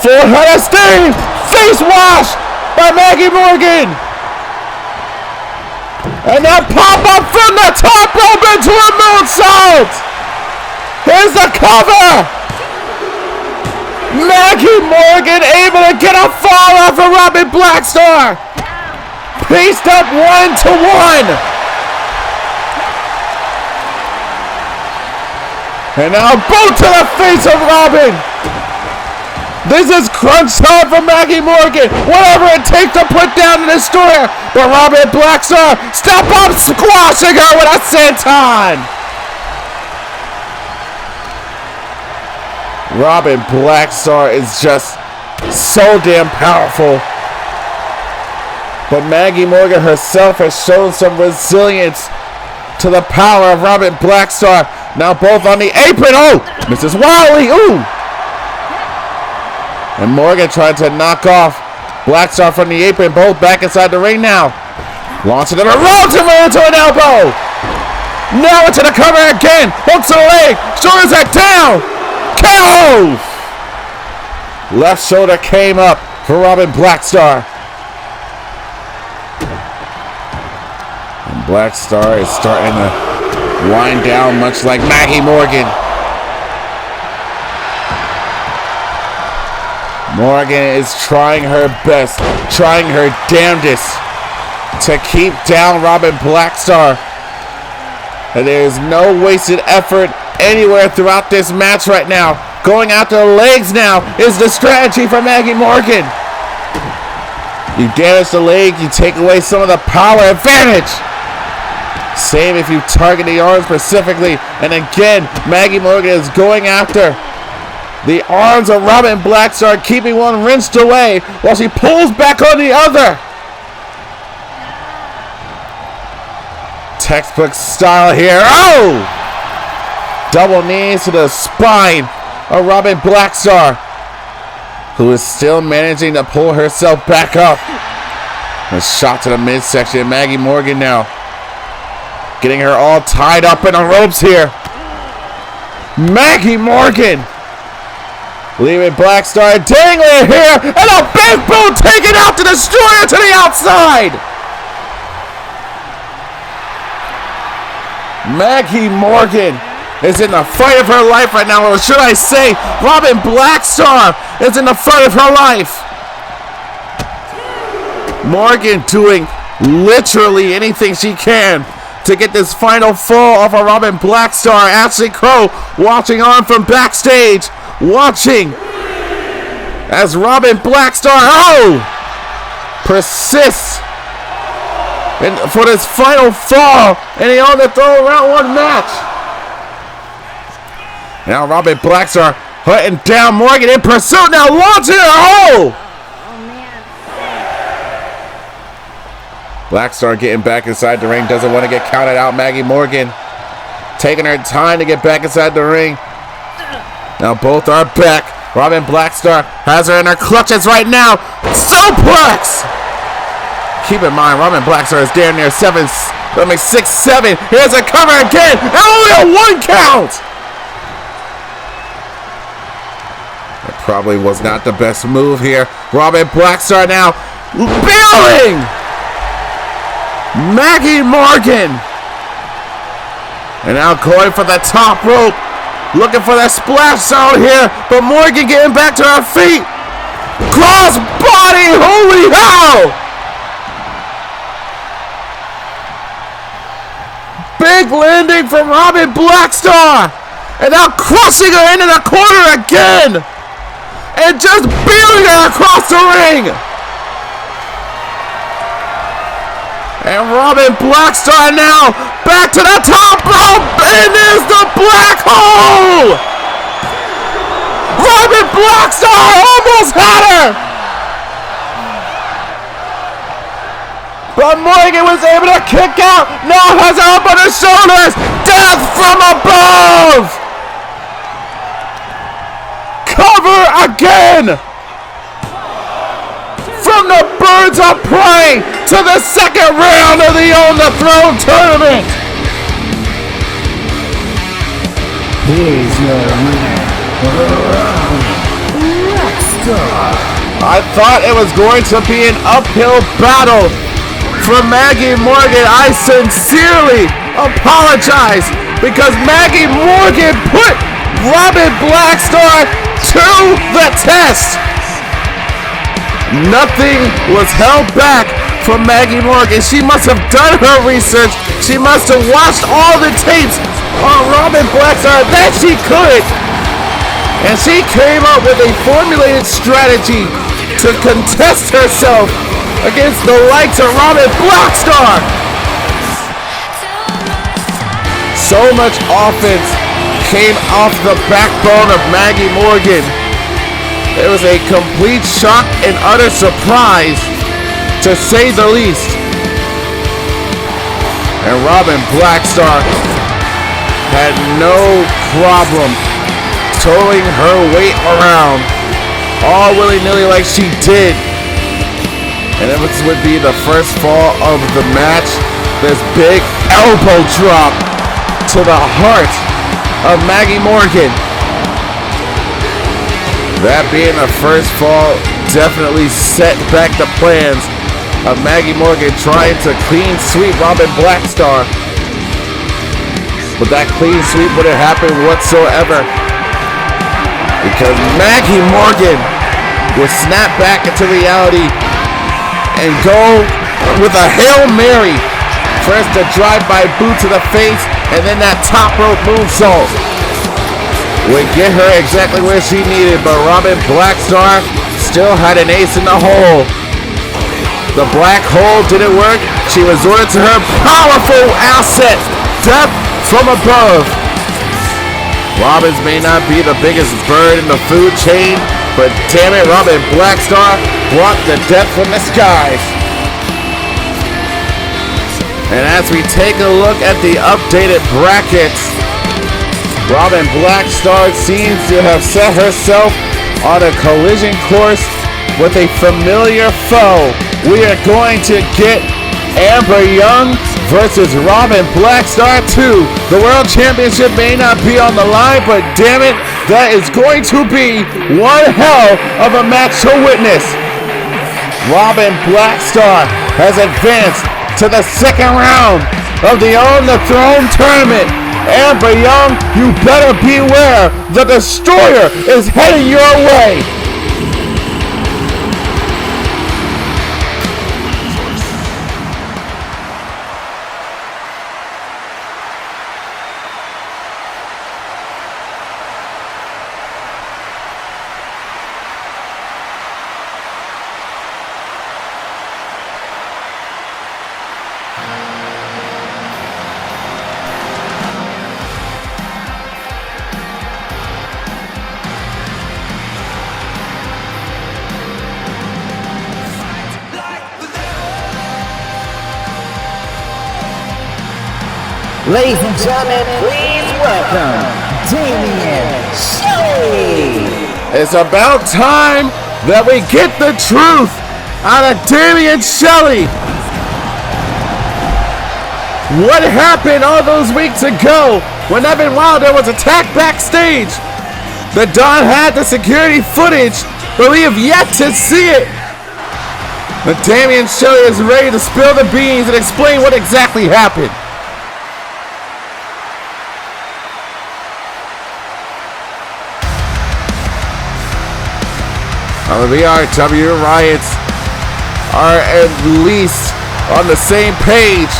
Full head of steam. Face wash by Maggie Morgan. And now pop up from the top rope into a moonsault. Here's the cover. Maggie Morgan able to get a fall off of Robin Blackstar. Pieced up 1-1. And now boot to the face of Robin. This is crunch time for Maggie Morgan. Whatever it takes to put down the destroyer. But Robin Blackstar step up squashing her with a senton. Robin Blackstar is just so damn powerful. But Maggie Morgan herself has shown some resilience to the power of Robin Blackstar. Now both on the apron. Oh, Mrs. Wiley. Ooh. And Morgan tried to knock off Blackstar from the apron. Both back inside the ring now. Launching to the rope into an elbow. Now into the cover again. Hooks to the leg. Shoulders are down. KO! Left shoulder came up for Robin Blackstar. And Blackstar is starting to wind down much like Maggie Morgan. Morgan is trying her best, trying her damnedest to keep down Robin Blackstar. And there is no wasted effort anywhere throughout this match right now. Going after the legs now is the strategy for Maggie Morgan. You damage the leg, you take away some of the power advantage. Same if you target the arms specifically. And again, Maggie Morgan is going after the arms of Robin Blackstar, keeping one wrenched away while she pulls back on the other. Textbook style here. Oh! Double knees to the spine of Robin Blackstar, who is still managing to pull herself back up. A shot to the midsection. Maggie Morgan now getting her all tied up in the ropes here. Maggie Morgan leaving Blackstar dangling here, and a big boot taken out to destroy her to the outside. Maggie Morgan is in the fight of her life right now, or should I say, Robin Blackstar is in the fight of her life. Morgan doing literally anything she can to get this final fall off of Robin Blackstar. Ashley Crow watching on from backstage, watching as Robin Blackstar, persists for this final fall in the On the Throne Round 1 match. Now Robin Blackstar hunting down Morgan in pursuit, now launching her. Blackstar getting back inside the ring, doesn't want to get counted out. Maggie Morgan taking her time to get back inside the ring. Now both are back. Robin Blackstar has her in her clutches right now. Suplex! Keep in mind, Robin Blackstar is damn near 6'7". Here's a cover again, and only a 1 count! That probably was not the best move here. Robin Blackstar now bailing Maggie Morgan. And now going for the top rope. Looking for that splash zone here, but Morgan getting back to her feet. Cross body, holy hell! Big landing from Robin Blackstar. And now crushing her into the corner again. And just beating her across the ring. And Robin Blackstar now back to the top rope, and there's the black hole! Robin Blackstar almost had her! But Morgan was able to kick out, now has her up on her shoulders, death from above! cover again. From the birds of prey to the second round of the On the Throne tournament. Here's your winner, I thought it was going to be an uphill battle for Maggie Morgan. I sincerely apologize because Maggie Morgan put Robin Blackstar to the test. Nothing was held back from Maggie Morgan. She must have done her research. She must have watched all the tapes on Robin Blackstar that she could. And she came up with a formulated strategy to contest herself against the likes of Robin Blackstar. So much offense came off the backbone of Maggie Morgan. It was a complete shock and utter surprise, to say the least. And Robin Blackstar had no problem throwing her weight around all willy-nilly like she did. And this would be the first fall of the match. This big elbow drop to the heart of Maggie Morgan. That being the first fall definitely set back the plans of Maggie Morgan trying to clean sweep Robin Blackstar. But that clean sweep wouldn't happen whatsoever, because Maggie Morgan would snap back into reality and go with a Hail Mary. First a drive-by boot to the face, and then that top rope moonsault would get her exactly where she needed. But Robin Blackstar still had an ace in the hole. The black hole didn't work. She resorted to her powerful asset, death from above. Robin's may not be the biggest bird in the food chain, but damn it, Robin Blackstar brought the death from the skies. And as we take a look at the updated brackets, Robin Blackstar seems to have set herself on a collision course with a familiar foe. We are going to get Amber Young versus Robin Blackstar 2. The World Championship may not be on the line, but damn it, that is going to be one hell of a match to witness. Robin Blackstar has advanced to the second round of the On the Throne tournament. Amber Young, you better beware. The Destroyer is heading your way. Ladies and gentlemen, please welcome Damien Shelly. It's about time that we get the truth out of Damien Shelly. What happened all those weeks ago when Evan Wilder was attacked backstage? The Don had the security footage, but we have yet to see it. But Damien Shelly is ready to spill the beans and explain what exactly happened. The VRW Riots are at least on the same page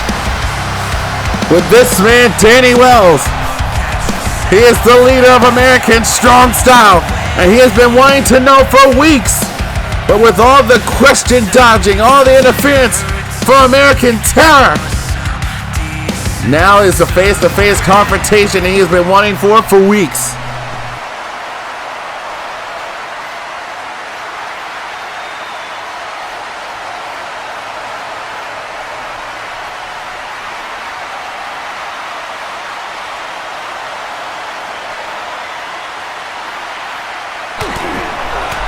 with this man, Danny Wells. He is the leader of American Strong Style, and he has been wanting to know for weeks. But with all the question dodging, all the interference from American Terror, now is the face-to-face confrontation he has been wanting for weeks.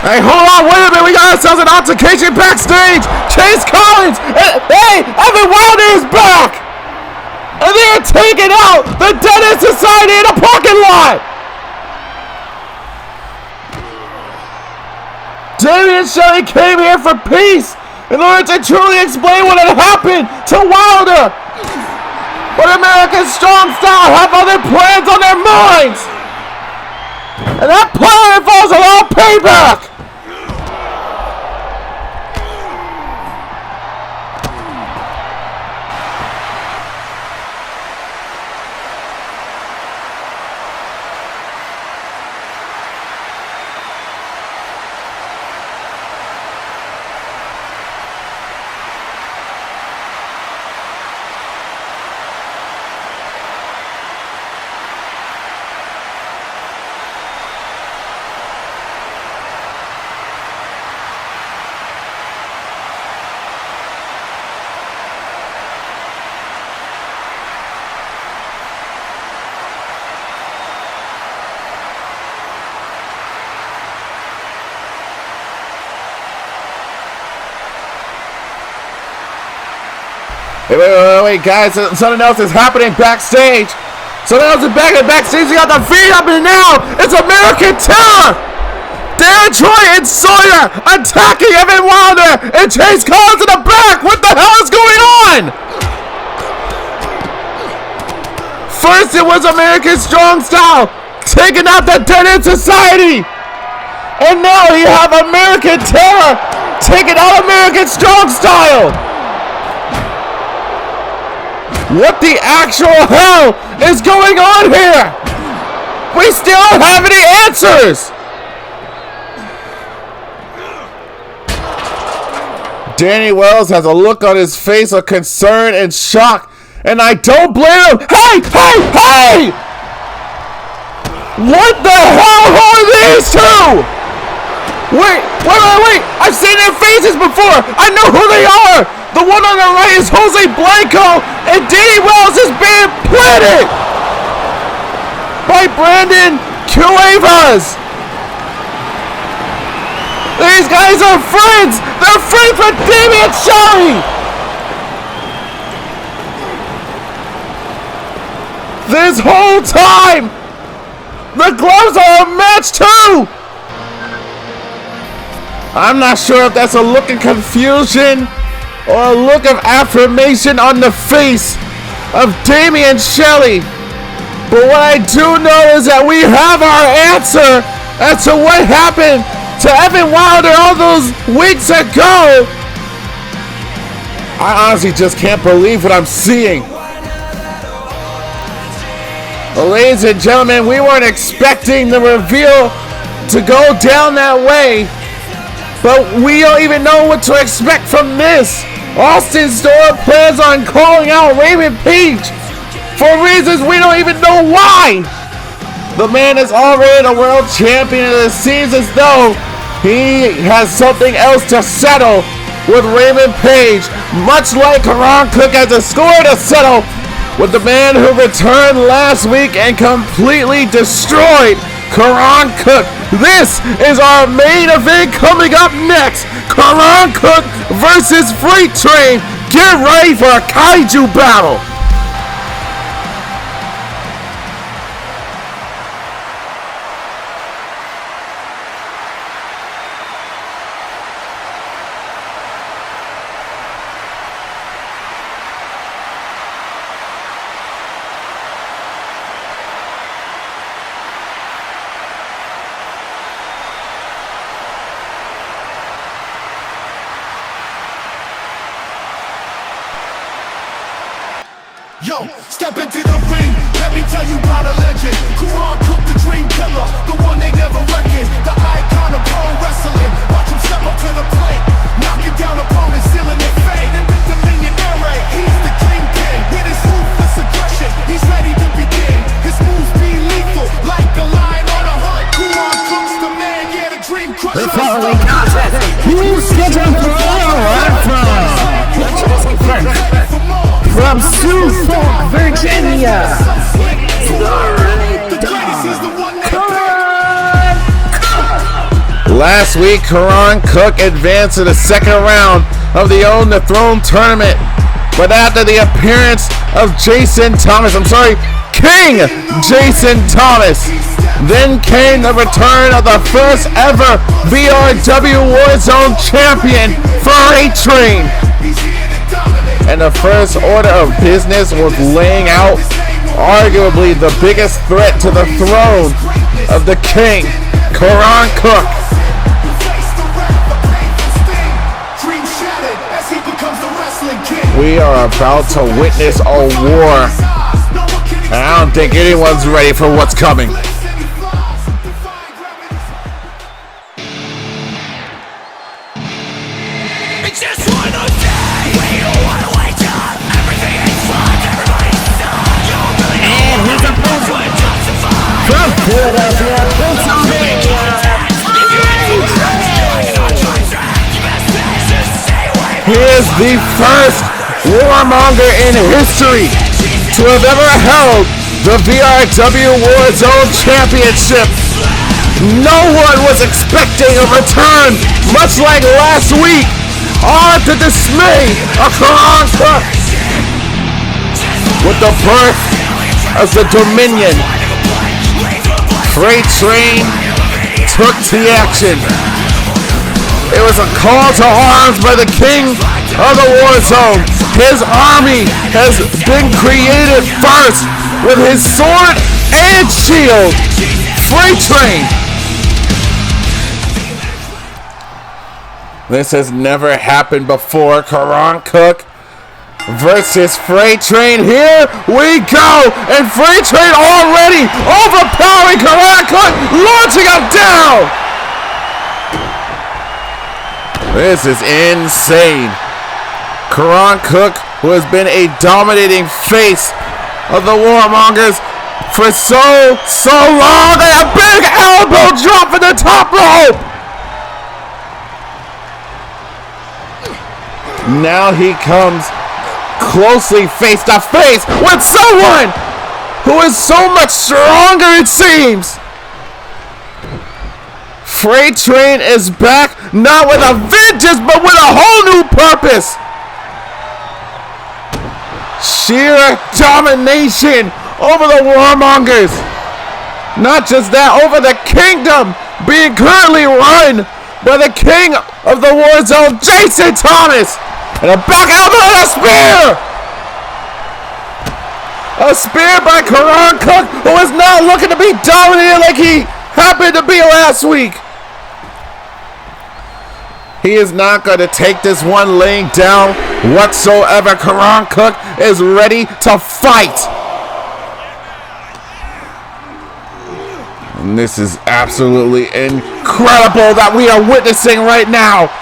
Hey, hold on, wait a minute. We got ourselves an altercation backstage. Chase Collins. Hey, Evan Wilder is back. And they're taking out the Dead End Society in a parking lot. Damien Shelly came here for peace in order to truly explain what had happened to Wilder. But American Strong Style have other plans on their minds. And that plan involves a lot of payback. Hey, wait, guys, something else is happening backstage. Something else is backstage. We got the feed happening now. It's American Terror. Dan Troy and Sawyer attacking Evan Wilder and Chase Collins in the back. What the hell is going on? First it was American Strong Style taking out the Dead End Society. And now you have American Terror taking out American Strong Style. What the actual hell is going on here? We still don't have any answers. Danny Wells has a look on his face of concern and shock, and I don't blame him. Hey! What the hell are these two? Wait! I've seen their faces before. I know who they are. The one on the right is Jose Blanco, and Danny Wells is being planted by Brandon Cuevas. These guys are friends. They're friends with Damien Shelly. This whole time, the gloves are a match too. I'm not sure if that's a look of confusion or a look of affirmation on the face of Damien Shelly. But what I do know is that we have our answer as to what happened to Evan Wilder all those weeks ago. I honestly just can't believe what I'm seeing. Well, ladies and gentlemen, we weren't expecting the reveal to go down that way, but we don't even know what to expect from this. Austyn Storm plans on calling out Raymond for reasons we don't even know why. The man is already the world champion, and it seems as though he has something else to settle with Raymond Page, much like Karan Cook has a score to settle with the man who returned last week and completely destroyed Karan Cook. This is our main event coming up next. Karan Cook versus Freighttrain. Get ready for a kaiju battle. Yo, step into the ring, let me tell you about a legend. Karan Cook, the dream killer, the one they never reckoned, the icon of pro wrestling. Watch him step up to the plate, knocking down opponents, sealing their fate. And with the millionaire, he's the kingpin. With his ruthless aggression, he's ready to begin. His moves be lethal, like a lion on a hunt. Karan Cook's the man, yeah, the dream crusher. The following contest is scheduled for from Sioux Falls, Virginia, Last Last week, Karan Cook advanced to the second round of the Own the Throne tournament. But after the appearance of King Jason Thomas, then came the return of the first ever VRW Warzone champion, Freighttrain. And the first order of business was laying out arguably the biggest threat to the throne of the king, Karan Cook. We are about to witness a war, and I don't think anyone's ready for what's coming. It's just one of those days when you don't wanna wake up. Everything is fun, everybody's done. You don't really know And he's a what justifies. From Philadelphia, Pennsylvania, He is the first warmonger in history to have ever held the VRW Warzone Championship. No one was expecting a return, much like last week, all to dismay of Karan Cook. With the birth of the Dominion, Freighttrain took the action. It was a call to arms by the king of the Warzone. His army has been created first with his sword and shield, Freighttrain. This has never happened before. Karan Cook versus Freighttrain. Here we go. And Freighttrain already overpowering Karan Cook, launching him down. This is insane. Karan Cook, who has been a dominating face of the Warmongers for so long, and a big elbow drop in the top rope. Now he comes closely face to face with someone who is so much stronger, it seems. Freighttrain is back, not with a vengeance, but with a whole new purpose. Sheer domination over the Warmongers. Not just that, over the kingdom being currently run by the king of the Warzone, Jason Thomas. And a back elbow and a spear! A spear by Karan Cook, who is not looking to be dominated like he happened to be last week. He is not going to take this one laying down whatsoever. Karan Cook is ready to fight. And this is absolutely incredible that we are witnessing right now.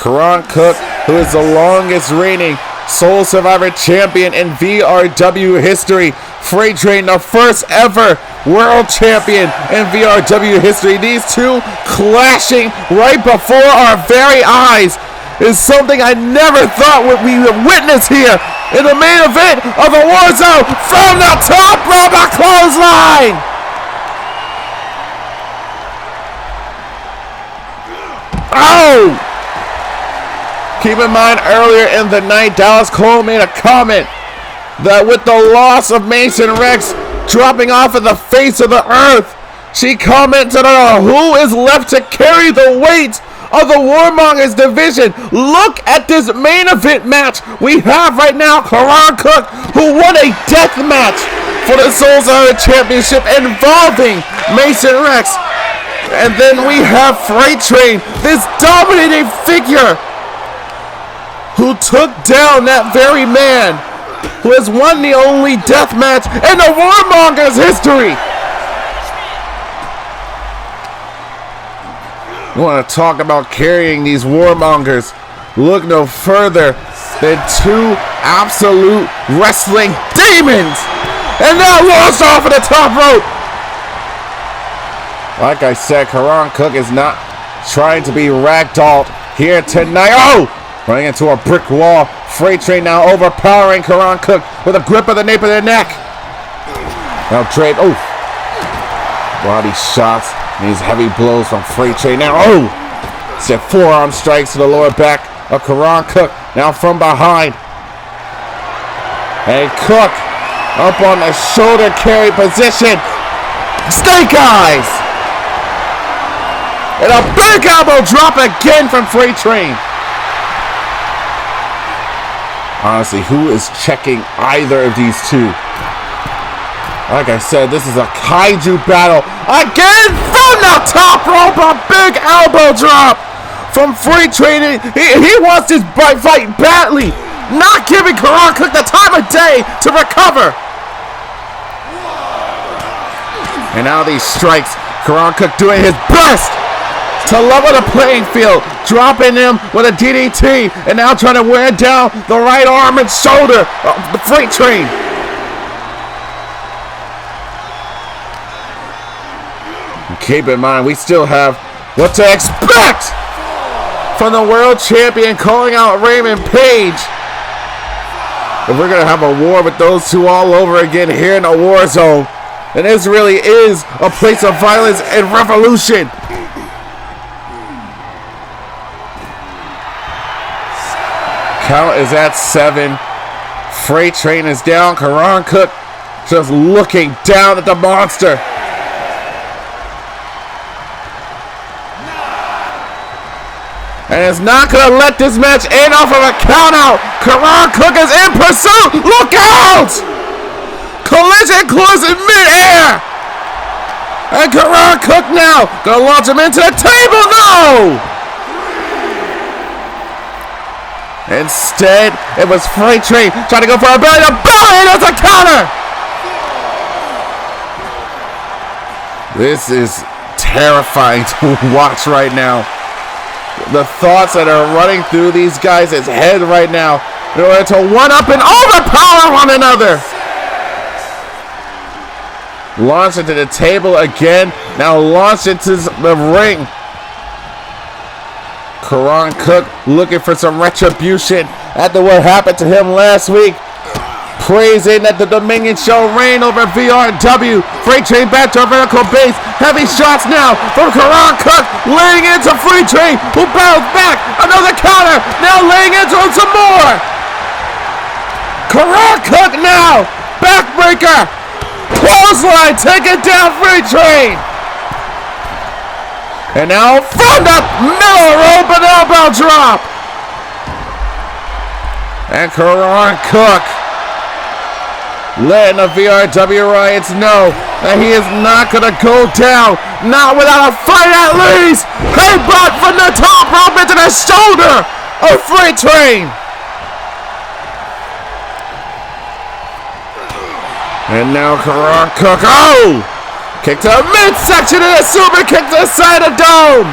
Karan Cook, who is the longest reigning Soul Survivor champion in VRW history. Freighttrain, the first ever world champion in VRW history. These two clashing right before our very eyes is something I never thought we would witness here in the main event of the Warzone. From the top rope, a clothesline. Oh! Keep in mind, earlier in the night, Dallas Cole made a comment that with the loss of Mason Rex dropping off of the face of the earth, she commented on who is left to carry the weight of the Warmongers division. Look at this main event match we have right now. Karan Cook, who won a death match for the Soul Survivor Championship involving Mason Rex. And then we have Freighttrain, this dominating figure who took down that very man who has won the only death match in the Warmongers history. You want to talk about carrying these Warmongers? Look no further than two absolute wrestling demons. And now launched off of the top rope. Like I said, Karan Cook is not trying to be ragdolled here tonight. Oh! Running into a brick wall. Freighttrain now overpowering Karan Cook with a grip of the nape of their neck. Now Drake, oh, body shots These heavy blows from Freighttrain now. Oh! Set forearm strikes to the lower back of Karan Cook. Now from behind. And Cook up on the shoulder carry position. Snake eyes! And a big elbow drop again from Freighttrain. Honestly, who is checking either of these two? Like I said, this is a kaiju battle. Again from the top rope, a big elbow drop from Freighttrain. He wants this fight badly. Not giving Karan Cook the time of day to recover. And now these strikes, Karan Cook doing his best to level the playing field, dropping him with a DDT, and now trying to wear down the right arm and shoulder of the Freighttrain. Keep in mind, we still have what to expect from the world champion calling out Raymond Page. If we're going to have a war with those two all over again here in the war zone, and this really is a place of violence and revolution. Count is at 7. Freighttrain is down. Karan Cook just looking down at the monster. And is not going to let this match end off of a count out. Karan Cook is in pursuit. Look out! Collision course in midair. And Karan Cook now going to launch him into the table. No! Instead, it was Freighttrain trying to go for a belly to belly. And there's a counter. This is terrifying to watch right now. The thoughts that are running through these guys' head right now in order to one-up and overpower one another. Launched into the table again. Now launched into the ring. Karan Cook looking for some retribution after what happened to him last week. Praising that the Damien Shelly reign over VRW. Freighttrain back to a vertical base. Heavy shots now from Karan Cook, laying into Freighttrain, who bounces back. Another counter, now laying into him some more. Karan Cook now, backbreaker, clothesline, taking down Freighttrain. And now from the middle rope, an elbow drop. And Karan Cook letting the VRW Riots know that he is not going to go down, not without a fight at least. Headbutt from the top rope into the shoulder of Freighttrain. And now Karan Cook, oh! Kick to the midsection and a super kick to the side of the dome.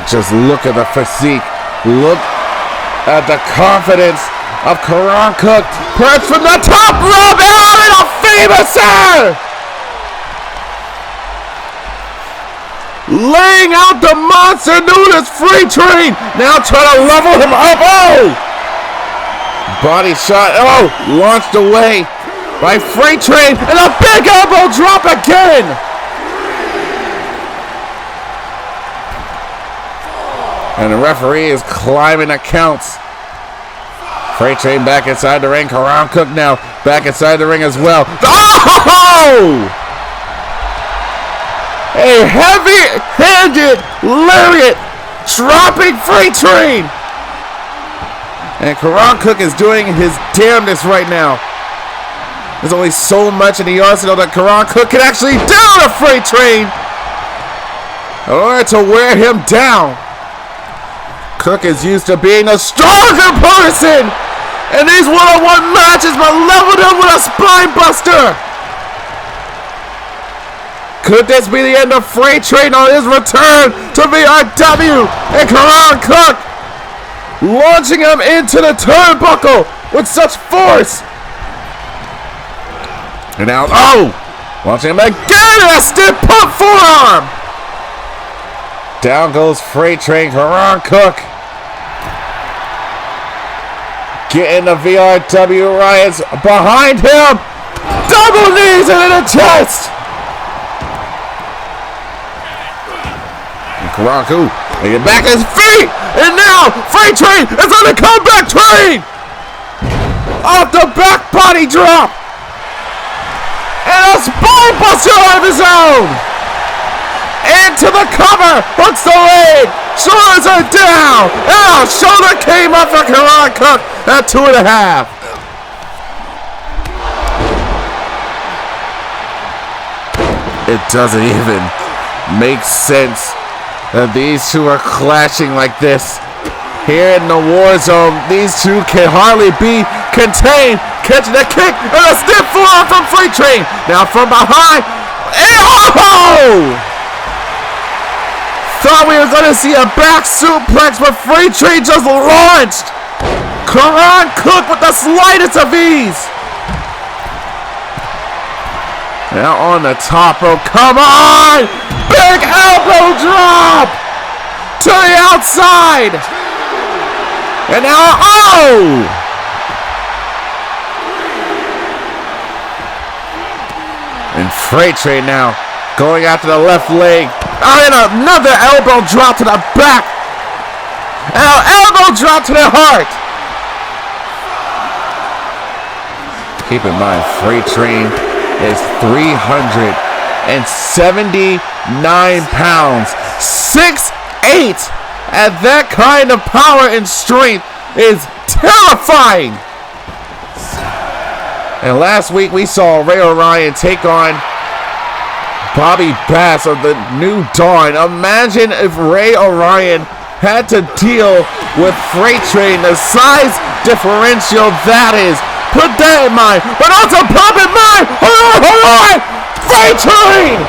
Just look at the physique. Look at the confidence of Karan Cook. Perched from the top rope and a famouser! Laying out the monster known as Freighttrain. Now trying to level him up. Oh! Body shot. Oh! Launched away by Freighttrain. And a big elbow drop again! And the referee is climbing the counts. Freighttrain back inside the ring. Karan Cook now back inside the ring as well. Oh! A heavy-handed lariat dropping Freighttrain. And Karan Cook is doing his damnedest right now. There's only so much in the arsenal that Karan Cook can actually do to Freighttrain in order to wear him down. Cook is used to being a stronger person in these one-on-one matches, but leveled him with a spine buster. Could this be the end of Freighttrain on his return to VRW? And Karan Cook launching him into the turnbuckle with such force. And now, oh! Launching him again, a stiff pump forearm. Down goes Freighttrain. Karan Cook getting the VRW Riots behind him. Double knees into the chest. And Karaku, they get back his feet. And now Freighttrain is on the comeback train. Off the back body drop. And a spine buster out of his own. Into the cover. Hooks the leg. Shoulders are down. And a shoulder came up for Karan Cook at 2.5. It doesn't even make sense that these two are clashing like this. Here in the war zone, these two can hardly be contained. Catching the kick and a stiff forearm from Freighttrain. Now from behind. Oh! Thought we were going to see a back suplex, but Freighttrain just launched. Karan Cook with the slightest of ease. Now on the top rope, come on! Big elbow drop! To the outside! And now, oh! And Freighttrain now going after the left leg. Oh, and another elbow drop to the back! And an elbow drop to the heart! Keep in mind, Freighttrain is 379 pounds, 6'8", and that kind of power and strength is terrifying. And last week we saw Ray Orion take on Bobby Bass of the New Dawn. Imagine if Ray Orion had to deal with Freighttrain, the size differential that is. Put that in mind, but also pop in mind. Hold on! Freighttrain!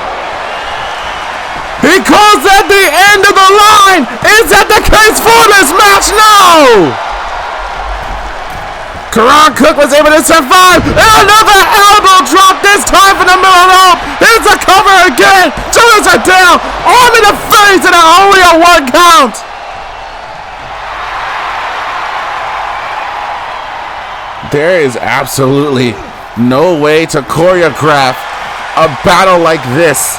He calls that the end of the line. Is that the case for this match? No! Karan Cook was able to survive. And another elbow drop, this time from the middle rope. Here's the cover again. Shoulders are down. Arm in the face, and only a 1 count. There is absolutely no way to choreograph a battle like this.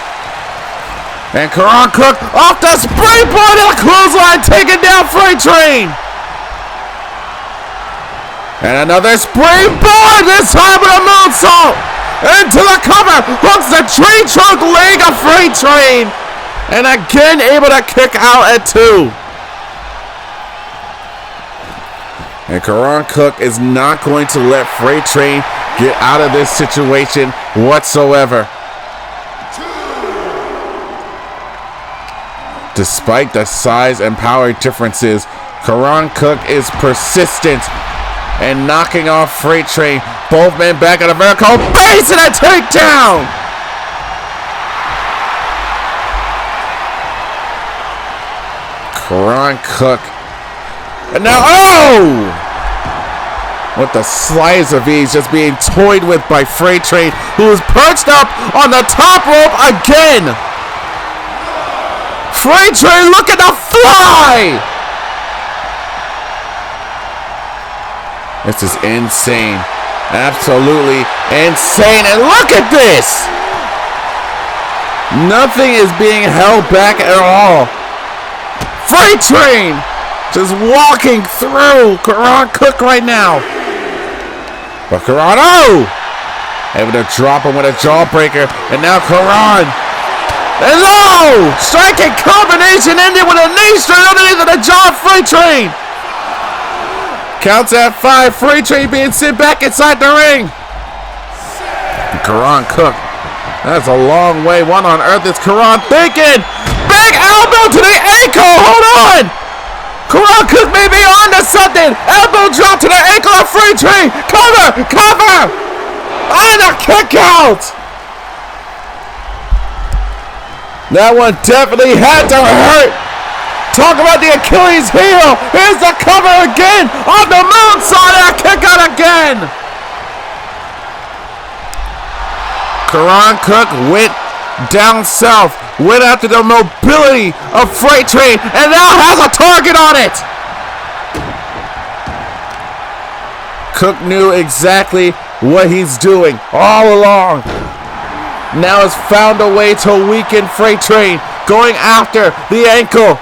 And Karan Cook off the springboard and a clothesline, taking down Freighttrain. And another springboard, this time with a moonsault. Into the cover, hooks the tree trunk leg of Freighttrain. And again able to kick out at 2. And Karan Cook is not going to let Freighttrain get out of this situation whatsoever. Despite the size and power differences, Karan Cook is persistent and knocking off Freighttrain. Both men back at a vertical base and a takedown. Karan Cook. And now, oh! With the slice of ease just being toyed with by Freighttrain, who is perched up on the top rope again. Freighttrain looking to fly! This is insane. Absolutely insane. And look at this! Nothing is being held back at all. Freighttrain just walking through Karan Cook right now. But Karan, oh! Able to drop him with a jawbreaker. And now Karan. And oh! Striking combination ending with a knee straight underneath of the jaw of Freighttrain. Counts at 5. Freighttrain being sent back inside the ring. And Karan Cook. That's a long way. What on earth is Karan thinking? Big elbow to the ankle. Hold on. Karan Cook may be on to something. Elbow drop to the ankle of Freighttrain. Cover! Cover! And a kick out! That one definitely had to hurt. Talk about the Achilles heel. Here's the cover again. On the moonsault and a kick out again. Karan Cook went down south, went after the mobility of Freighttrain, and now has a target on it. Cook knew exactly what he's doing all along. Now has found a way to weaken Freighttrain, going after the ankle.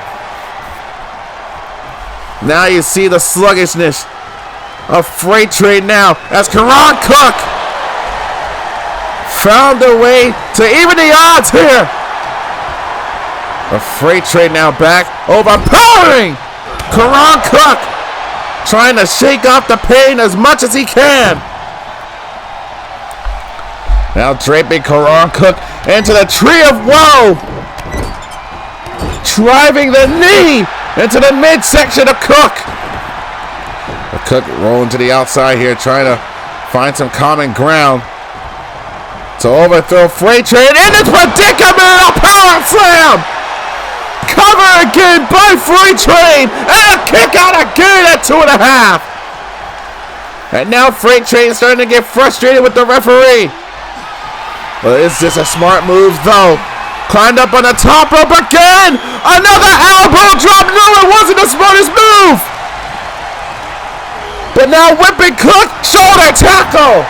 Now you see the sluggishness of Freighttrain now as Karan Cook found a way to even the odds here. The Freighttrain now back, overpowering Karan Cook, trying to shake off the pain as much as he can. Now draping Karan Cook into the tree of woe, driving the knee into the midsection of Cook. The Cook rolling to the outside here, trying to find some common ground to overthrow Freighttrain in this predicament. A power slam! Cover again by Freighttrain, and a kick out again at 2.5. And now Freighttrain is starting to get frustrated with the referee. But it's just a smart move though. Climbed up on the top rope again. Another elbow drop. No, it wasn't the smartest move. But now whipping Cook, shoulder tackle.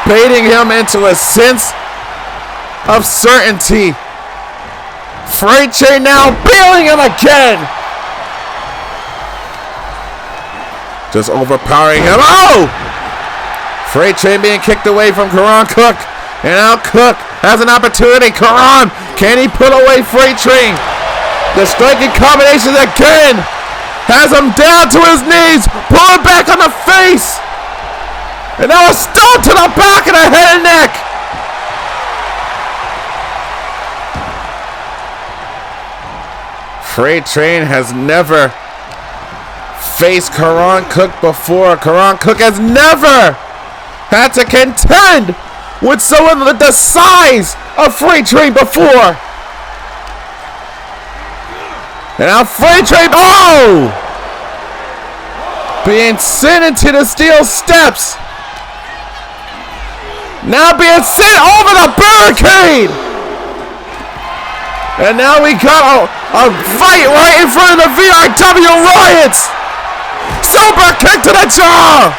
Baiting him into a sense of certainty. Freighttrain now bailing him again. Just overpowering him. Oh! Freighttrain being kicked away from Karan Cook. And now Cook has an opportunity. Karan, can he put away Freighttrain? The striking combinations again. Has him down to his knees. Pulling back on the face. And now a stomp to the back of the head and neck. Freighttrain has never faced Karan Cook before. Karan Cook has never had to contend with someone with the size of Freighttrain before. And now Freighttrain, oh! Being sent into the steel steps. Now being sent over the barricade. And now we got a fight right in front of the VRW Riots. Super kick to the jaw.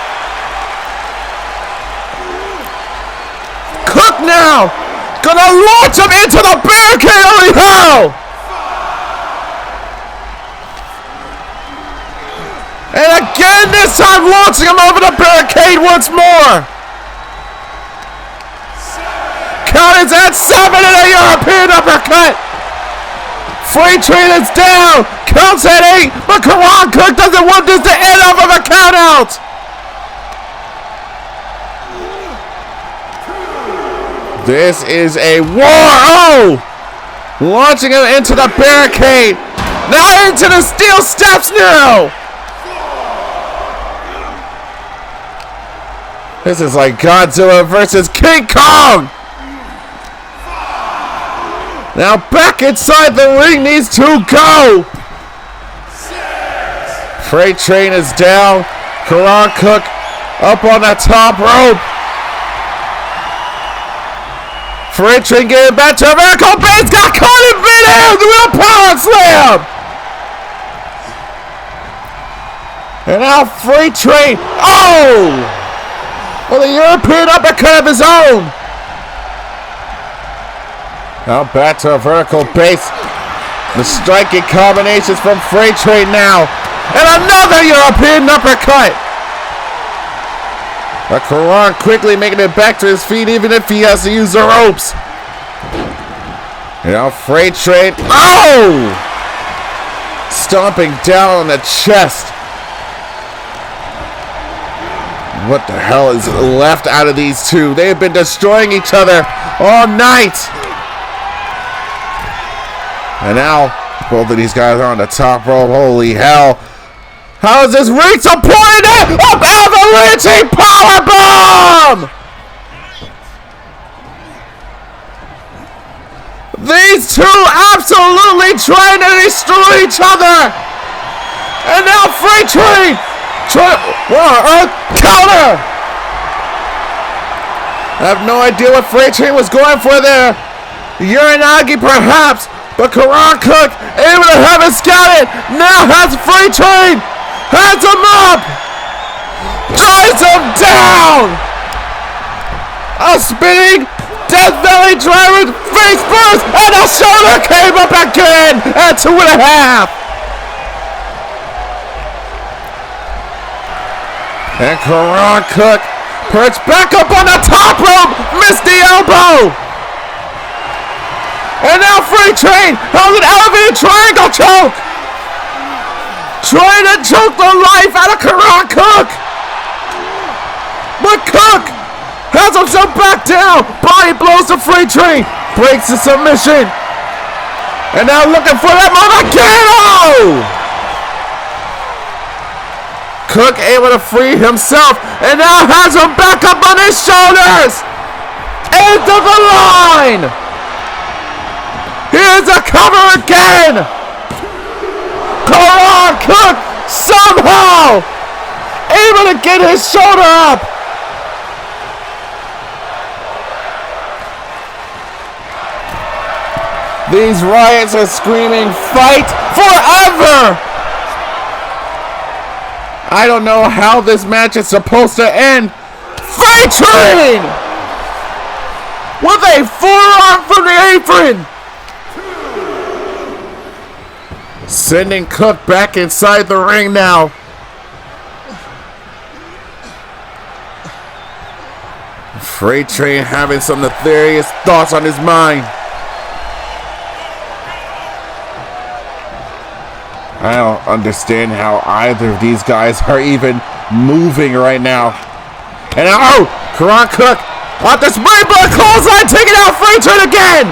Cook now gonna launch him into the barricade. Holy hell! And again, this time launching him over the barricade once more. Count is at 7 and a European uppercut. Freighttrain is down. Counts at 8, but Karan Cook doesn't want this to end off of a count out. This is a war. Oh! Launching him into the barricade. Now into the steel steps now. This is like Godzilla versus King Kong. Now back inside the ring needs to go. Freighttrain is down. Karan Cook up on the top rope. Freighttrain getting back to vertical base. Got caught in midair with a power slam. And now Freighttrain. Oh! Well, the European uppercut of his own. Now back to a vertical base. The striking combinations from Freighttrain now. And another European uppercut. But Karan quickly making it back to his feet even if he has to use the ropes. And now Freighttrain. Oh! Stomping down on the chest. What the hell is left out of these two? They have been destroying each other all night. And now, both of these guys are on the top rope. Holy hell. How is this ring supported it? Up avalanching powerbomb! These two absolutely trying to destroy each other. And now Freighttrain. Counter! I have no idea what Freighttrain was going for there. Uranagi perhaps. But Karan Cook able to have it scouted. Now has Freighttrain. Has him up. Drives him down! A spinning Death Valley driver face first, and a shoulder came up again at 2.5. And Karan Cook perched back up on the top rope, missed the elbow. And now Freighttrain has an elevated triangle choke. Trying to choke the life out of Karan Cook. But Cook has himself back down. Body blows to Freighttrain. Breaks the submission. And now looking for that Montagano. Cook able to free himself. And now has him back up on his shoulders. Into the line. Here's a cover again. Karan Cook somehow able to get his shoulder up. These riots are screaming, fight forever! I don't know how this match is supposed to end. Freighttrain! With a forearm from the apron! Sending Cook back inside the ring now. Freighttrain having some nefarious thoughts on his mind. I don't understand how either of these guys are even moving right now. And oh, Karan Cook off the springboard clothesline, taking out Freighttrain again.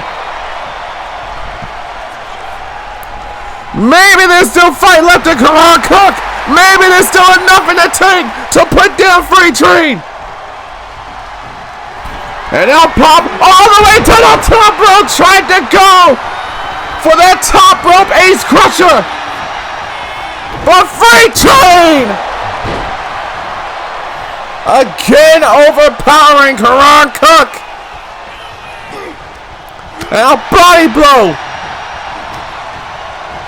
Maybe there's still fight left in Karan Cook. Maybe there's still enough in the tank to put down Freighttrain. And now Pop all the way to the top rope, trying to go for that top rope ace crusher. But Freighttrain again overpowering Karan Cook. And a body blow.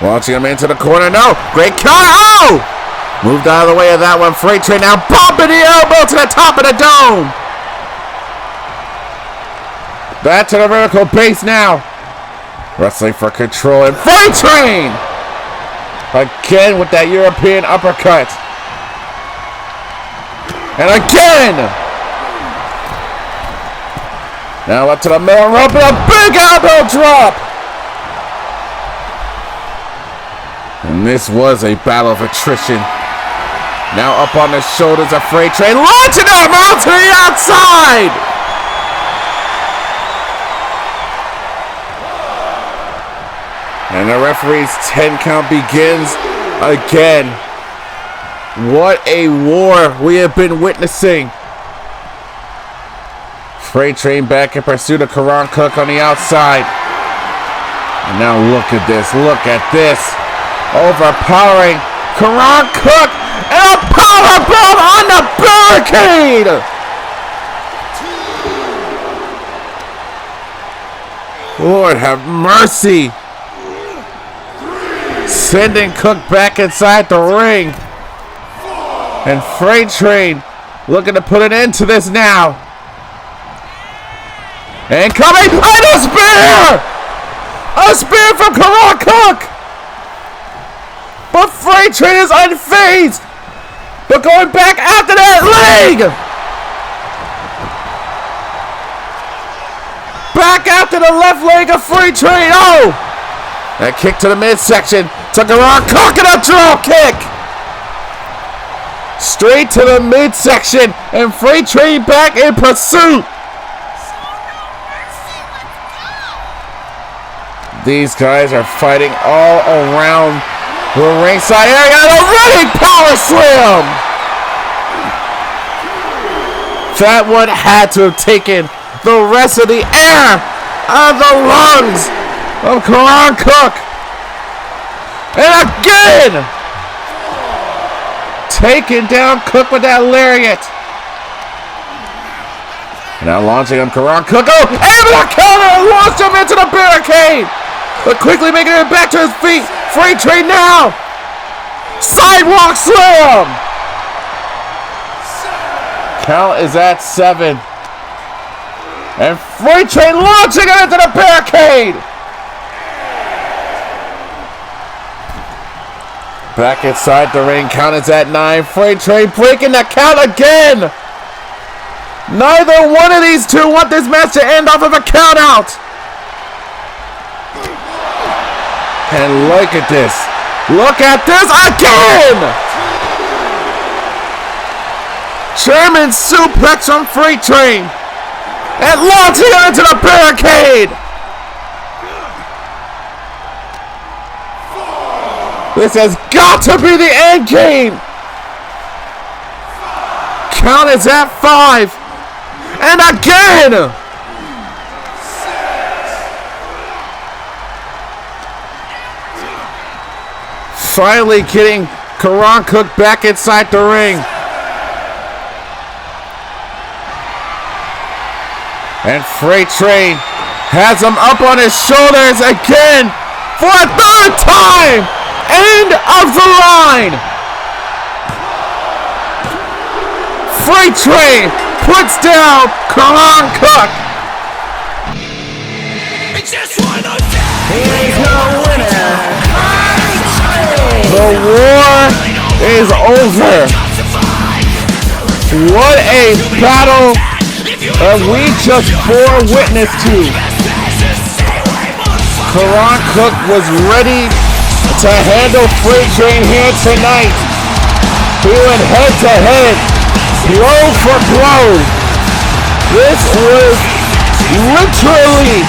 Launching him into the corner. No. Great counter. Oh! Moved out of the way of that one. Freighttrain now bumping the elbow to the top of the dome. Back to the vertical base now. Wrestling for control. And Freighttrain again with that European uppercut. And again. Now up to the middle rope and a big elbow drop. And this was a battle of attrition. Now up on the shoulders of Freighttrain, launching him out to the outside. And the referee's 10 count begins again. What a war we have been witnessing. Freighttrain back in pursuit of Karan Cook on the outside. And now look at this, look at this. Overpowering Karan Cook and a powerbomb on the barricade. Lord have mercy. Sending Cook back inside the ring. And Freighttrain looking to put an end to this now. And coming, and a spear! A spear from Karan Cook! But Freighttrain is unfazed. But going back after that leg. Back after the left leg of Freighttrain. Oh! That kick to the midsection. Took Karan Cook and a drop kick. Straight to the midsection. And Freighttrain back in pursuit. These guys are fighting all around the ringside area. And a running power slam. That one had to have taken the rest of the air out of the lungs of Karan Cook. And again, taking down Cook with that lariat. Now launching him, Karan Cook. Oh, able to counter and launch him into the barricade. But quickly making it back to his feet. Freighttrain now. Sidewalk slam. Count is at 7. And Freighttrain launching it into the barricade. Back inside the ring. Count is at 9. Freighttrain breaking the count again. Neither one of these two want this match to end off of a count out. And look at this. Look at this again. German suplex from Freighttrain. And launching it into the barricade. This has got to be the end game. Count is at 5. And again. Finally getting Karan Cook back inside the ring. And Freighttrain has him up on his shoulders again for a 3rd time. End of the line. Freighttrain puts down Karan Cook. Here's your winner, The war is over. What a battle we just bore witness to. Karan Cook was ready to handle Freighttrain here tonight. He went head to head, blow for blow. This was literally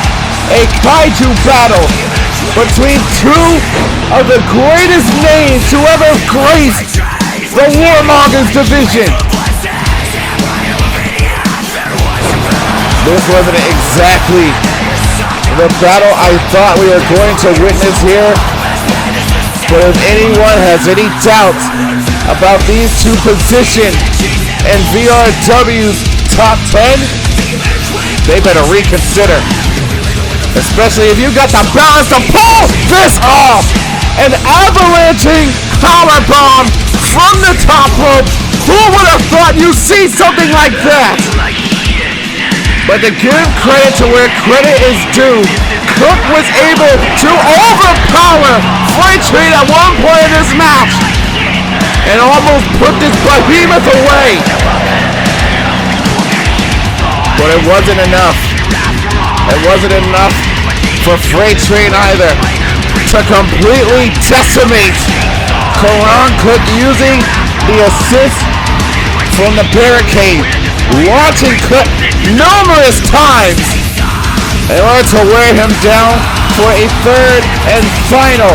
a kaiju battle between two of the greatest names to ever grace the Warmongers division. This wasn't exactly the battle I thought we were going to witness here. But if anyone has any doubts about these two positions in VRW's top 10, they better reconsider. Especially if you got the balance to pull this off. An avalanching powerbomb from the top rope. Who would have thought you'd see something like that? But to give credit to where credit is due, Cook was able to overpower Freighttrain at one point in this match and almost put this behemoth away. But it wasn't enough. It wasn't enough for Freighttrain either to completely decimate Karan Cook using the assist from the barricade, launching Cook numerous times in order to wear him down for a 3rd and final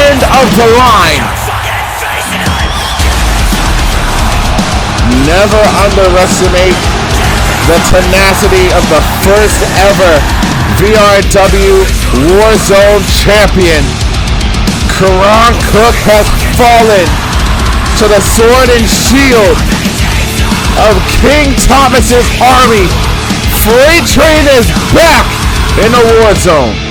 end of the line. Never underestimate the tenacity of the first ever VRW Warzone champion. Karan Cook has fallen to the sword and shield of King Thomas's army. Freighttrain is back in the Warzone.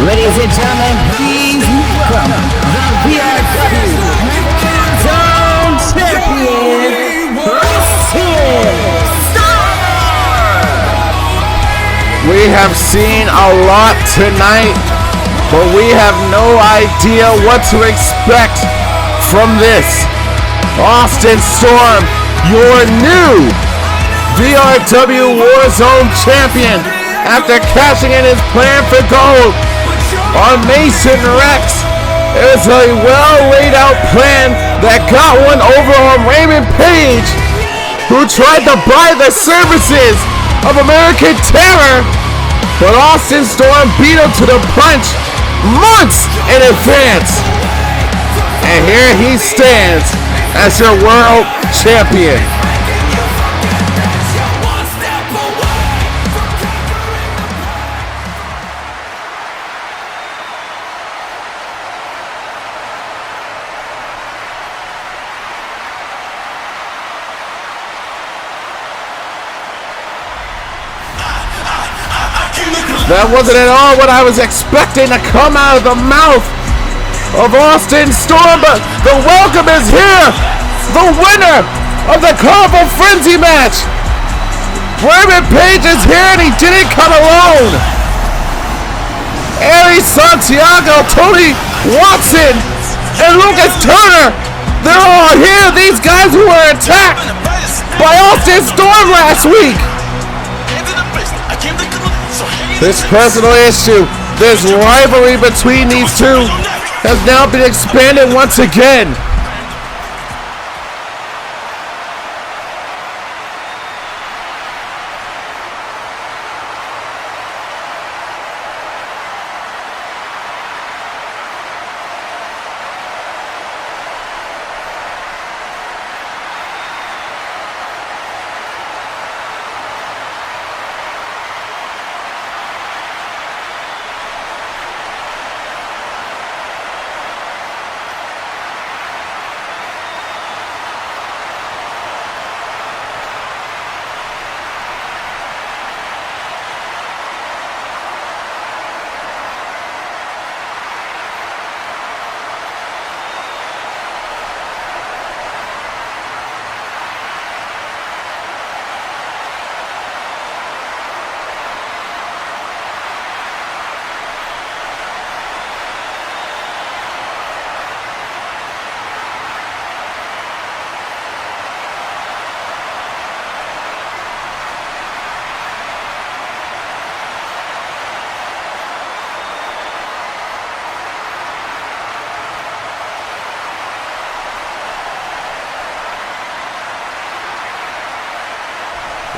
Ladies and gentlemen, please welcome the VRW Warzone champion, Austyn Storm! We have seen a lot tonight, but we have no idea what to expect from this. Austyn Storm, your new VRW Warzone champion, after cashing in his plan for gold on Mason Rex. It was a well laid out plan that got one over on Raymond Page, who tried to buy the services of American Terror But Austyn Storm beat him to the punch months in advance. And here he stands as your world champion. That wasn't at all what I was expecting to come out of the mouth of Austyn Storm, but the welcome is here! The winner of the Carnival Frenzy match! Raymond Page is here and he didn't come alone! Aries Santiago, Tony Watson, and Lucas Turner, they're all here! These guys who were attacked by Austyn Storm last week! This personal issue, this rivalry between these two has now been expanded once again.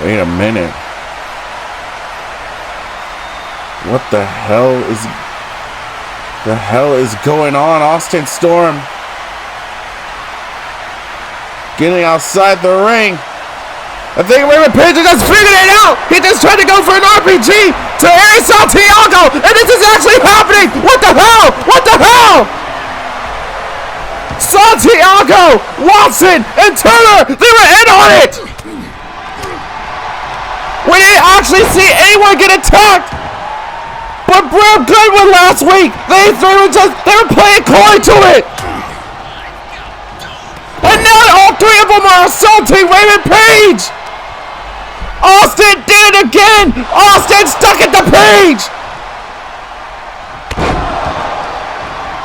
Wait a minute. What the hell is going on? Austyn Storm getting outside the ring. I think Raymond Page just figured it out. He just tried to go for an RPG to Aries Santiago, and this is actually happening. What the hell? What the hell? Santiago, Watson, and Turner, they were in on it. We didn't actually see anyone get attacked. But Bram Goodwin last week, they were playing coy to it. And now all three of them are assaulting Raymond Page. Austyn did it again. Austyn stuck at the Page.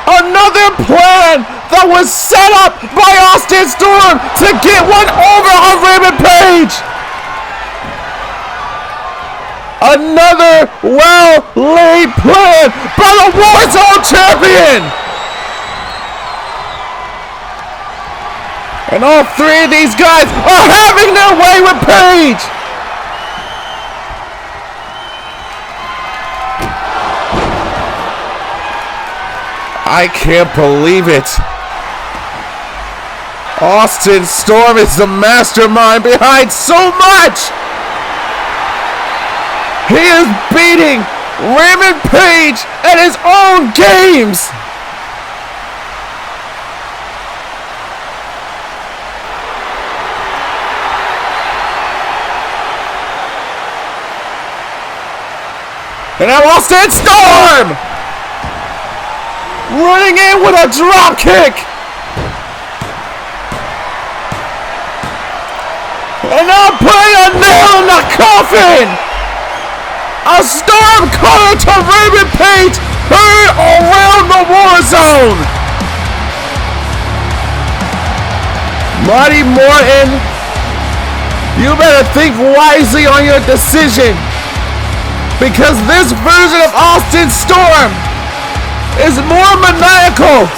Another plan that was set up by Austyn Storm to get one over on Raymond Page. Another well-laid plan by the Warzone champion! And all three of these guys are having their way with Page! I can't believe it! Austyn Storm is the mastermind behind so much! He is beating Raymond Page at his own games! And now Austyn Storm! Running in with a drop kick! And now putting a nail in the coffin! A storm cutter to Raymond Page heard around the Warzone! Marty Morton, you better think wisely on your decision, because this version of Austyn Storm is more maniacal.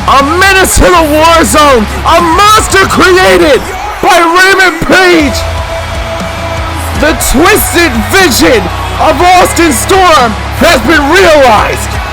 A menace to the Warzone, a monster created by Raymond Page. The twisted vision of Austyn Storm has been realized.